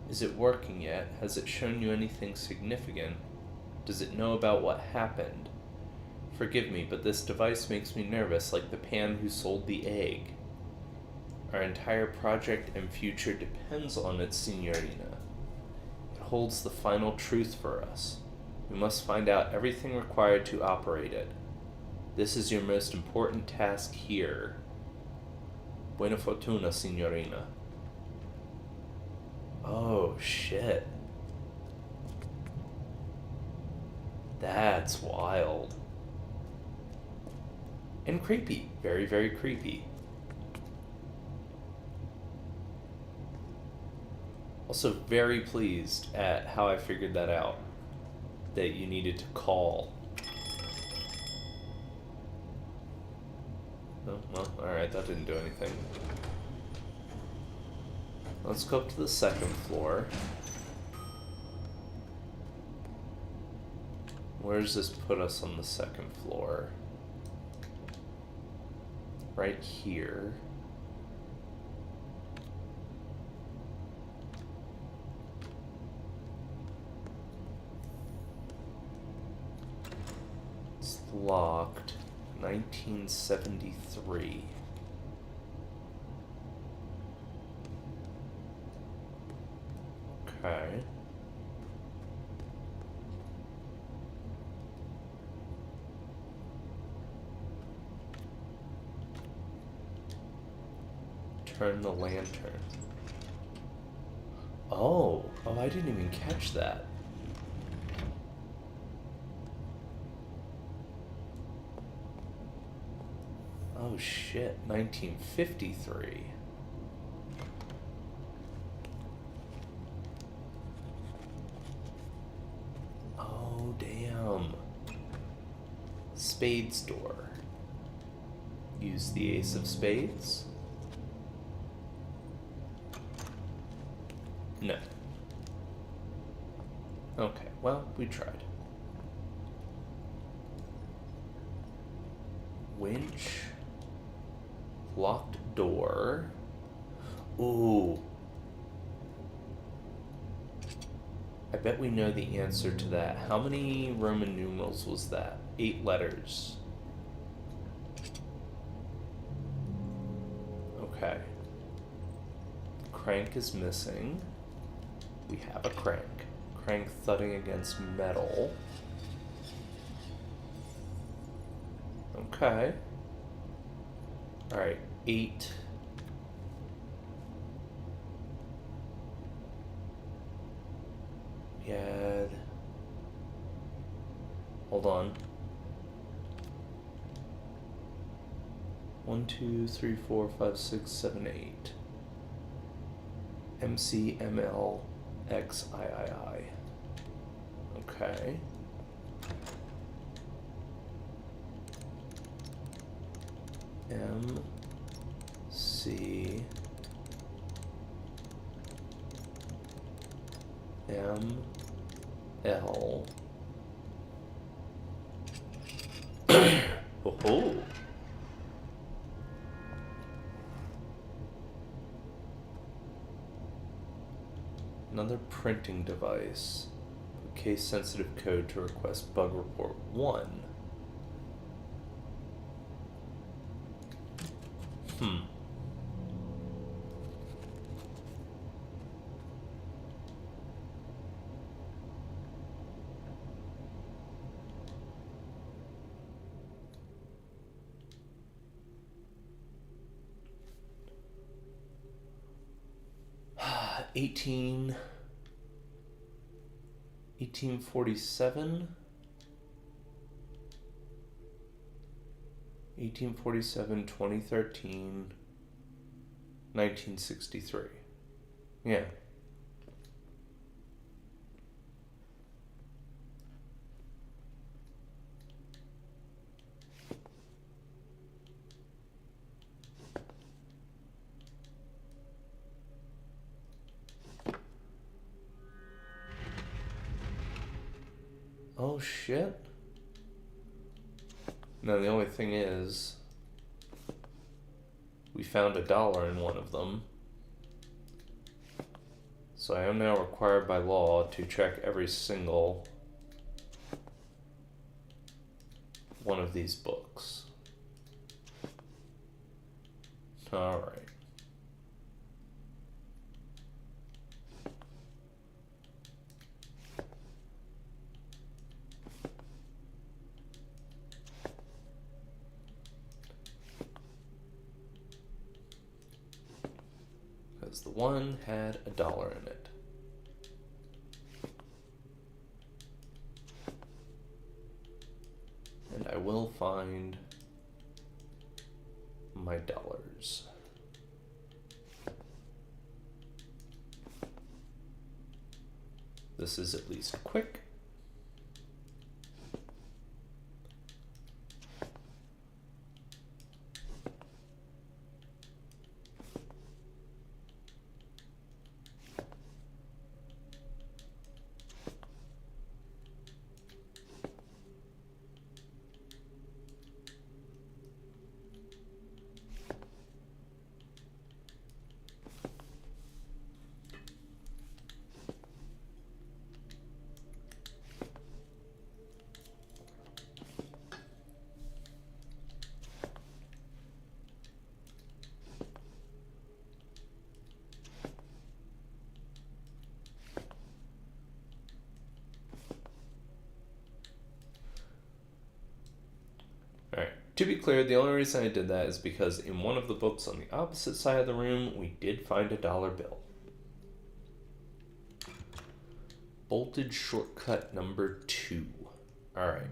Is it working yet? Has it shown you anything significant? Does it know about what happened? Forgive me, but this device makes me nervous, like the pan who sold the egg. Our entire project and future depends on it, Signorina. It holds the final truth for us. We must find out everything required to operate it. This is your most important task here. Buena fortuna, Signorina. Oh, shit. That's wild. And creepy. Very, very creepy. Also very pleased at how I figured that out. That you needed to call. Oh, well, alright, that didn't do anything. Let's go up to the second floor. Where does this put us on the second floor? Right here. It's locked. 1973. Okay. Turn the lantern. Oh, I didn't even catch that. Oh shit, 1953. Oh damn. Spades door. Use the ace of spades? No. Okay, well, we tried. Winch. Locked door. Ooh. I bet we know the answer to that. How many Roman numerals was that? 8 letters. Okay. Crank is missing. We have a crank. Crank thudding against metal. Okay. Alright, 8. We had... Hold on. 1, 2, 3, 4, 5, 6, 7, 8. MC, ML, X, I. Okay. M, C, M, L. Oh. Another printing device. Case sensitive code to request bug report 1. Ah, 1847? 1847, 2013, 1963. Yeah. Oh, shit. Now, the only thing is, we found $1 in one of them. So I am now required by law to check every single one of these books. Alright. Because the one had $1 in it. And I will find my dollars. This is at least quick. To be clear, the only reason I did that is because in one of the books on the opposite side of the room, we did find $1 bill. Voltage shortcut number 2. Alright.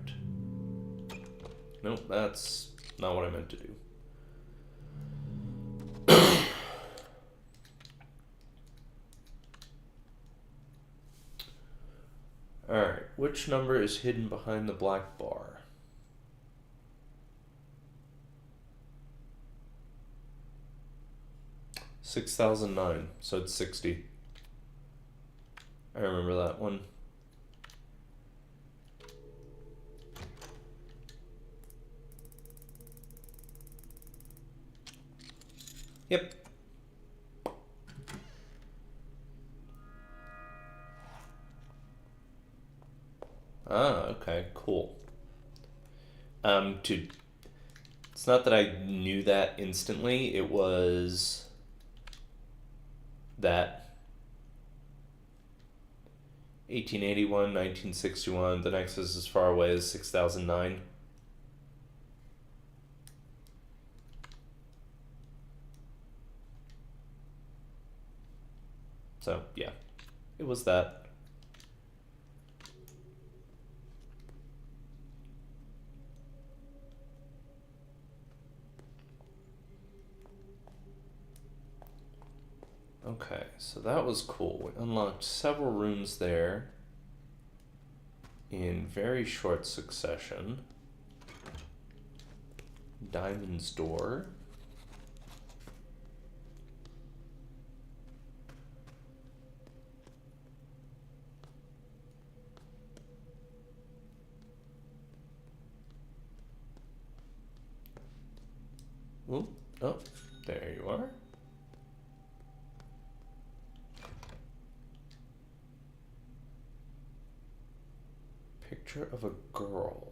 Nope, that's not what I meant to do. Alright, which number is hidden behind the black bar? 6009, so it's 60. I remember that one. Yep. Ah, okay, cool. It's not that I knew that instantly, it was that 1881, 1961, the next is as far away as 6009. So, yeah, it was that. Okay, so that was cool. We unlocked several rooms there in very short succession. Diamond's door. Ooh, oh, there you are. Picture of a girl.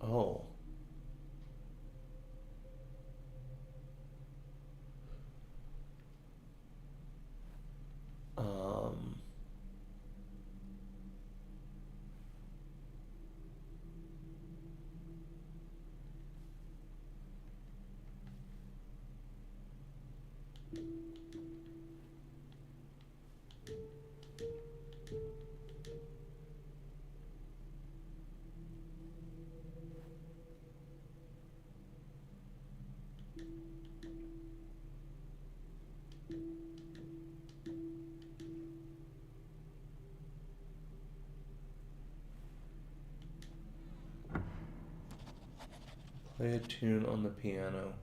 Oh. Play a tune on the piano.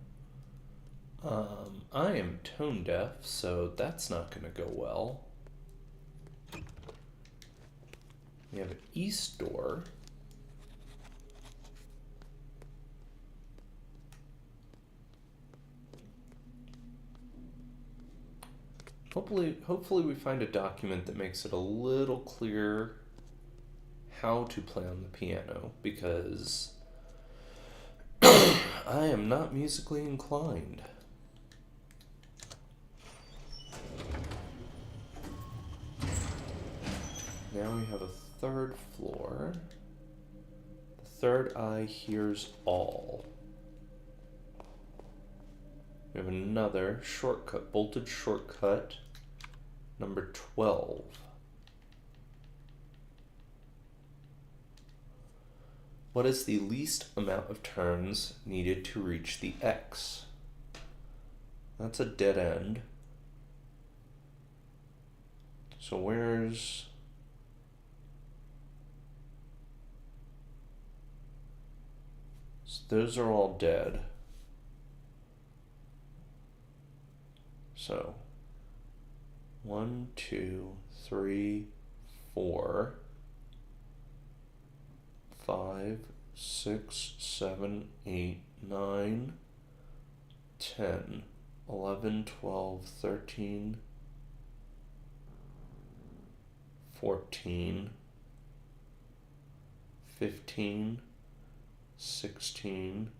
I am tone deaf, so that's not going to go well. We have an east door. Hopefully we find a document that makes it a little clearer how to play on the piano, because I am not musically inclined. Now we have a third floor. The third eye hears all. We have another shortcut, bolted shortcut, number 12. What is the least amount of turns needed to reach the X? That's a dead end. So where's... So those are all dead. So 1, 2, 3, 4, 5, 6, 7, 8, 9, 10, 11, 12, 13, 14, 15, 16,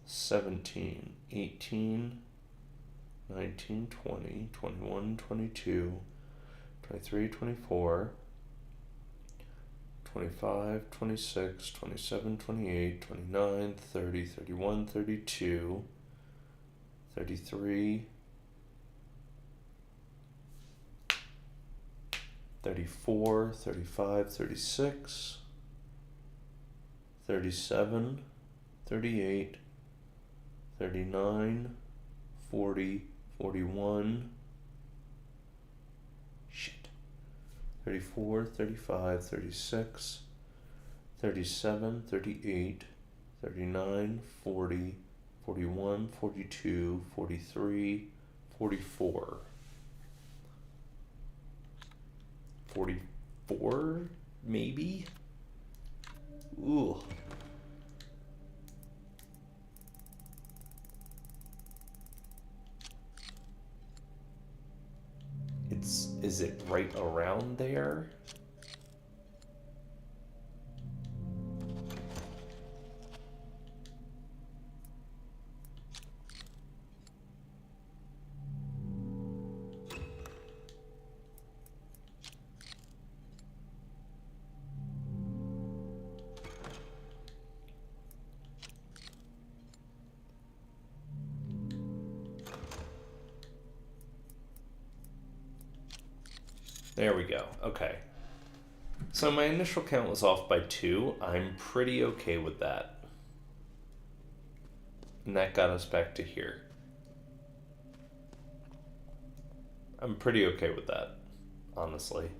17, 18, 19, 20, 21, 22, 23, 24, 25, 26, 27, 28, 29, 30, 31, 32, 33, 34, 35, 36, 37, 38, 39, 40, 41, 34, 35, 36, 37, 38, 39, 40, 41, 42, 43, 44. 44, maybe? Ooh. Is it right around there? There we go. Okay. So my initial count was off by 2. I'm pretty okay with that. And that got us back to here. I'm pretty okay with that, honestly.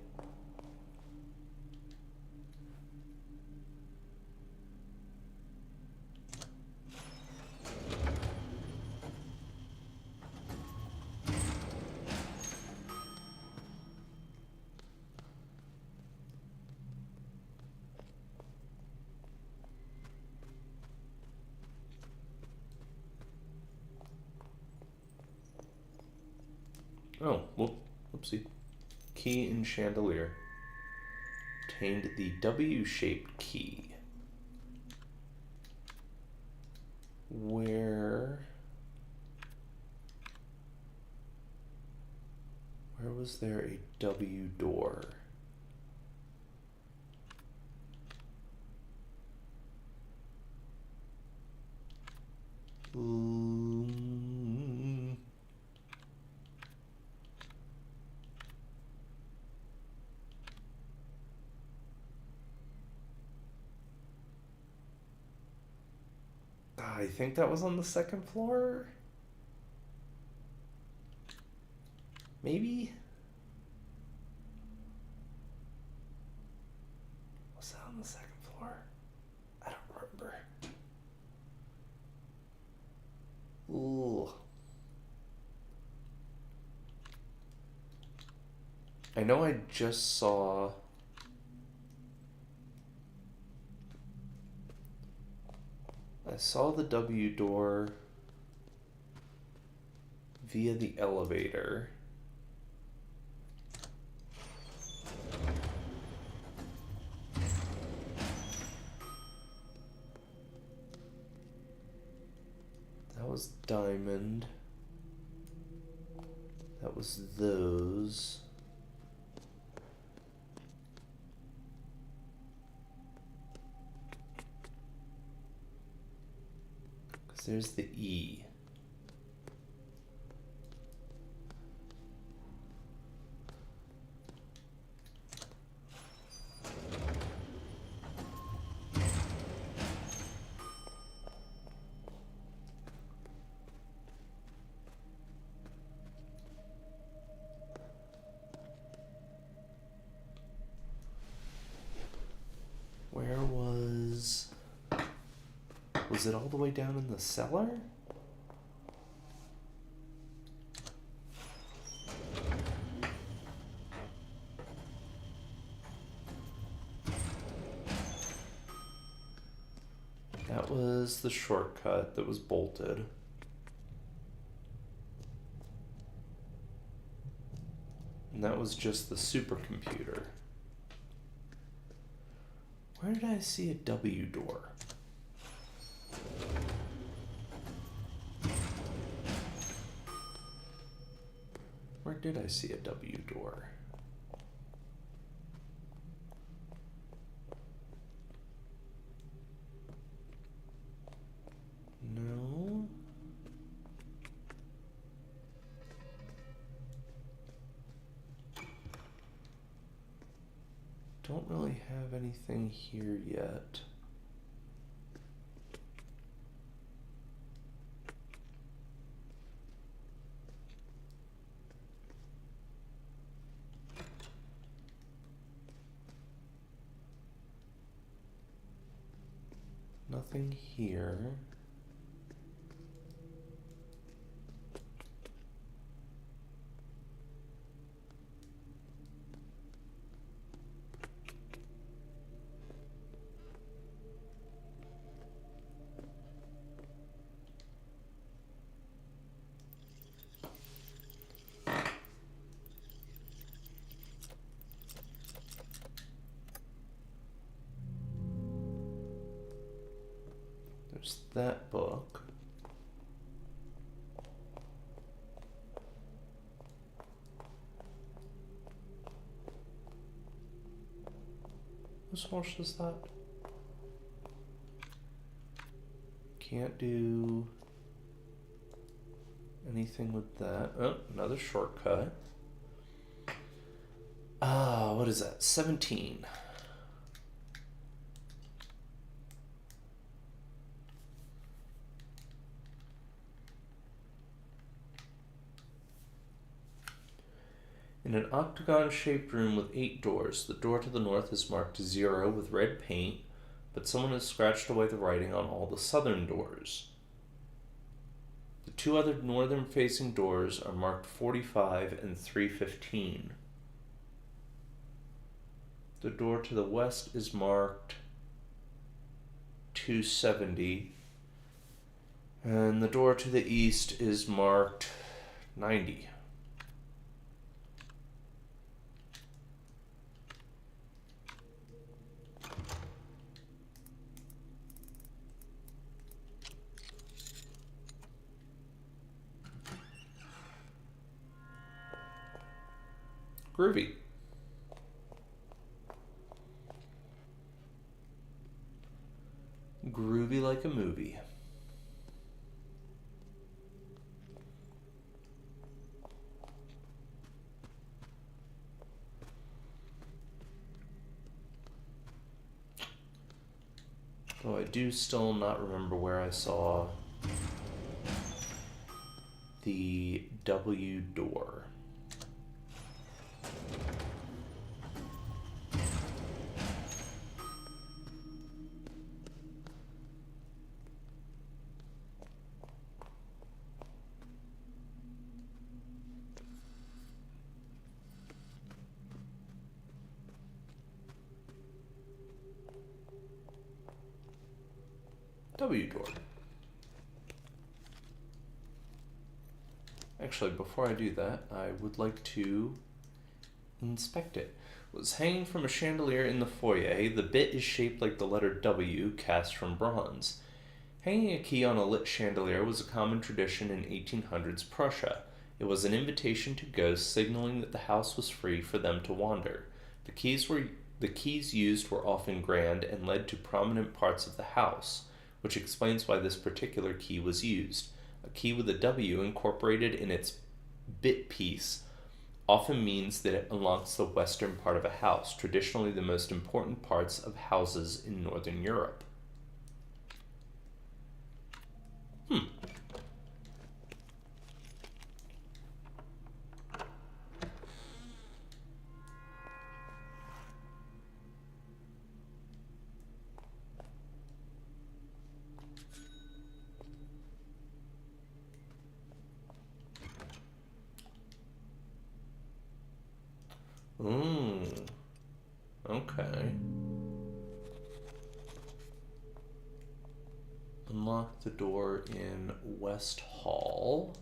Oh, whoopsie. Key in chandelier. Obtained the W-shaped key. Where was there a W door? I think that was on the second floor. Maybe? Was that on the second floor? I don't remember. Ooh. I know I just saw... I saw the W door via the elevator. That was diamond. That was those. Because there's the E. Where was... Was it all the way down in the cellar? That was the shortcut that was bolted. And that was just the supercomputer. Where did I see a W door? Where did I see a W door? No. Don't really have anything here yet. Nothing here. There's that book. Whose horse is that? Can't do anything with that. Oh, another shortcut. What is that? 17. In an octagon-shaped room with 8 doors, the door to the north is marked 0 with red paint, but someone has scratched away the writing on all the southern doors. The 2 other northern-facing doors are marked 45 and 315. The door to the west is marked 270, and the door to the east is marked 90. Groovy. Groovy like a movie. Though I do still not remember where I saw the W door. W door. Actually, before I do that, I would like to inspect it. It was hanging from a chandelier in the foyer. The bit is shaped like the letter W cast from bronze. Hanging a key on a lit chandelier was a common tradition in 1800s Prussia. It was an invitation to ghosts, signaling that the house was free for them to wander. The keys used were often grand and led to prominent parts of the house, which explains why this particular key was used. A key with a W incorporated in its bit piece often means that it unlocks the western part of a house, traditionally the most important parts of houses in Northern Europe. Okay. Unlock the door in West Hall.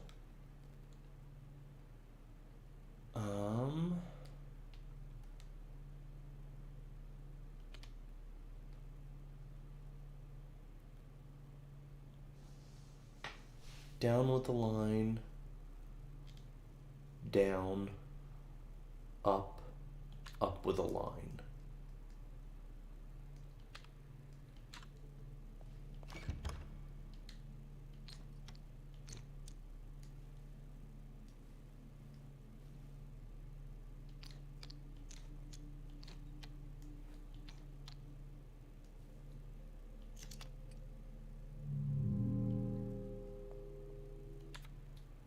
Down with the line. Down. Up. Up with a line.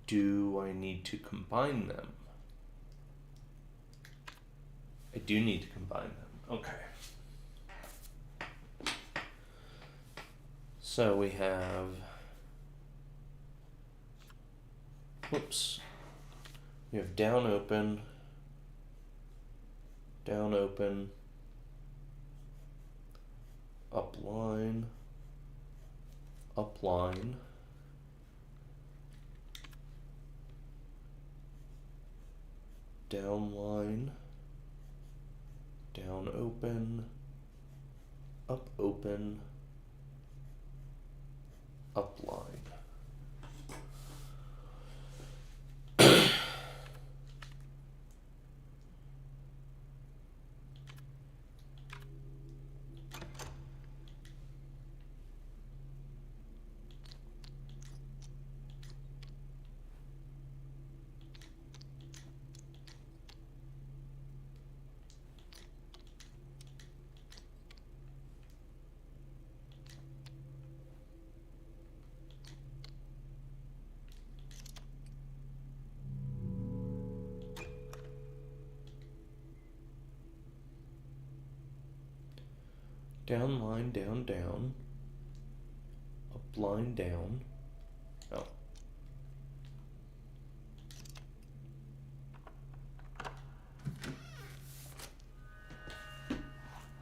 Do I need to combine them? I do need to combine them. Okay. So we have... Whoops. We have down open, up line, down line, down open, up line. Down line, down, up line, down. Oh.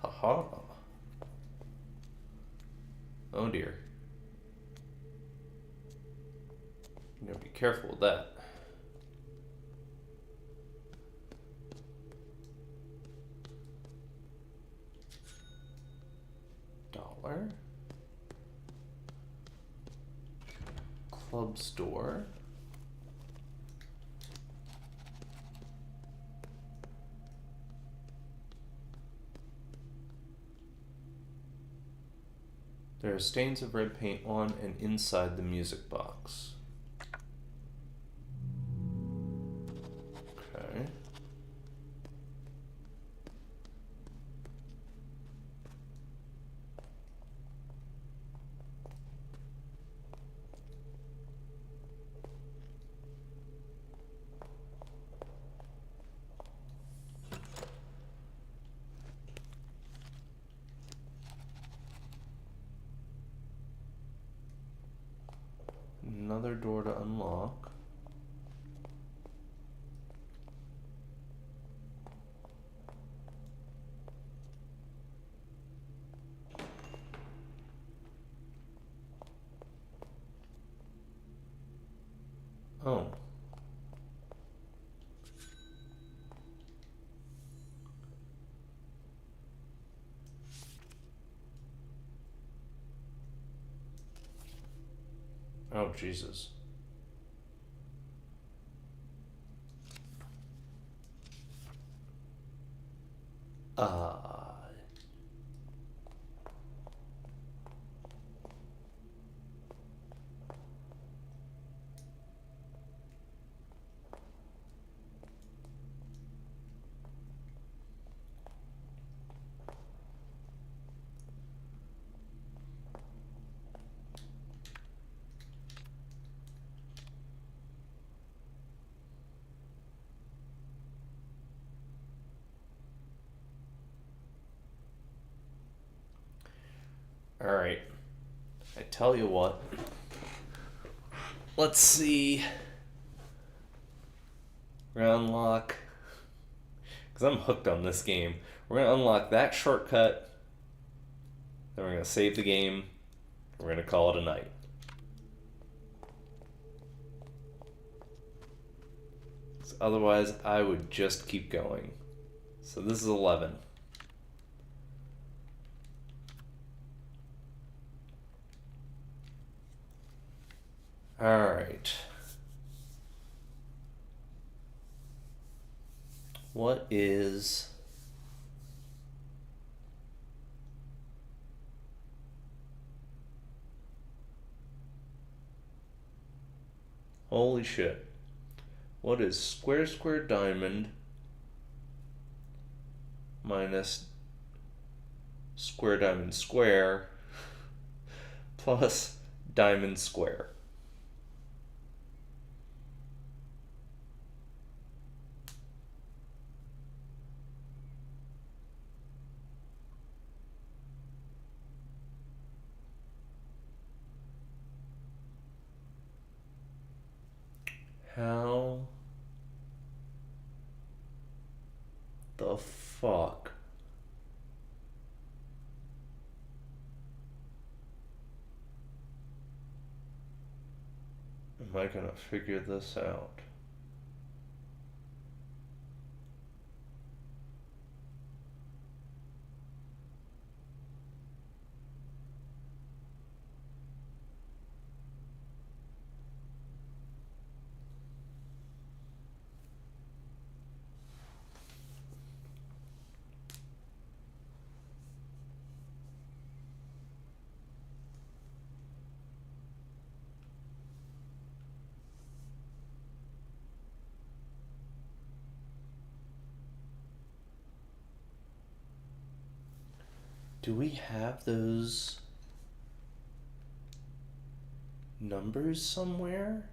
Haha. Oh dear. You gotta be careful with that. Dollar. Club store. There are stains of red paint on and inside the music box. Okay. Another door to unlock. Oh. Oh, Jesus. Uh, all right. I tell you what. Let's see. We're gonna unlock, because I'm hooked on this game. We're gonna unlock that shortcut. Then we're gonna save the game. We're gonna call it a night. Otherwise, I would just keep going. So this is 11. All right. What is... Holy shit. What is square square diamond minus square diamond square plus diamond square? How the fuck? Am I gonna figure this out? Do we have those numbers somewhere?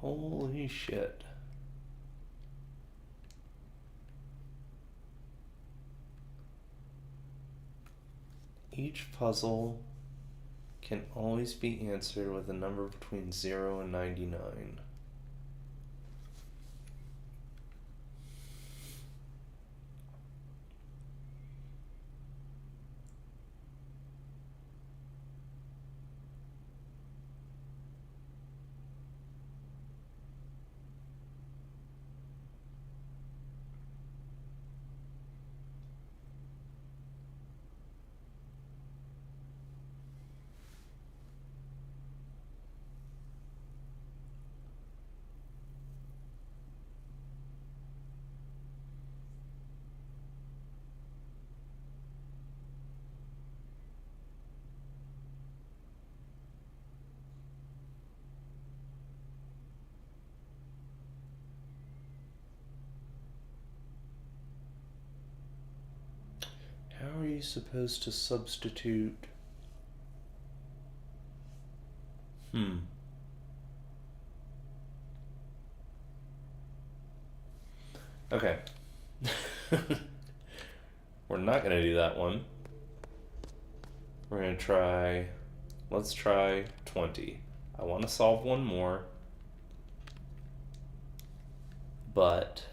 Holy shit. Each puzzle can always be answered with a number between 0 and 99. How are you supposed to substitute? Okay. We're not going to do that one. We're going to try... Let's try 20. I want to solve one more. But...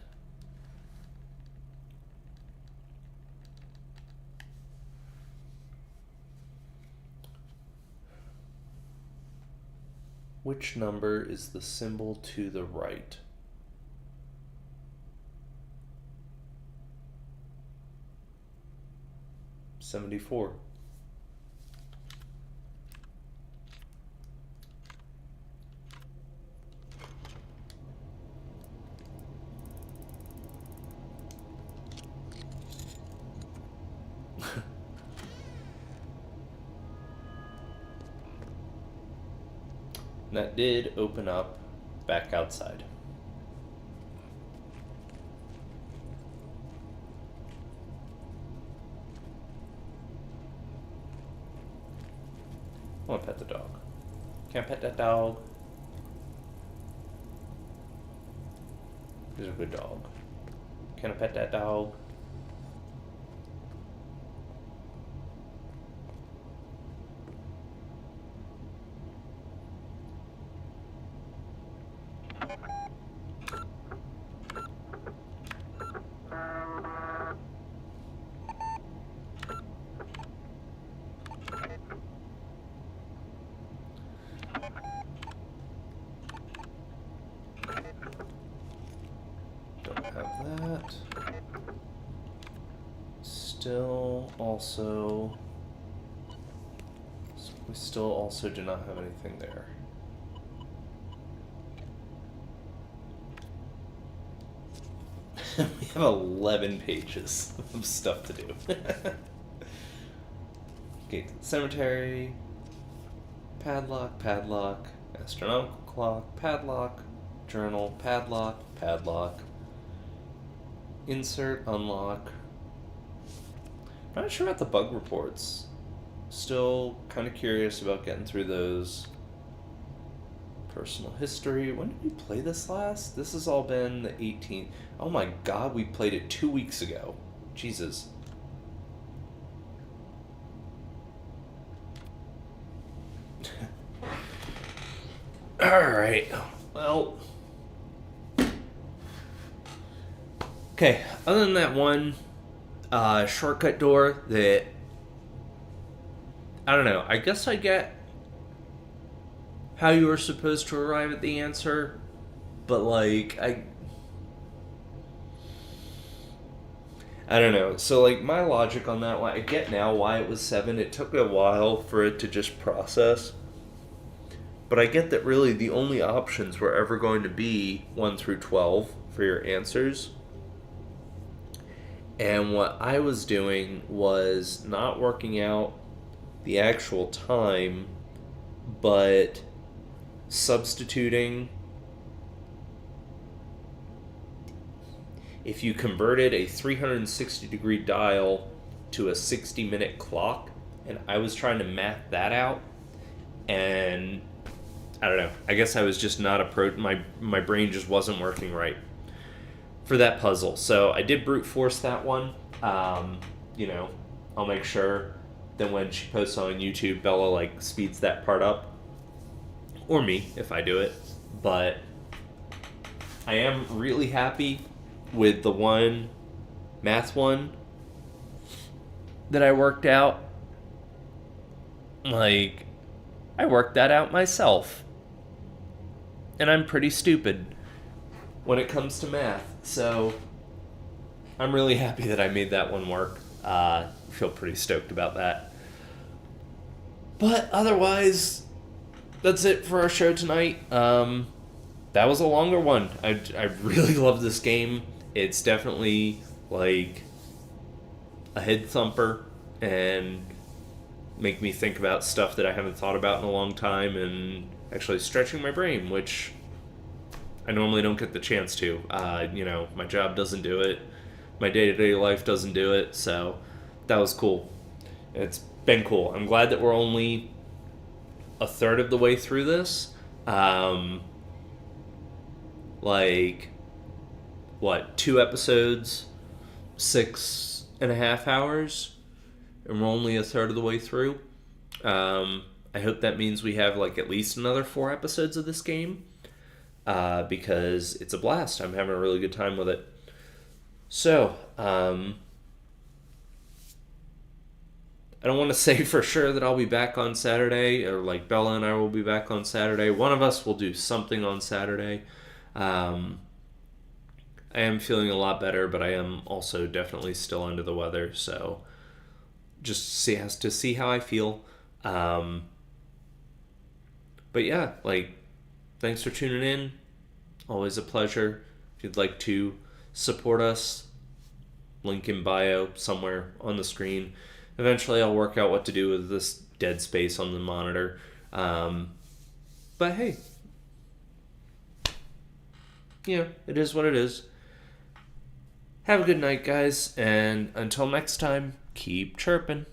which number is the symbol to the right? $74. That did open up back outside. I want to pet the dog. Can't pet that dog. He's a good dog. Can I pet that dog? We still also do not have anything there. We have 11 pages of stuff to do. Gate to the cemetery, padlock, astronomical clock, padlock, journal, padlock, insert, unlock. I'm not sure about the bug reports. Still kind of curious about getting through those. Personal history. When did we play this last? This has all been the 18th. Oh my god, we played it 2 weeks ago. Jesus. Alright. Well. Okay, other than that one shortcut door that... I don't know. I guess I get how you were supposed to arrive at the answer, but like, I don't know. So like, my logic on that one, I get now why it was 7. It took a while for it to just process, but I get that really the only options were ever going to be 1 through 12 for your answers. And what I was doing was not working out the actual time, but substituting. If you converted a 360 degree dial to a 60-minute clock, and I was trying to math that out, and I don't know, I guess I was just not my brain just wasn't working right for that puzzle. So I did brute force that one. I'll make sure then when she posts on YouTube, Bella like speeds that part up. Or me, if I do it. But I am really happy with the one math one that I worked out. Like, I worked that out myself. And I'm pretty stupid when it comes to math. So I'm really happy that I made that one work. Feel pretty stoked about that. But otherwise, that's it for our show tonight. That was a longer one. I really love this game. It's definitely like a head thumper and make me think about stuff that I haven't thought about in a long time and actually stretching my brain, which I normally don't get the chance to. My job doesn't do it. My day-to-day life doesn't do it, so that was cool. It's been cool. I'm glad that we're only a third of the way through this. 2 episodes, 6.5 hours, and we're only a third of the way through. I hope that means we have at least another 4 episodes of this game, because it's a blast. I'm having a really good time with it. So, I don't want to say for sure that I'll be back on Saturday, or Bella and I will be back on Saturday. One of us will do something on Saturday. I am feeling a lot better, but I am also definitely still under the weather, so just has to see how I feel. But yeah, thanks for tuning in. Always a pleasure. If you'd like to support us, link in bio somewhere on the screen. Eventually I'll work out what to do with this dead space on the monitor. But hey, it is what it is. Have a good night, guys, and until next time, keep chirping.